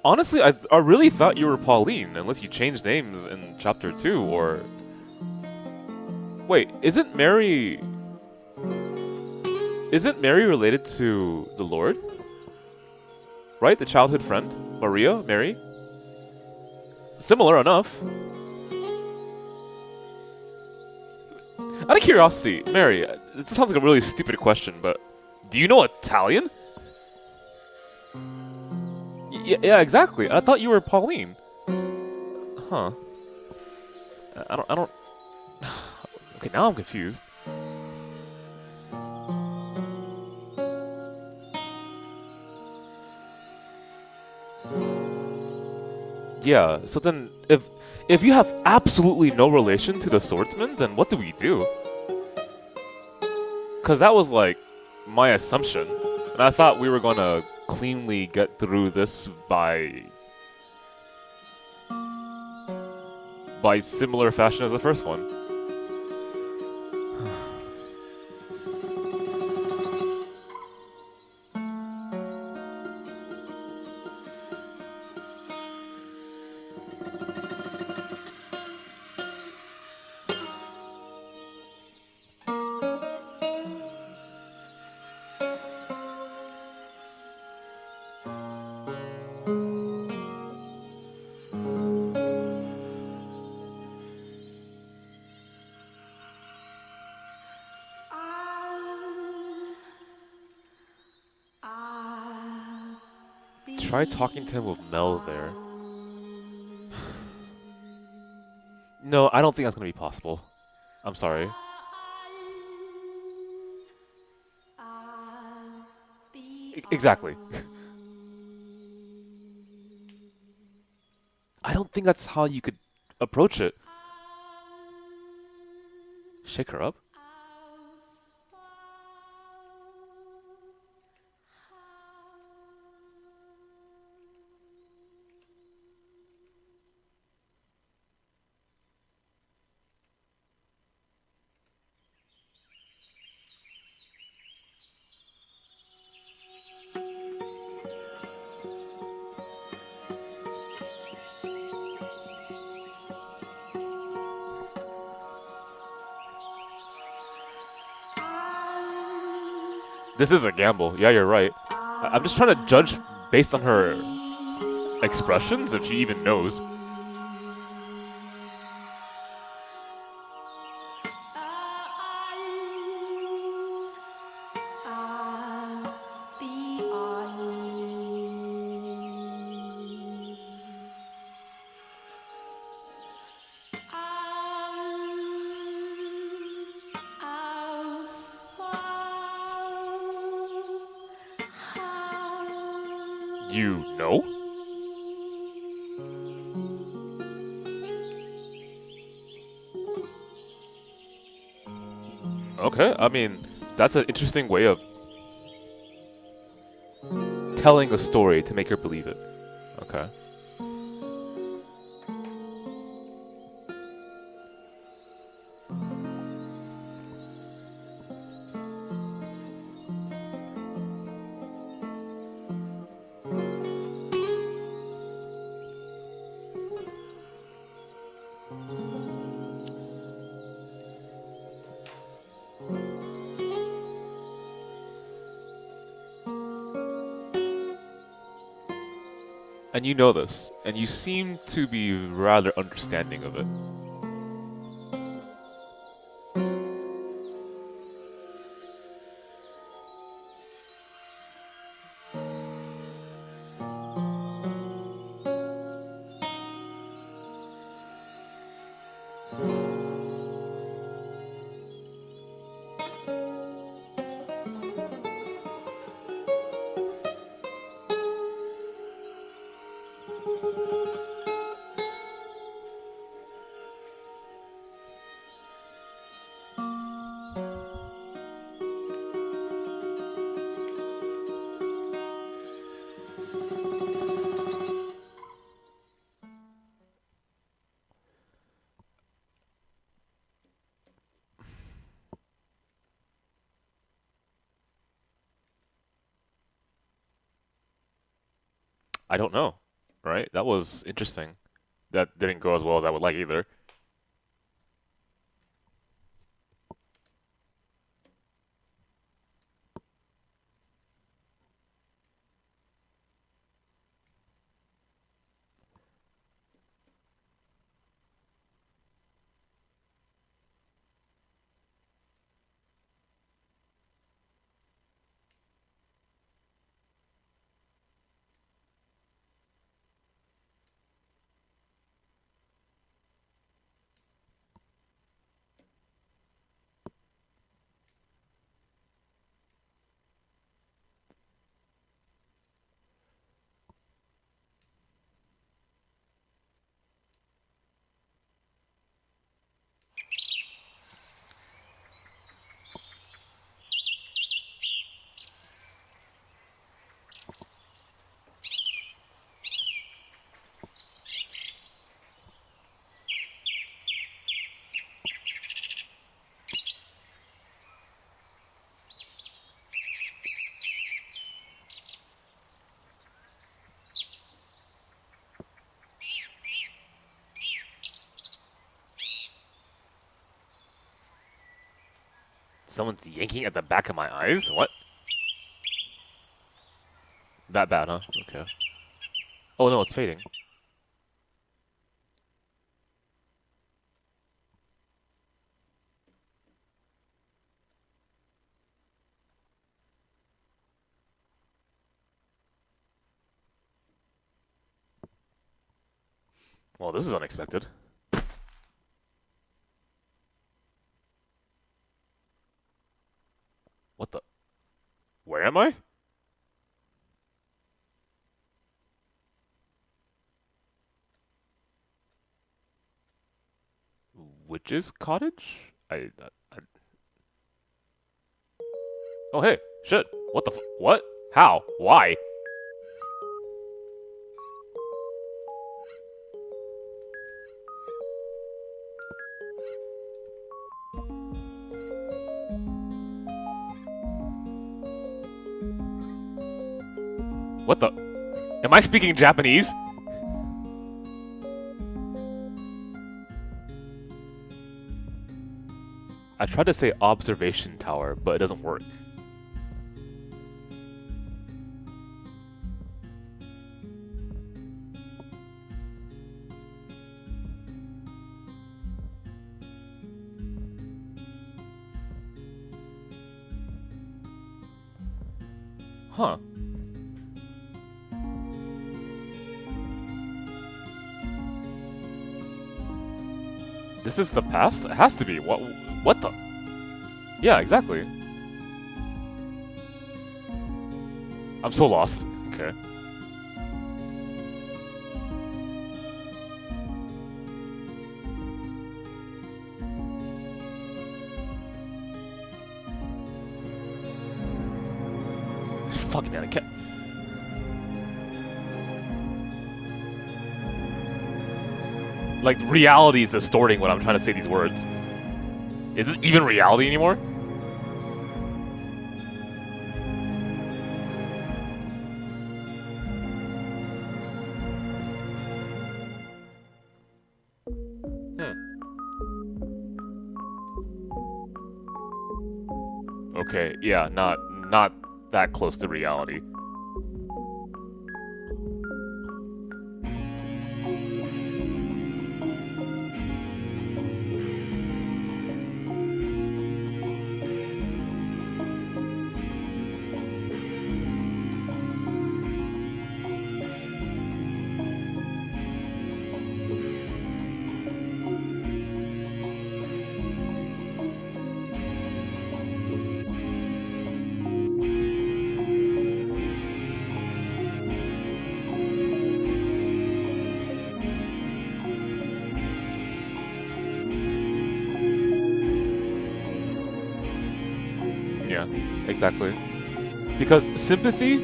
Honestly, I really thought you were Pauline, unless you changed names in chapter 2, or... Wait, isn't Mary... Isn't Mary related to the Lord? Right? The childhood friend? Maria? Mary? Similar enough. Out of curiosity, Mary, this sounds like a really stupid question, but do you know Italian? Yeah, exactly. I thought you were Pauline. Huh. I don't... Okay, now I'm confused. Yeah, so then, if you have absolutely no relation to the swordsman, then what do we do? Because that was, like, my assumption. And I thought we were gonna cleanly get through this by similar fashion as the first one. Try talking to him with Mel there. No, I don't think that's gonna be possible. I'm sorry. Exactly. I don't think that's how you could approach it. Shake her up? This is a gamble. Yeah, you're right. I'm just trying to judge based on her expressions, if she even knows. You know? Okay, I mean, that's an interesting way of telling a story to make her believe it. Okay. And you know this, and you seem to be rather understanding of it. I don't know, right? That was interesting. That didn't go as well as I would like either. Someone's yanking at the back of my eyes? What? That bad, huh? Okay. Oh no, it's fading. Well, this is unexpected. What the? Where am I? Witch's cottage? Oh hey, shit. What the what? How? Why? What the? Am I speaking Japanese? I tried to say observation tower, but it doesn't work. Huh. This is the past? It has to be. What the? Yeah, exactly. I'm so lost. Okay. Fuck man, I can't. Like, reality is distorting when I'm trying to say these words. Is this even reality anymore? Okay, yeah, not that close to reality. Yeah, exactly. Because sympathy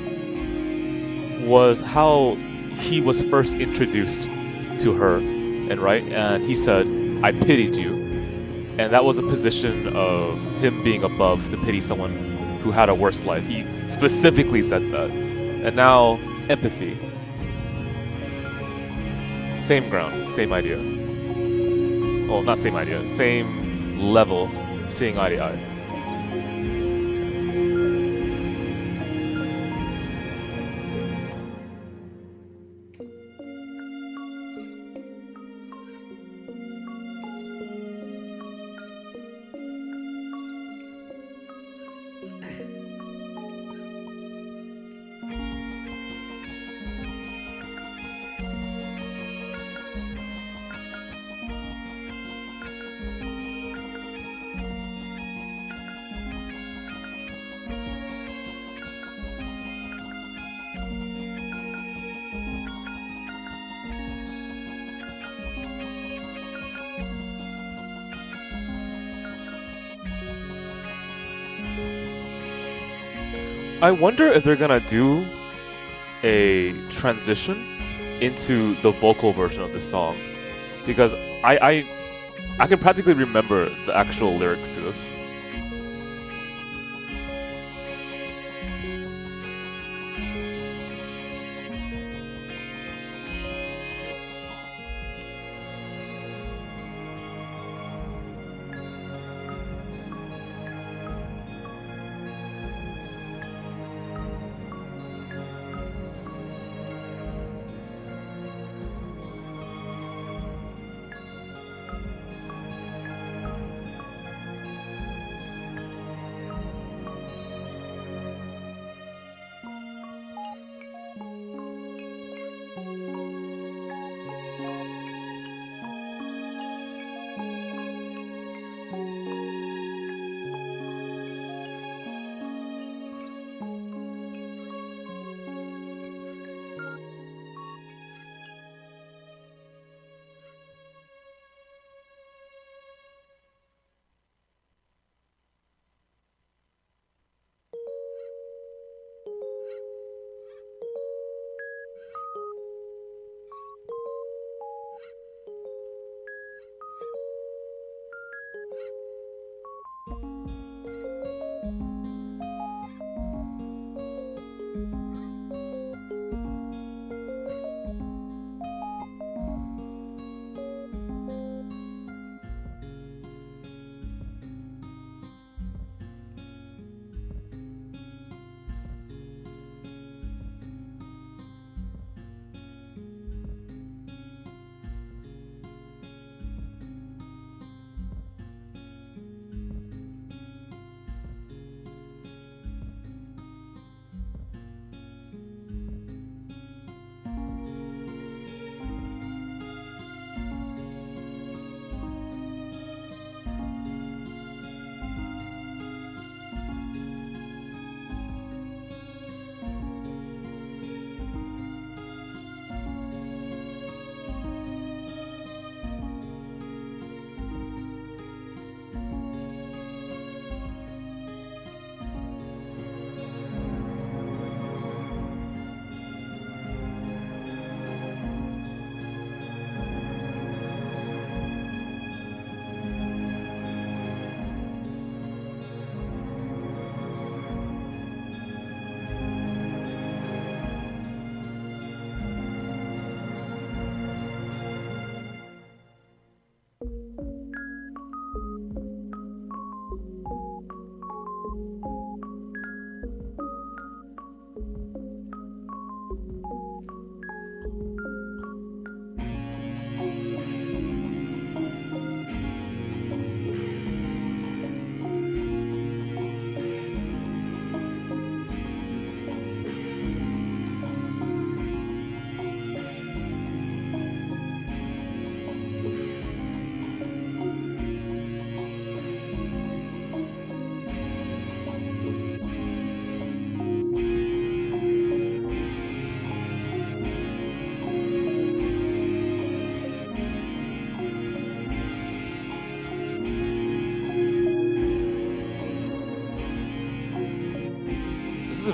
was how he was first introduced to her, and he said, "I pitied you," and that was a position of him being above to pity someone who had a worse life. He specifically said that, and now empathy, same ground, same idea. Well, not same idea, same level, seeing eye to eye. I wonder if they're gonna do a transition into the vocal version of this song, because I can practically remember the actual lyrics to this.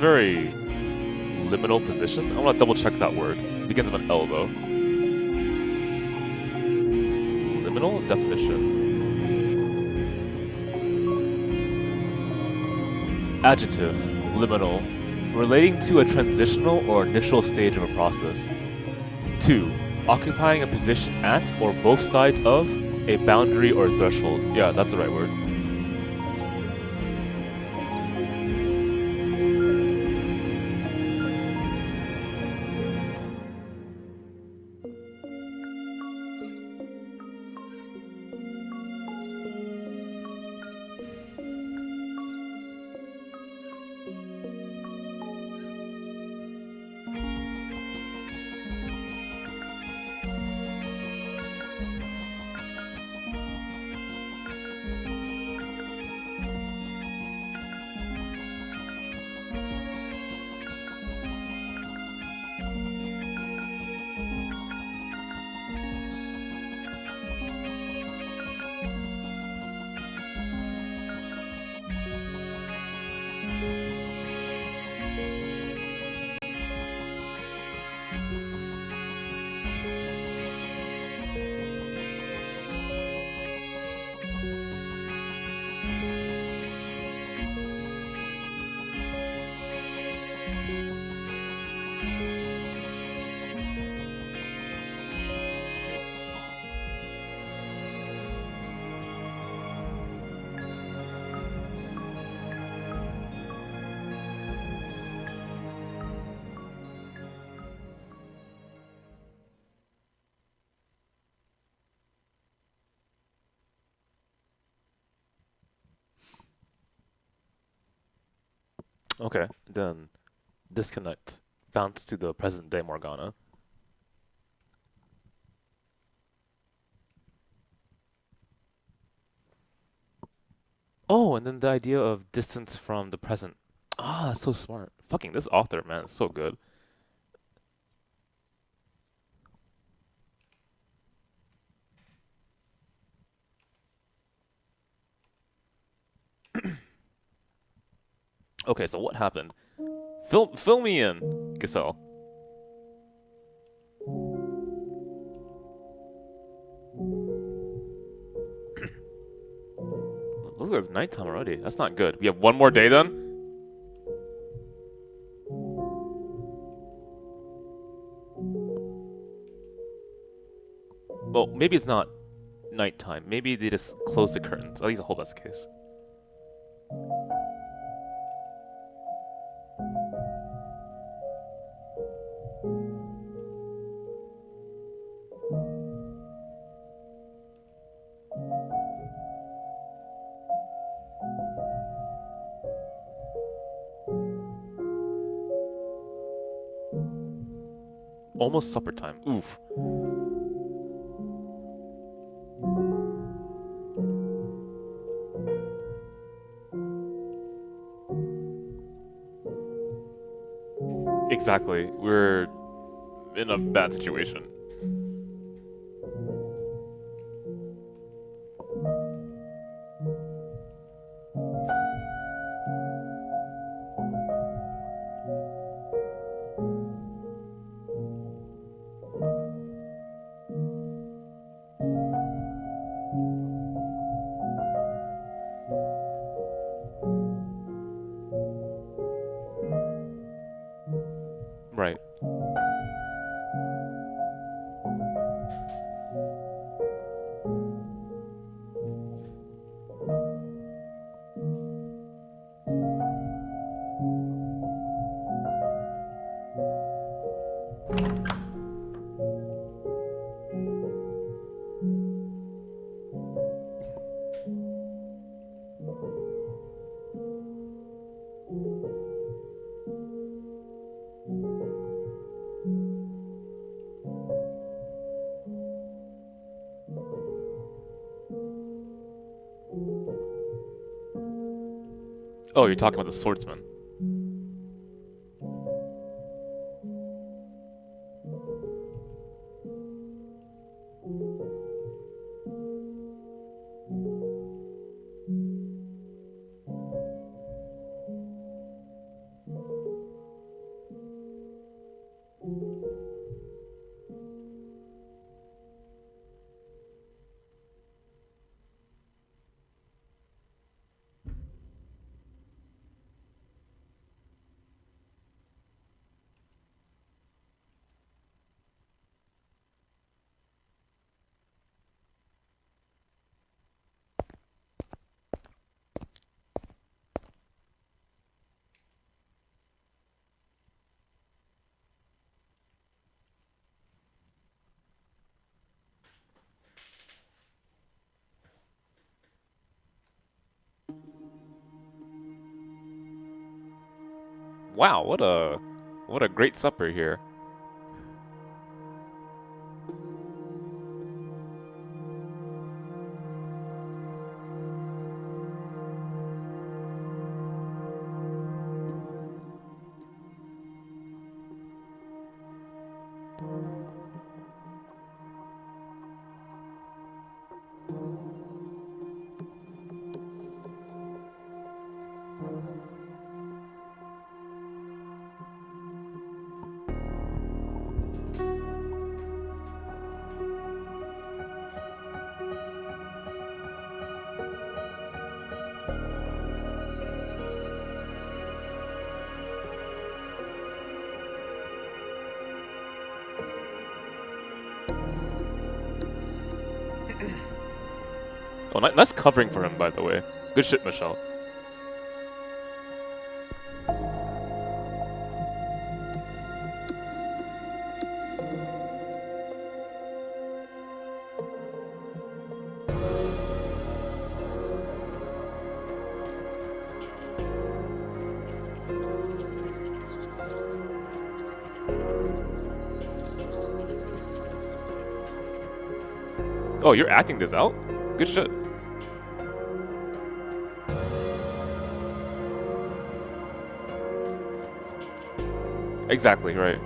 very liminal position. I want to double check that word. It begins with an L though. Liminal definition. Adjective, liminal, relating to a transitional or initial stage of a process. 2. Occupying a position at or both sides of a boundary or threshold. Yeah, that's the right word. Okay, then disconnect. Bounce to the present day Morgana. Oh, and then the idea of distance from the present. Ah, that's so smart. Fucking this author, man, is so good. Okay, so what happened? Fill me in, Giselle. Looks like it's nighttime already. That's not good. We have one more day then? Well, maybe it's not nighttime. Maybe they just closed the curtains. At least I hope that's the case. Almost supper time. Oof. Exactly. We're in a bad situation. Right. Oh, you're talking about the swordsman. Wow, what a great supper here. Oh, nice covering for him, by the way. Good shit, Michelle. Oh, you're acting this out? Good shit. Exactly, right.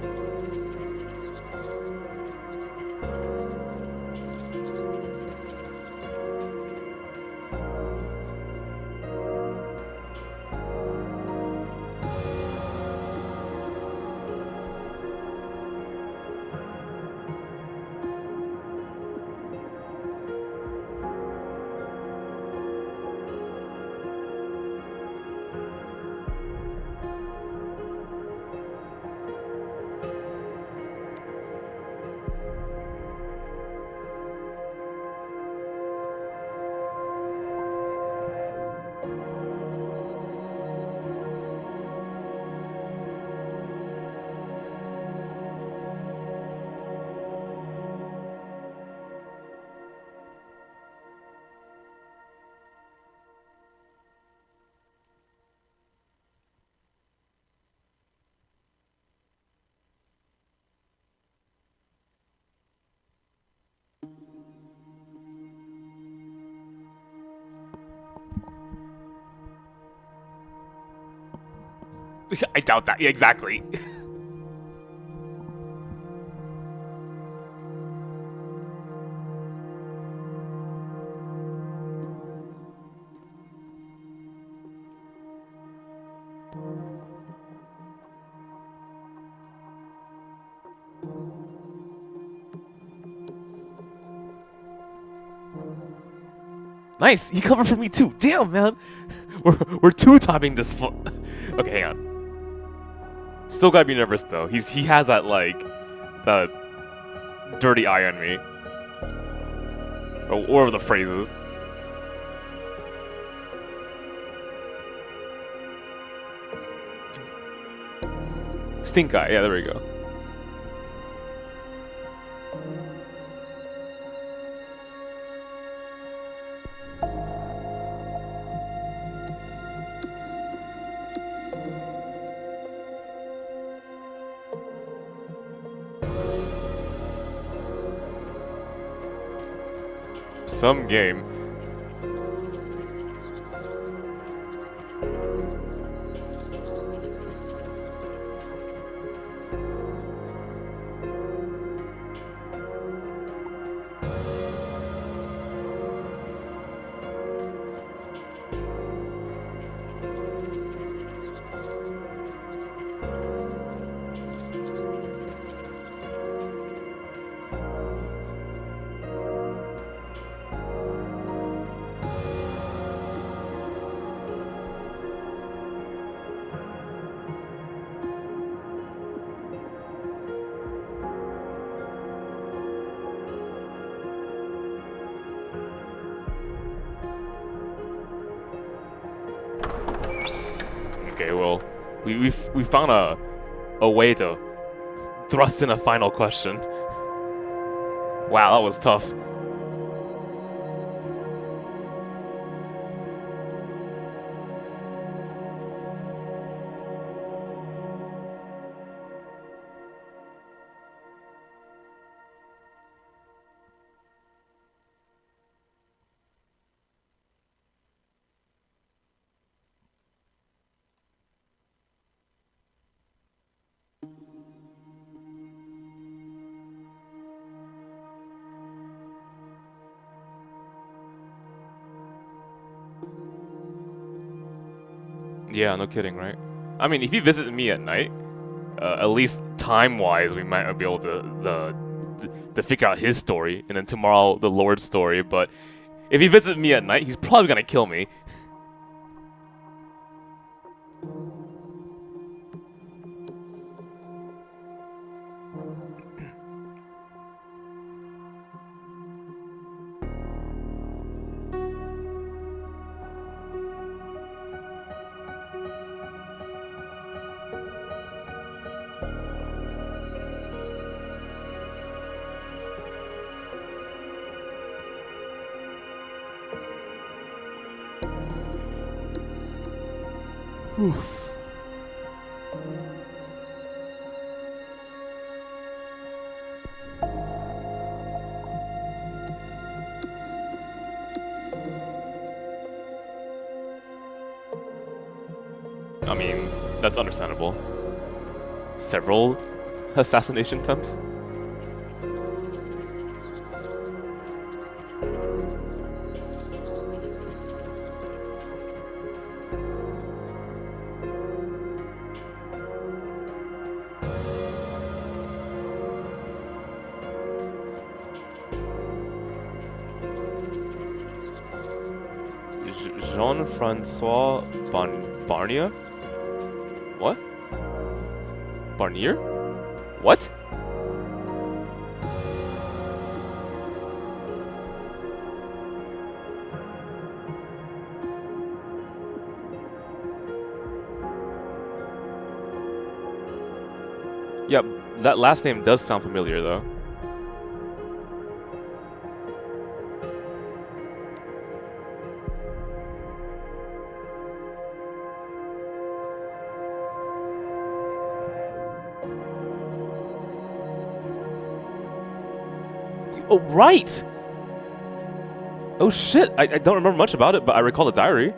I doubt that. Yeah, exactly. Nice. He covered for me too. Damn, man. We're two-topping this. Okay, hang on. Still gotta be nervous though. He has that like that dirty eye on me. Or the phrases. Stink eye. Yeah, there we go. Some game. Okay, well, we found a way to thrust in a final question. Wow, that was tough. Yeah, no kidding, right? I mean, if he visited me at night, at least time-wise, we might be able to figure out his story, and then tomorrow the Lord's story. But if he visits me at night, he's probably gonna kill me. Oof. I mean, that's understandable. Several assassination attempts. Jean-Francois Barnier? What? Barnier? What? Yeah, that last name does sound familiar though. Oh, right! Oh shit, I don't remember much about it, but I recall the diary.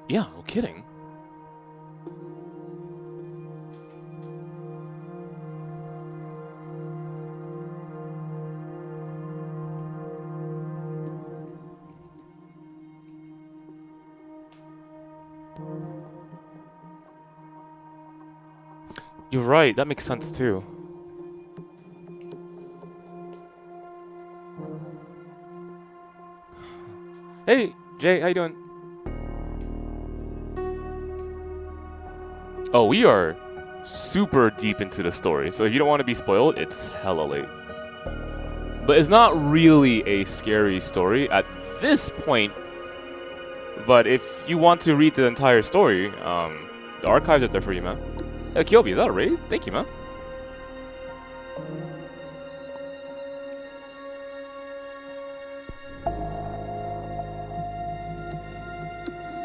Yeah, no kidding. You're right, that makes sense too. Hey, Jay, how you doing? Oh, we are super deep into the story, so if you don't want to be spoiled, it's hella late. But it's not really a scary story at this point. But if you want to read the entire story, the archives are there for you, man. Hey, Kyobi, is that a raid? Thank you, man.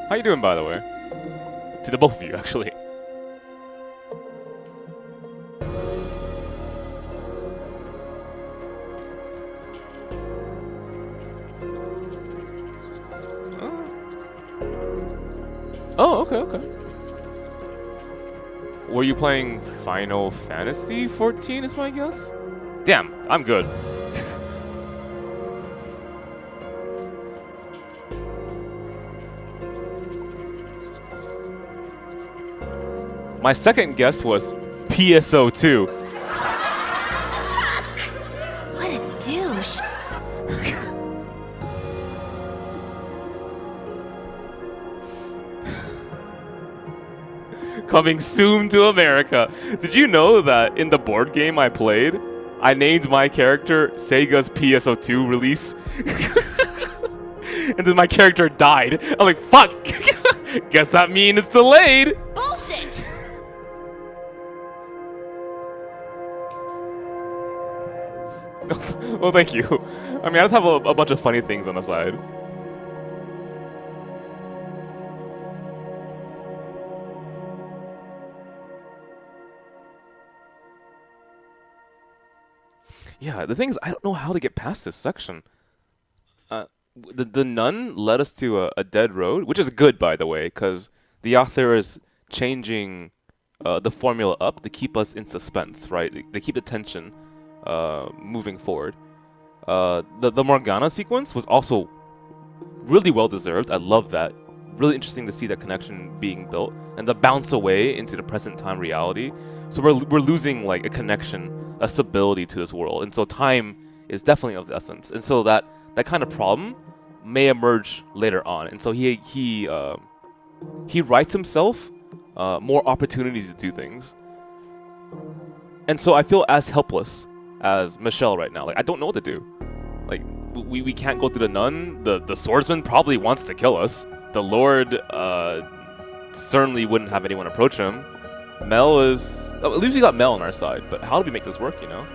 How you doing, by the way? To the both of you, actually. Oh, okay, okay. Were you playing Final Fantasy 14 is my guess? Damn, I'm good. My second guess was PSO2. Fuck! What a douche. Coming soon to America. Did you know that in the board game I played, I named my character Sega's PSO2 release? And then my character died. I'm like, fuck! Guess that means it's delayed! Bullshit! Well, thank you. I mean, I just have a bunch of funny things on the side. Yeah, the thing is, I don't know how to get past this section. The nun led us to a dead road, which is good, by the way, because the author is changing the formula up to keep us in suspense, right? They keep the tension moving forward. The Morgana sequence was also really well deserved. I love that. Really interesting to see that connection being built and the bounce away into the present time reality. So we're losing like a connection, a stability to this world, and so time is definitely of the essence. And so that kind of problem may emerge later on. And so he writes himself more opportunities to do things. And so I feel as helpless as Michelle right now. Like I don't know what to do. Like we can't go to the nun. The swordsman probably wants to kill us. The Lord certainly wouldn't have anyone approach him. Mel is... Oh, at least we got Mel on our side, but how do we make this work, you know?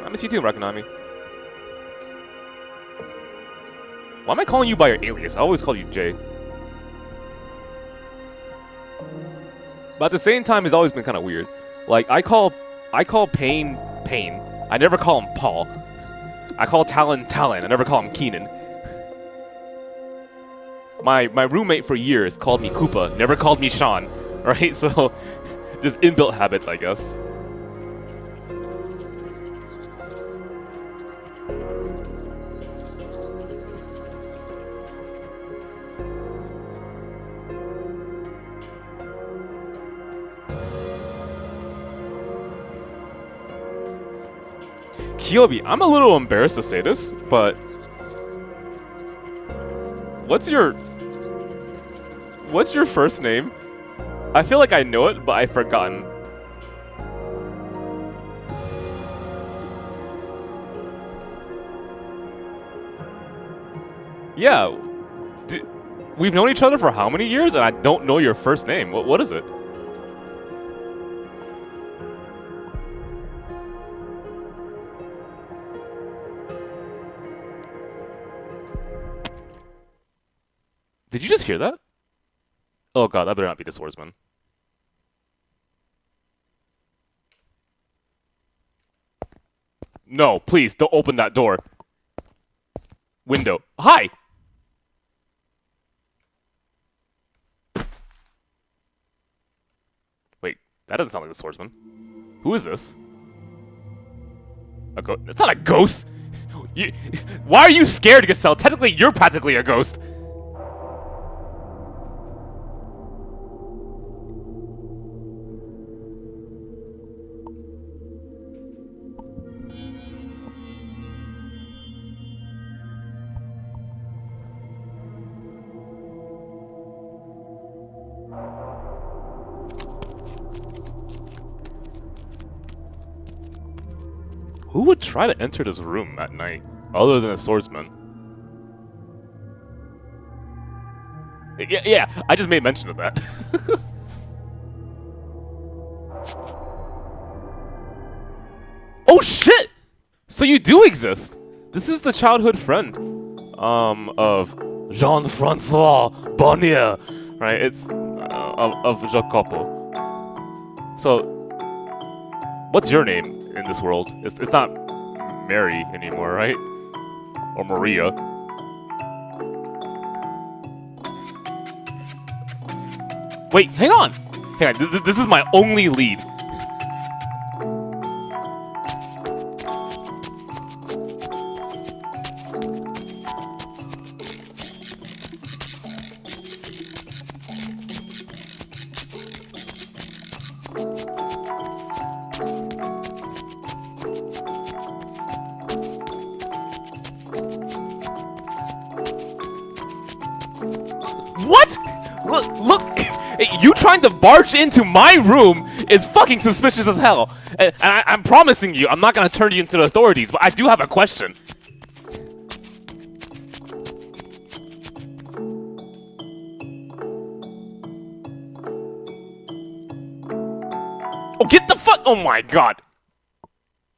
Let me see if you can recognize me. Why am I calling you by your alias? I always call you Jay. But at the same time, it's always been kind of weird. Like, I call Payne Payne. I never call him Paul. I call Talon Talon. I never call him Keenan. My roommate for years called me Koopa, never called me Sean. Right? So, just inbuilt habits, I guess. Kyobi, I'm a little embarrassed to say this, but what's your first name? I feel like I know it, but I've forgotten. Yeah, we've known each other for how many years, and I don't know your first name. What is it? Did you just hear that? Oh god, that better not be the swordsman. No, please, don't open that door. Window. Hi! Wait, that doesn't sound like the swordsman. Who is this? A ghost? It's not a ghost! Why are you scared, Giselle? Technically, you're practically a ghost. Who would try to enter this room at night, other than a swordsman? Yeah, I just made mention of that. Oh shit! So you do exist! This is the childhood friend, of Jean-Francois Bonnier, right? It's, of Jacques Couple. So, what's your name in this world? It's not Mary anymore, right? Or Maria. Wait, hang on! Hang on, this is my only lead. What? Look, you trying to barge into my room is fucking suspicious as hell. And I'm promising you, I'm not gonna turn you into the authorities, but I do have a question. Oh, get the fuck! Oh my god!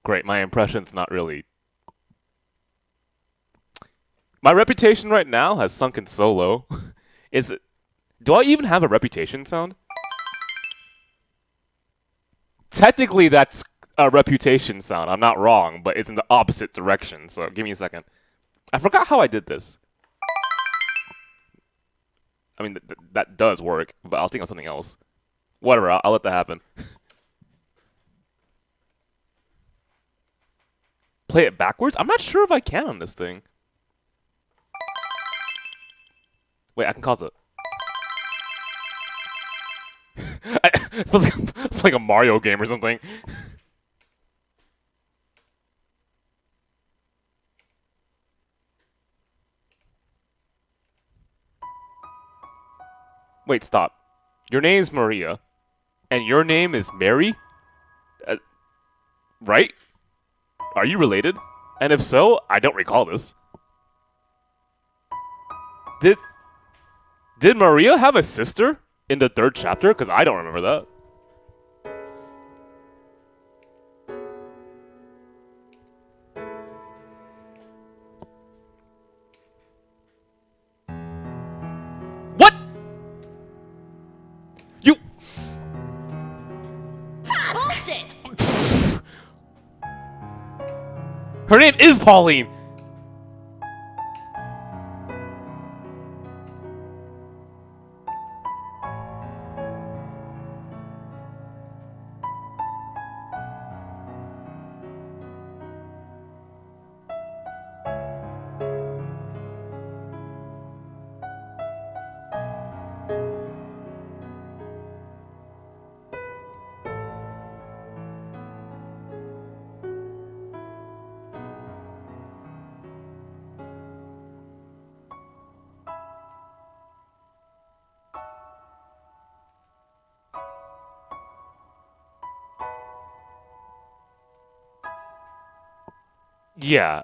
Great, my impression's not really... My reputation right now has sunken so low. Do I even have a reputation sound? Technically, that's a reputation sound. I'm not wrong, but it's in the opposite direction. So give me a second. I forgot how I did this. I mean, that does work, but I'll think of something else. Whatever, I'll let that happen. Play it backwards? I'm not sure if I can on this thing. Wait, I can cause it. It feels like I'm playing a Mario game or something. Wait, stop. Your name's Maria, and your name is Mary? Right? Are you related? And if so, I don't recall this. Did Maria have a sister in the 3rd chapter? Because I don't remember that. What? You... Bullshit! Her name is Pauline! Yeah,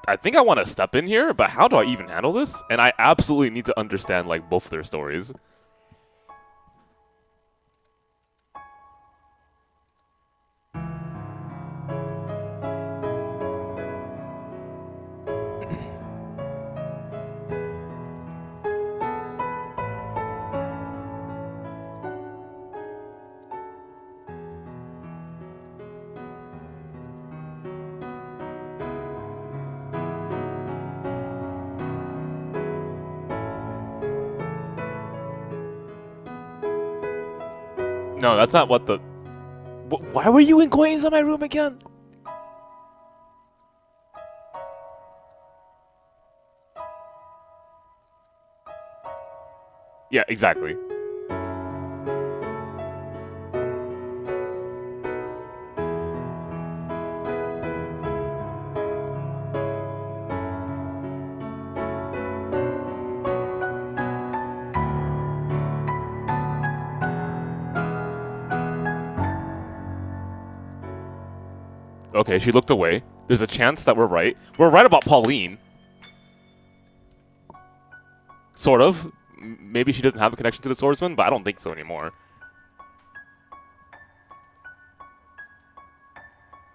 I think I want to step in here, but how do I even handle this? And I absolutely need to understand, like, both their stories. No, that's not what the... Why were you going inside my room again? Yeah, exactly. Okay, she looked away. There's a chance that we're right. We're right about Pauline. Sort of. Maybe she doesn't have a connection to the swordsman, but I don't think so anymore.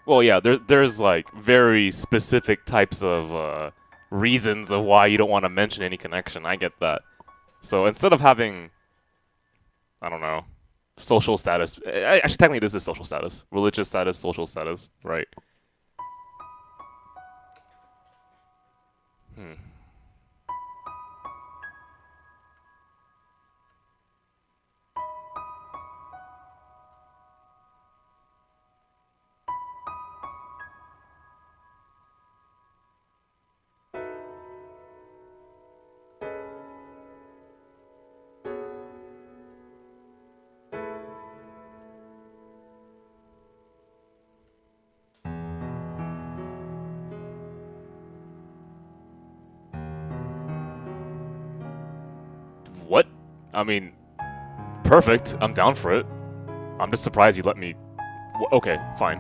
Well, yeah, there's like very specific types of reasons of why you don't want to mention any connection. I get that. So instead of having, I don't know, social status. Actually, technically, this is social status, religious status, social status, right? What? I mean, perfect. I'm down for it. I'm just surprised you let me... Okay, fine.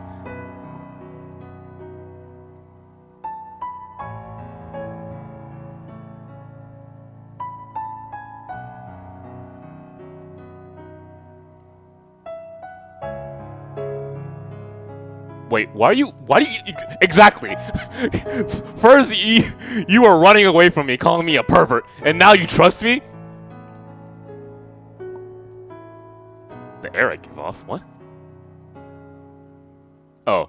Wait, why do you... Exactly! First, you were running away from me, calling me a pervert, and now you trust me? The air I give off? What? Oh.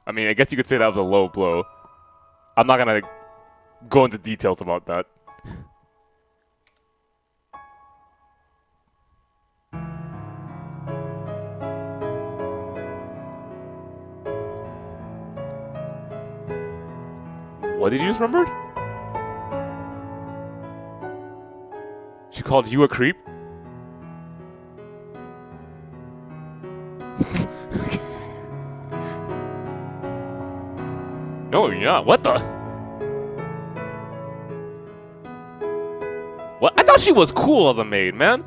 I mean, I guess you could say that was a low blow. I'm not gonna go into details about that. What did you just remember? She called you a creep? No, you're not. What the? What? I thought she was cool as a maid, man.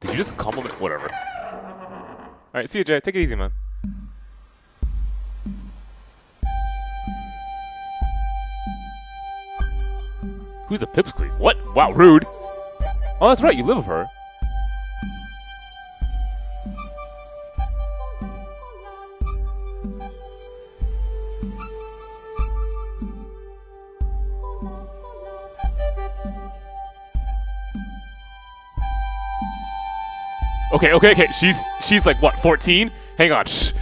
Did you just compliment? Whatever. Alright, see you, Jay. Take it easy, man. Who's the pipsqueak? What? Wow, rude. Oh, that's right. You live with her. Okay. She's like what, 14? Hang on. Shh.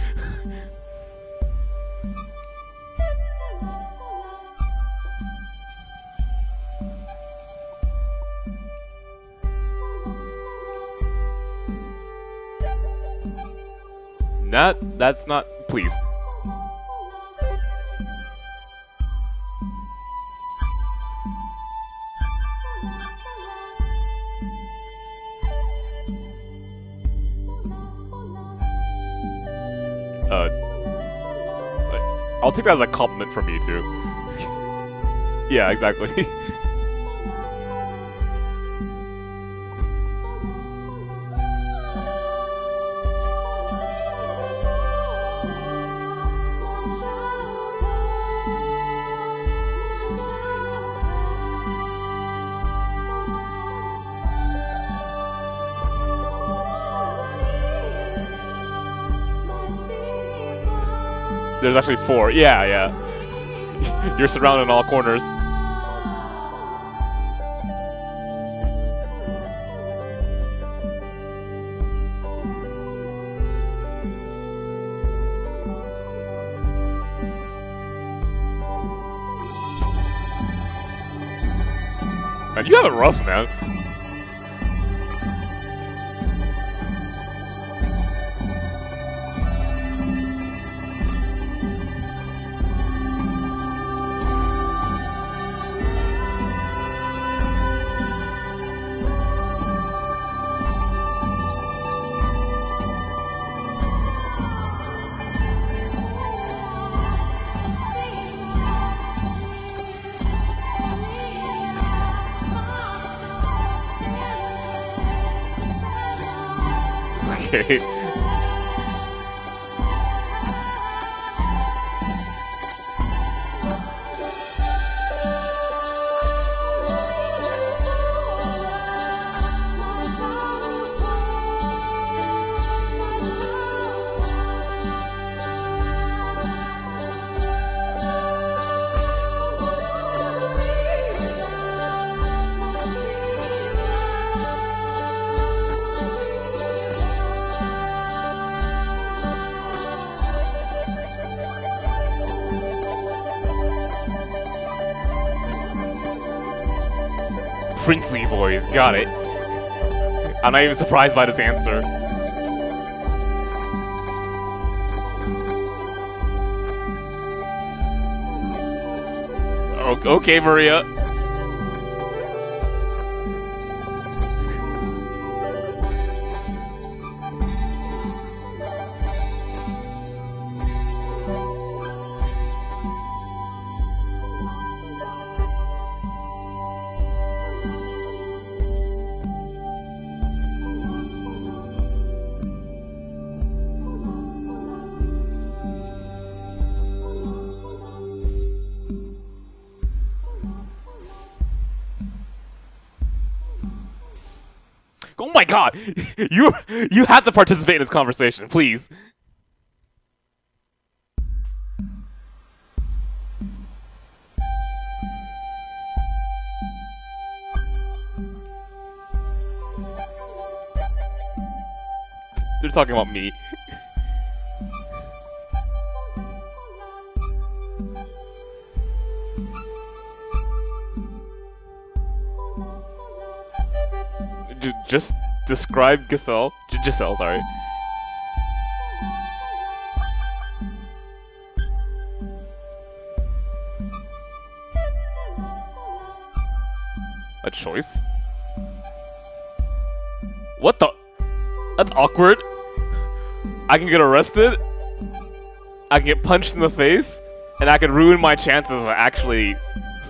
That's not. Please. I'll take that as a compliment from you too. Yeah, exactly. There's actually 4. Yeah. You're surrounded in all corners. Man, you have it rough, man. Okay. Princely voice, got it. I'm not even surprised by this answer. Okay, Maria. Oh my god! You have to participate in this conversation, please. They're talking about me. Just describe Giselle. Giselle, sorry. A choice? What the? That's awkward. I can get arrested, I can get punched in the face, and I can ruin my chances of actually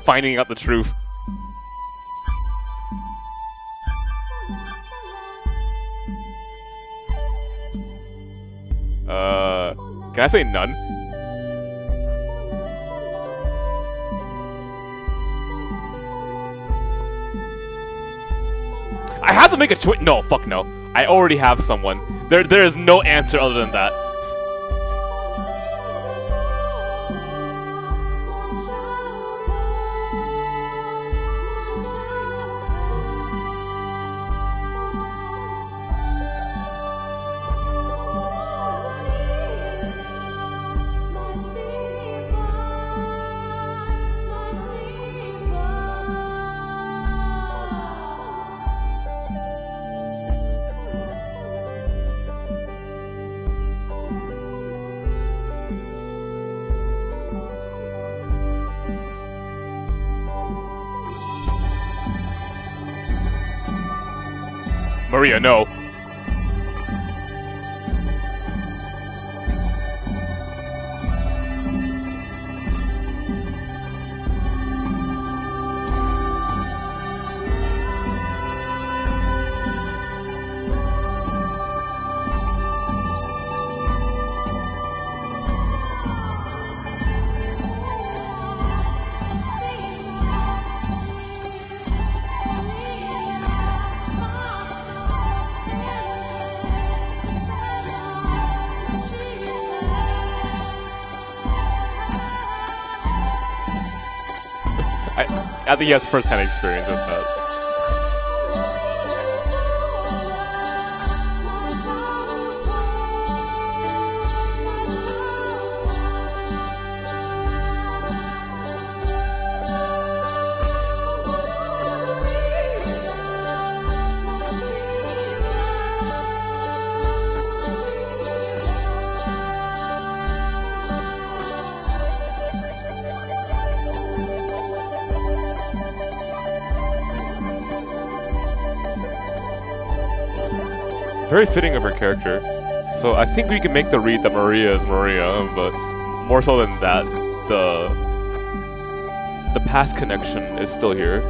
finding out the truth. Can I say none? I have to make a choice. No, fuck no. I already have someone. There is no answer other than that. Maria, no. I think he has first-hand experience with that. Very fitting of her character. So I think we can make the read that Maria is Maria, but more so than that, the past connection is still here.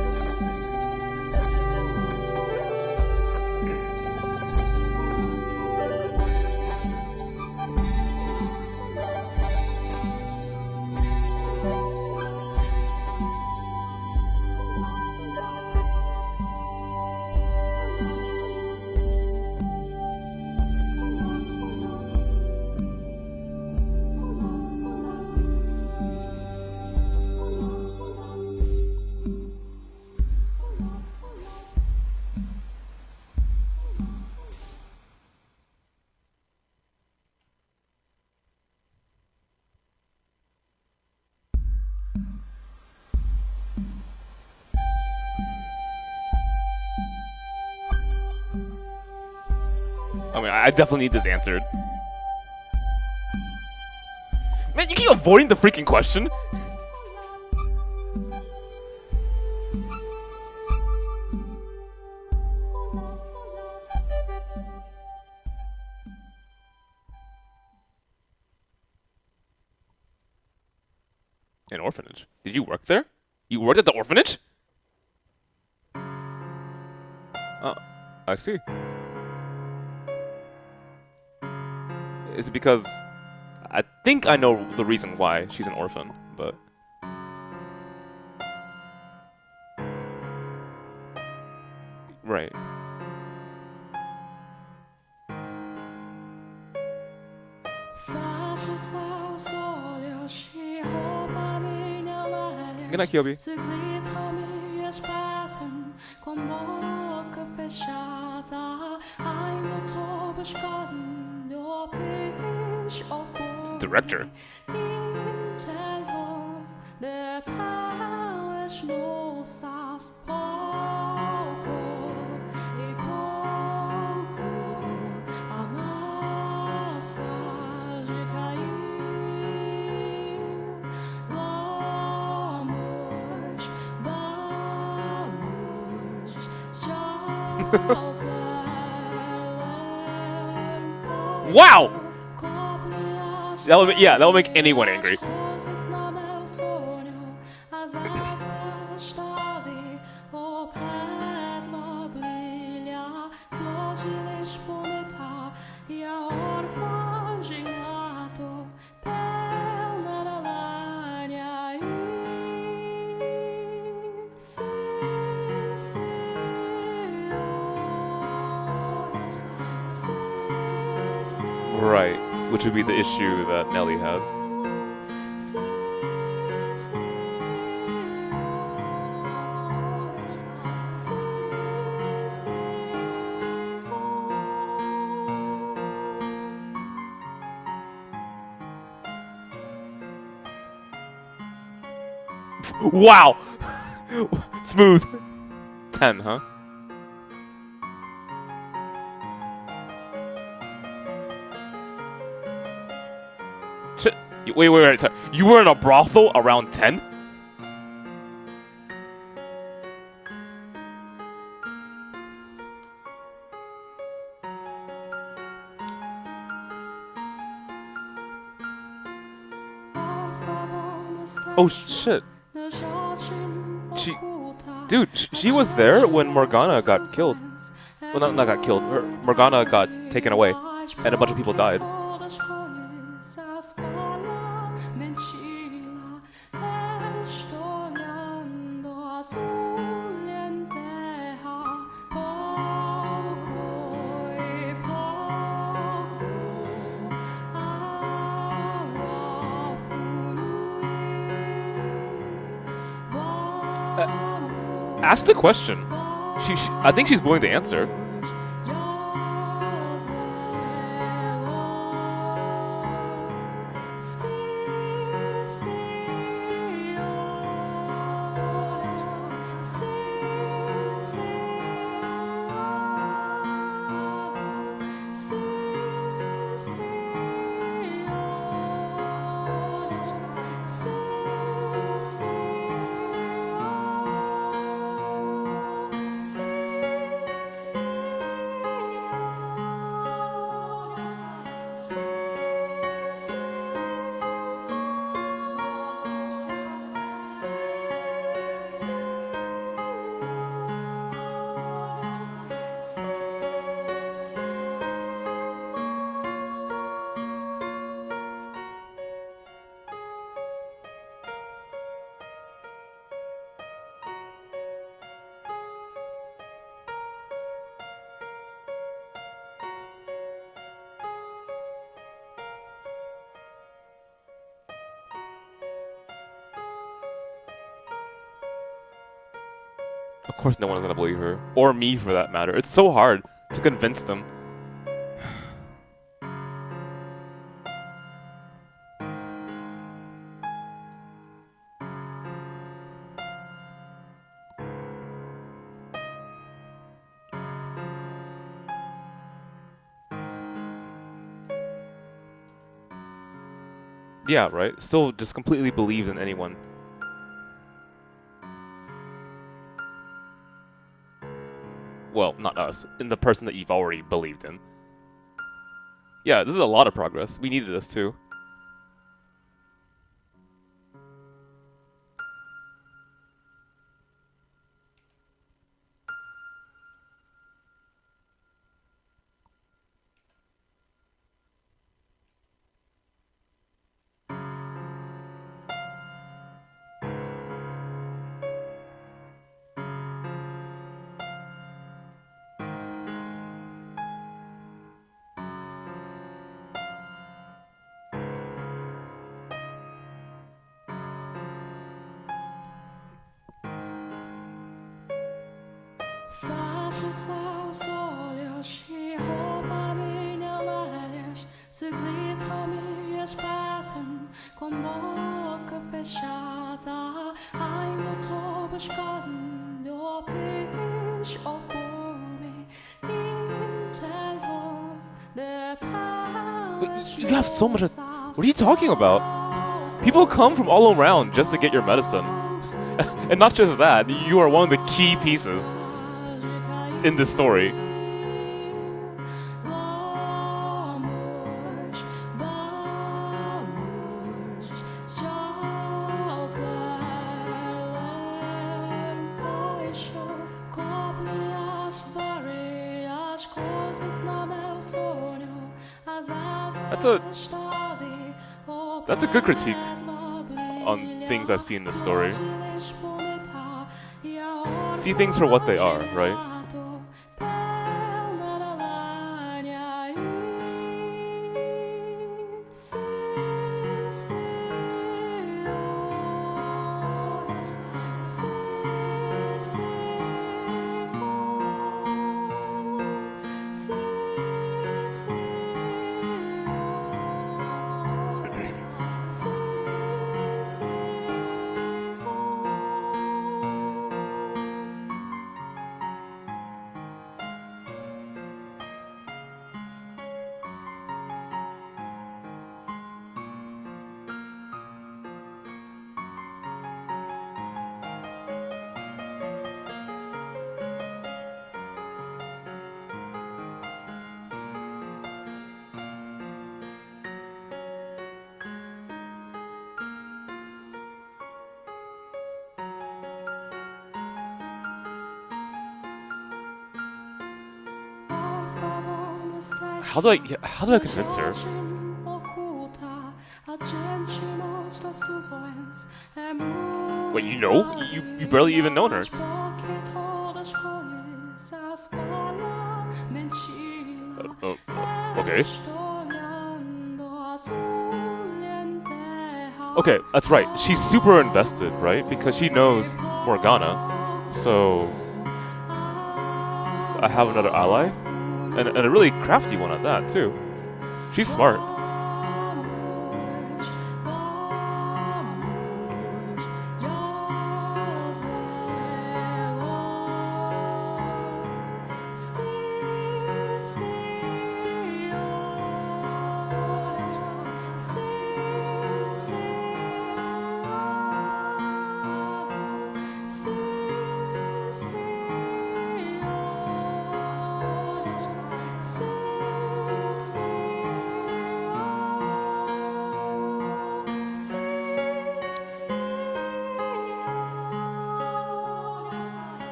I mean, I definitely need this answered. Man, you keep avoiding the freaking question. An orphanage. Did you work there? You worked at the orphanage? Oh, I see. Is it because I think I know the reason why she's an orphan, but right. Good night, Kyobi. Se grita minhas patas com boca fechada. Ainda tô buscando o peixe ao fundo. Director. Interior de peles nossas, pouco e pouco a massa de cair. Wow! That will make anyone angry. Right, which would be the issue that Nelly had. Wow! Smooth. 10, huh? Wait, sorry. You were in a brothel around 10? Oh, shit. She was there when Morgana got killed. Well, not got killed. Morgana got taken away, and a bunch of people died. Ask the question. I think she's willing to answer. Of course no one's gonna believe her. Or me, for that matter. It's so hard to convince them. Yeah, right? Still just completely believes in anyone. Well, not us. In the person that you've already believed in. Yeah, this is a lot of progress. We needed this too. But you have so much. What are you talking about? People come from all around just to get your medicine. And not just that, you are one of the key pieces in this story. That's a good critique on things I've seen in the story. See things for what they are, right? How do I convince her? Wait, you know? You barely even known her. Okay. Okay, that's right. She's super invested, right? Because she knows Morgana. So I have another ally. And a really crafty one at that, too. She's smart.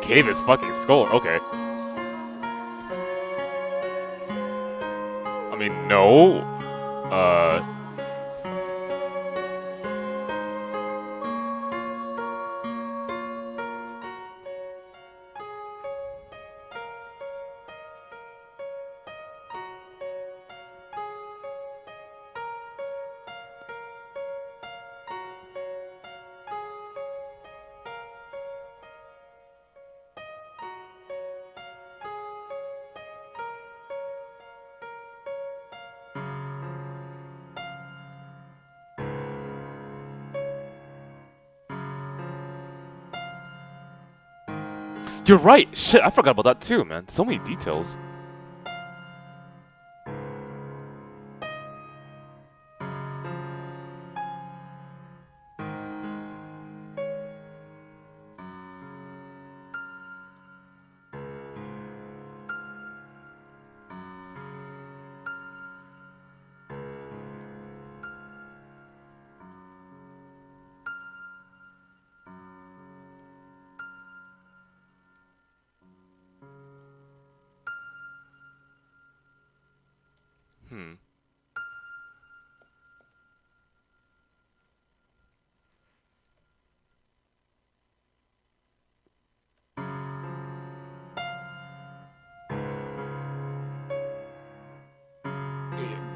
Cave his fucking skull. Okay. I mean, no. You're right! Shit, I forgot about that too, man. So many details.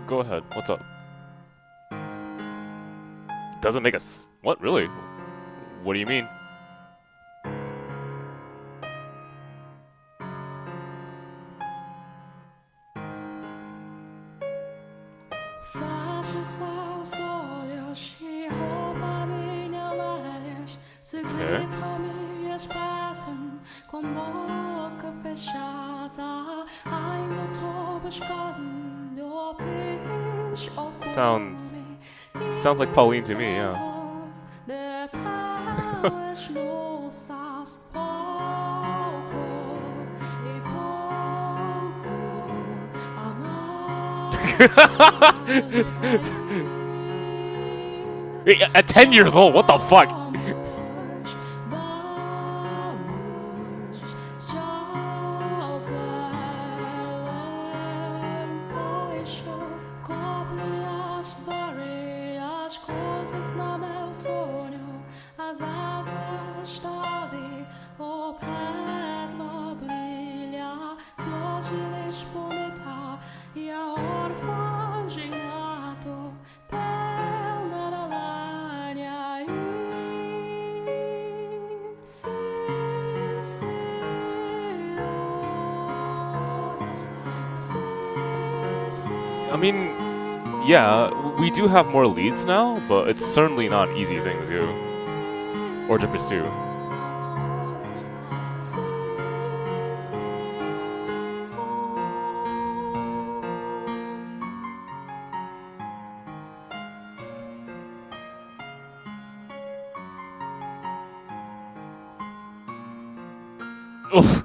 Go ahead. What's up? Doesn't make us... What? Really? What do you mean? Fechas aos olhos e rouba minha velhas. Secreta-me espeta-me com boca fechada. Ainda estou buscando o pinch of Sounds like Pauline to me, yeah. At 10 years old, what the fuck? I mean, yeah, we do have more leads now, but it's certainly not an easy thing to do or to pursue. Oof.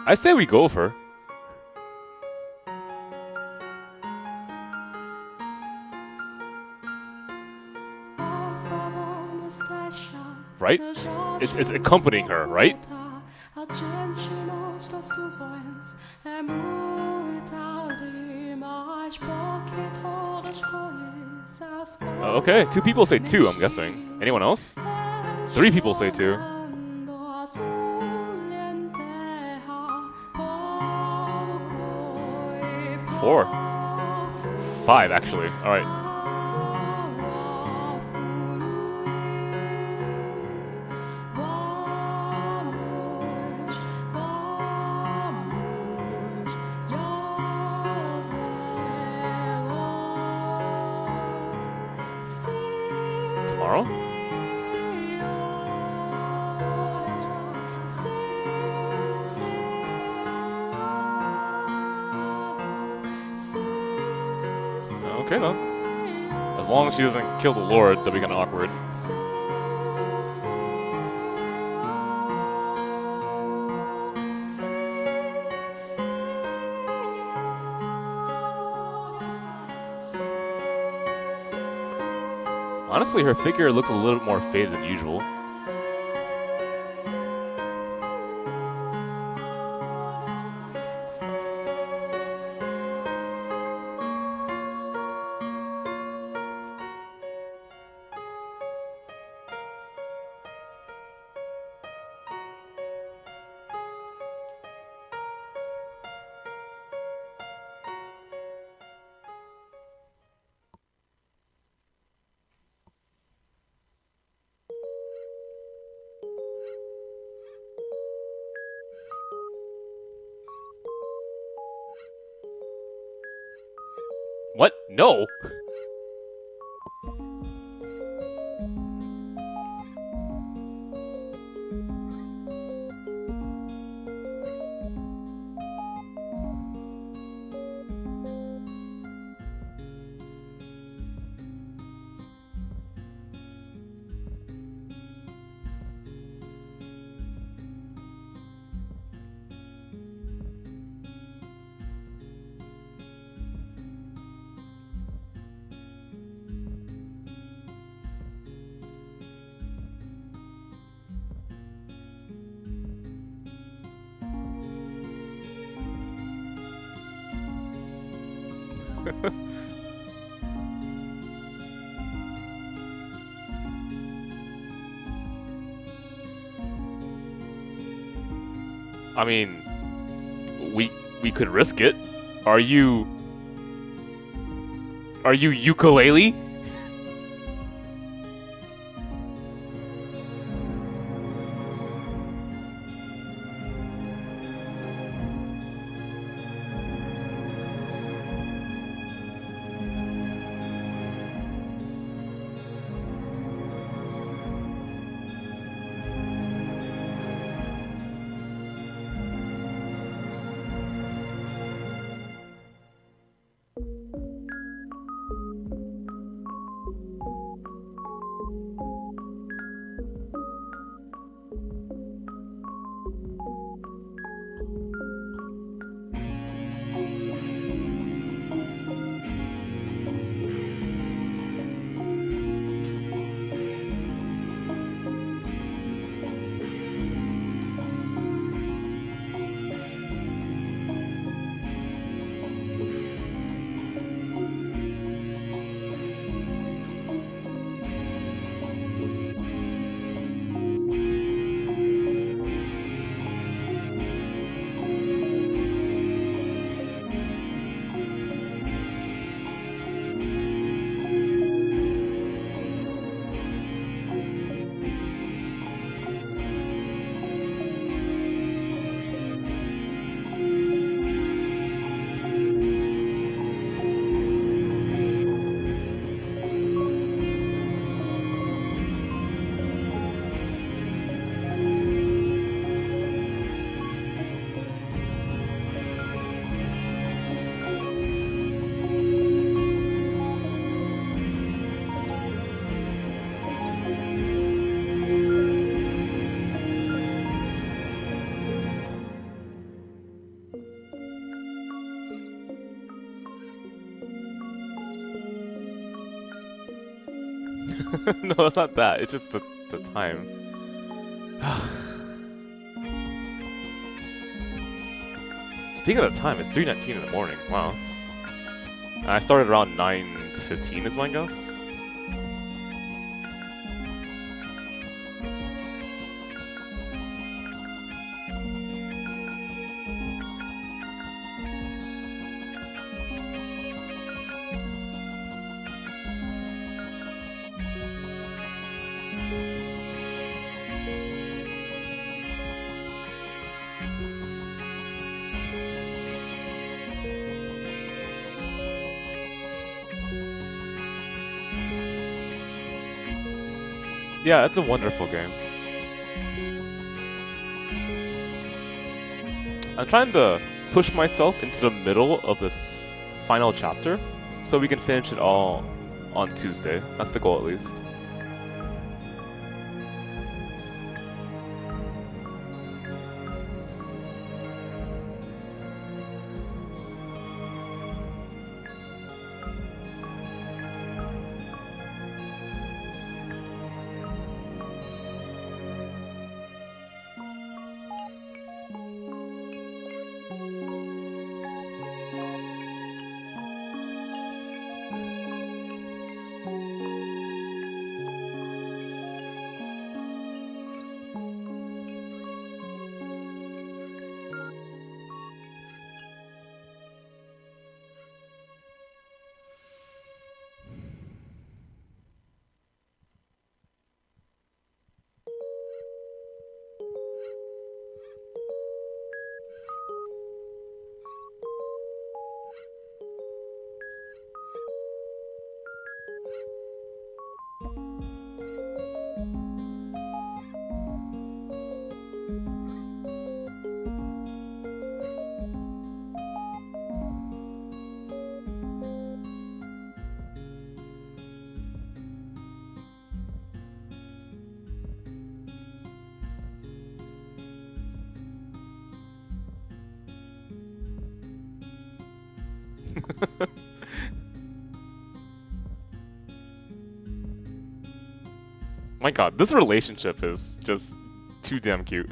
I say we go for. Right? It's accompanying her, right? Okay, 2 people say 2, I'm guessing. Anyone else? 3 people say 2. 4. 5, actually. Alright. Tomorrow? Okay then. As long as she doesn't kill the Lord, that'll be kind of awkward. Honestly, her figure looks a little bit more faded than usual. What? No! I mean, we could risk it. Are you Are you ukulele? No, it's not that. It's just the time. Speaking of the time, it's 3:19 in the morning. Wow. And I started around 9:15 is my guess. Yeah, it's a wonderful game. I'm trying to push myself into the middle of this final chapter so we can finish it all on Tuesday. That's the goal, at least. My god, this relationship is just too damn cute.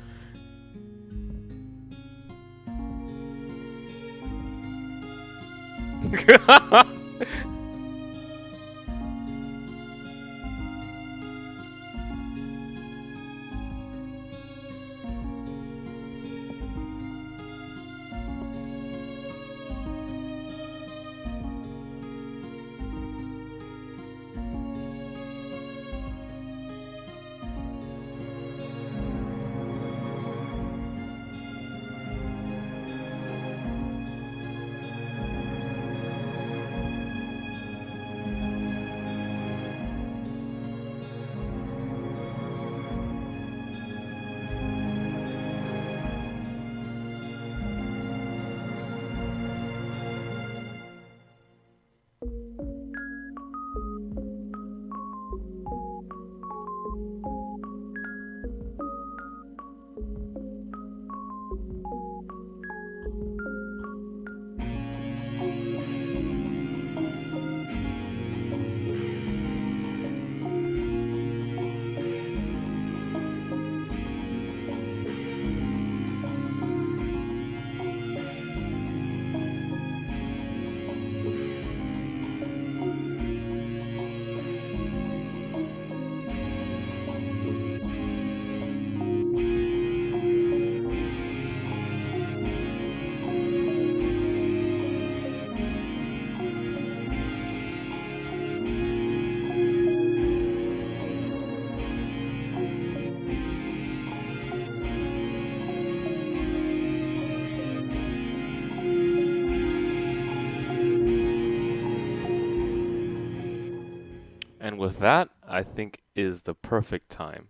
And with that, I think is the perfect time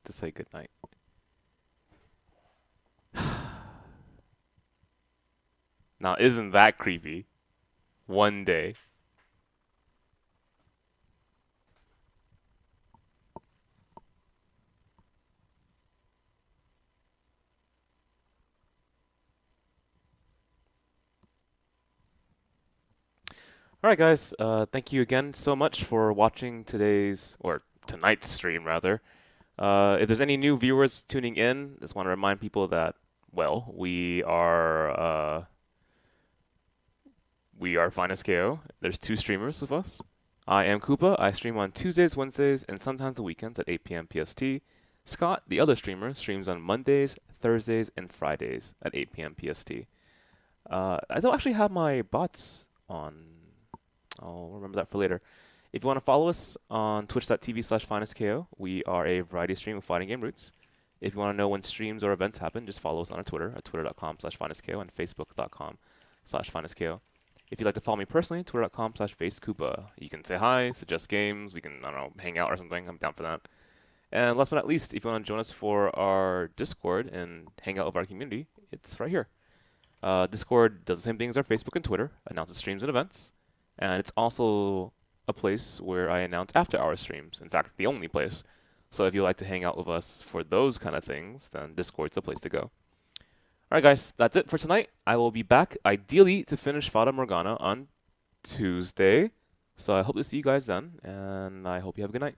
to say goodnight. Now, isn't that creepy? One day. All right, guys. Thank you again so much for watching tonight's stream, rather. If there's any new viewers tuning in, just want to remind people that, well, we are FinestKO. There's 2 streamers with us. I am Koopa. I stream on Tuesdays, Wednesdays, and sometimes the weekends at 8 p.m. PST. Scott, the other streamer, streams on Mondays, Thursdays, and Fridays at 8 p.m. PST. I don't actually have my bots on. I'll remember that for later. If you want to follow us on twitch.tv/FinestKO, we are a variety stream of fighting game roots. If you want to know when streams or events happen, just follow us on our Twitter at twitter.com/FinestKO and facebook.com/FinestKO. If you'd like to follow me personally, twitter.com/VasedCoopa. You can say hi, suggest games, we can, I don't know, hang out or something. I'm down for that. And last but not least, if you want to join us for our Discord and hang out with our community, it's right here. Discord does the same thing as our Facebook and Twitter, announces streams and events. And it's also a place where I announce after-hour streams. In fact, the only place. So if you like to hang out with us for those kind of things, then Discord's the place to go. Alright guys, that's it for tonight. I will be back, ideally, to finish Fata Morgana on Tuesday. So I hope to see you guys then, and I hope you have a good night.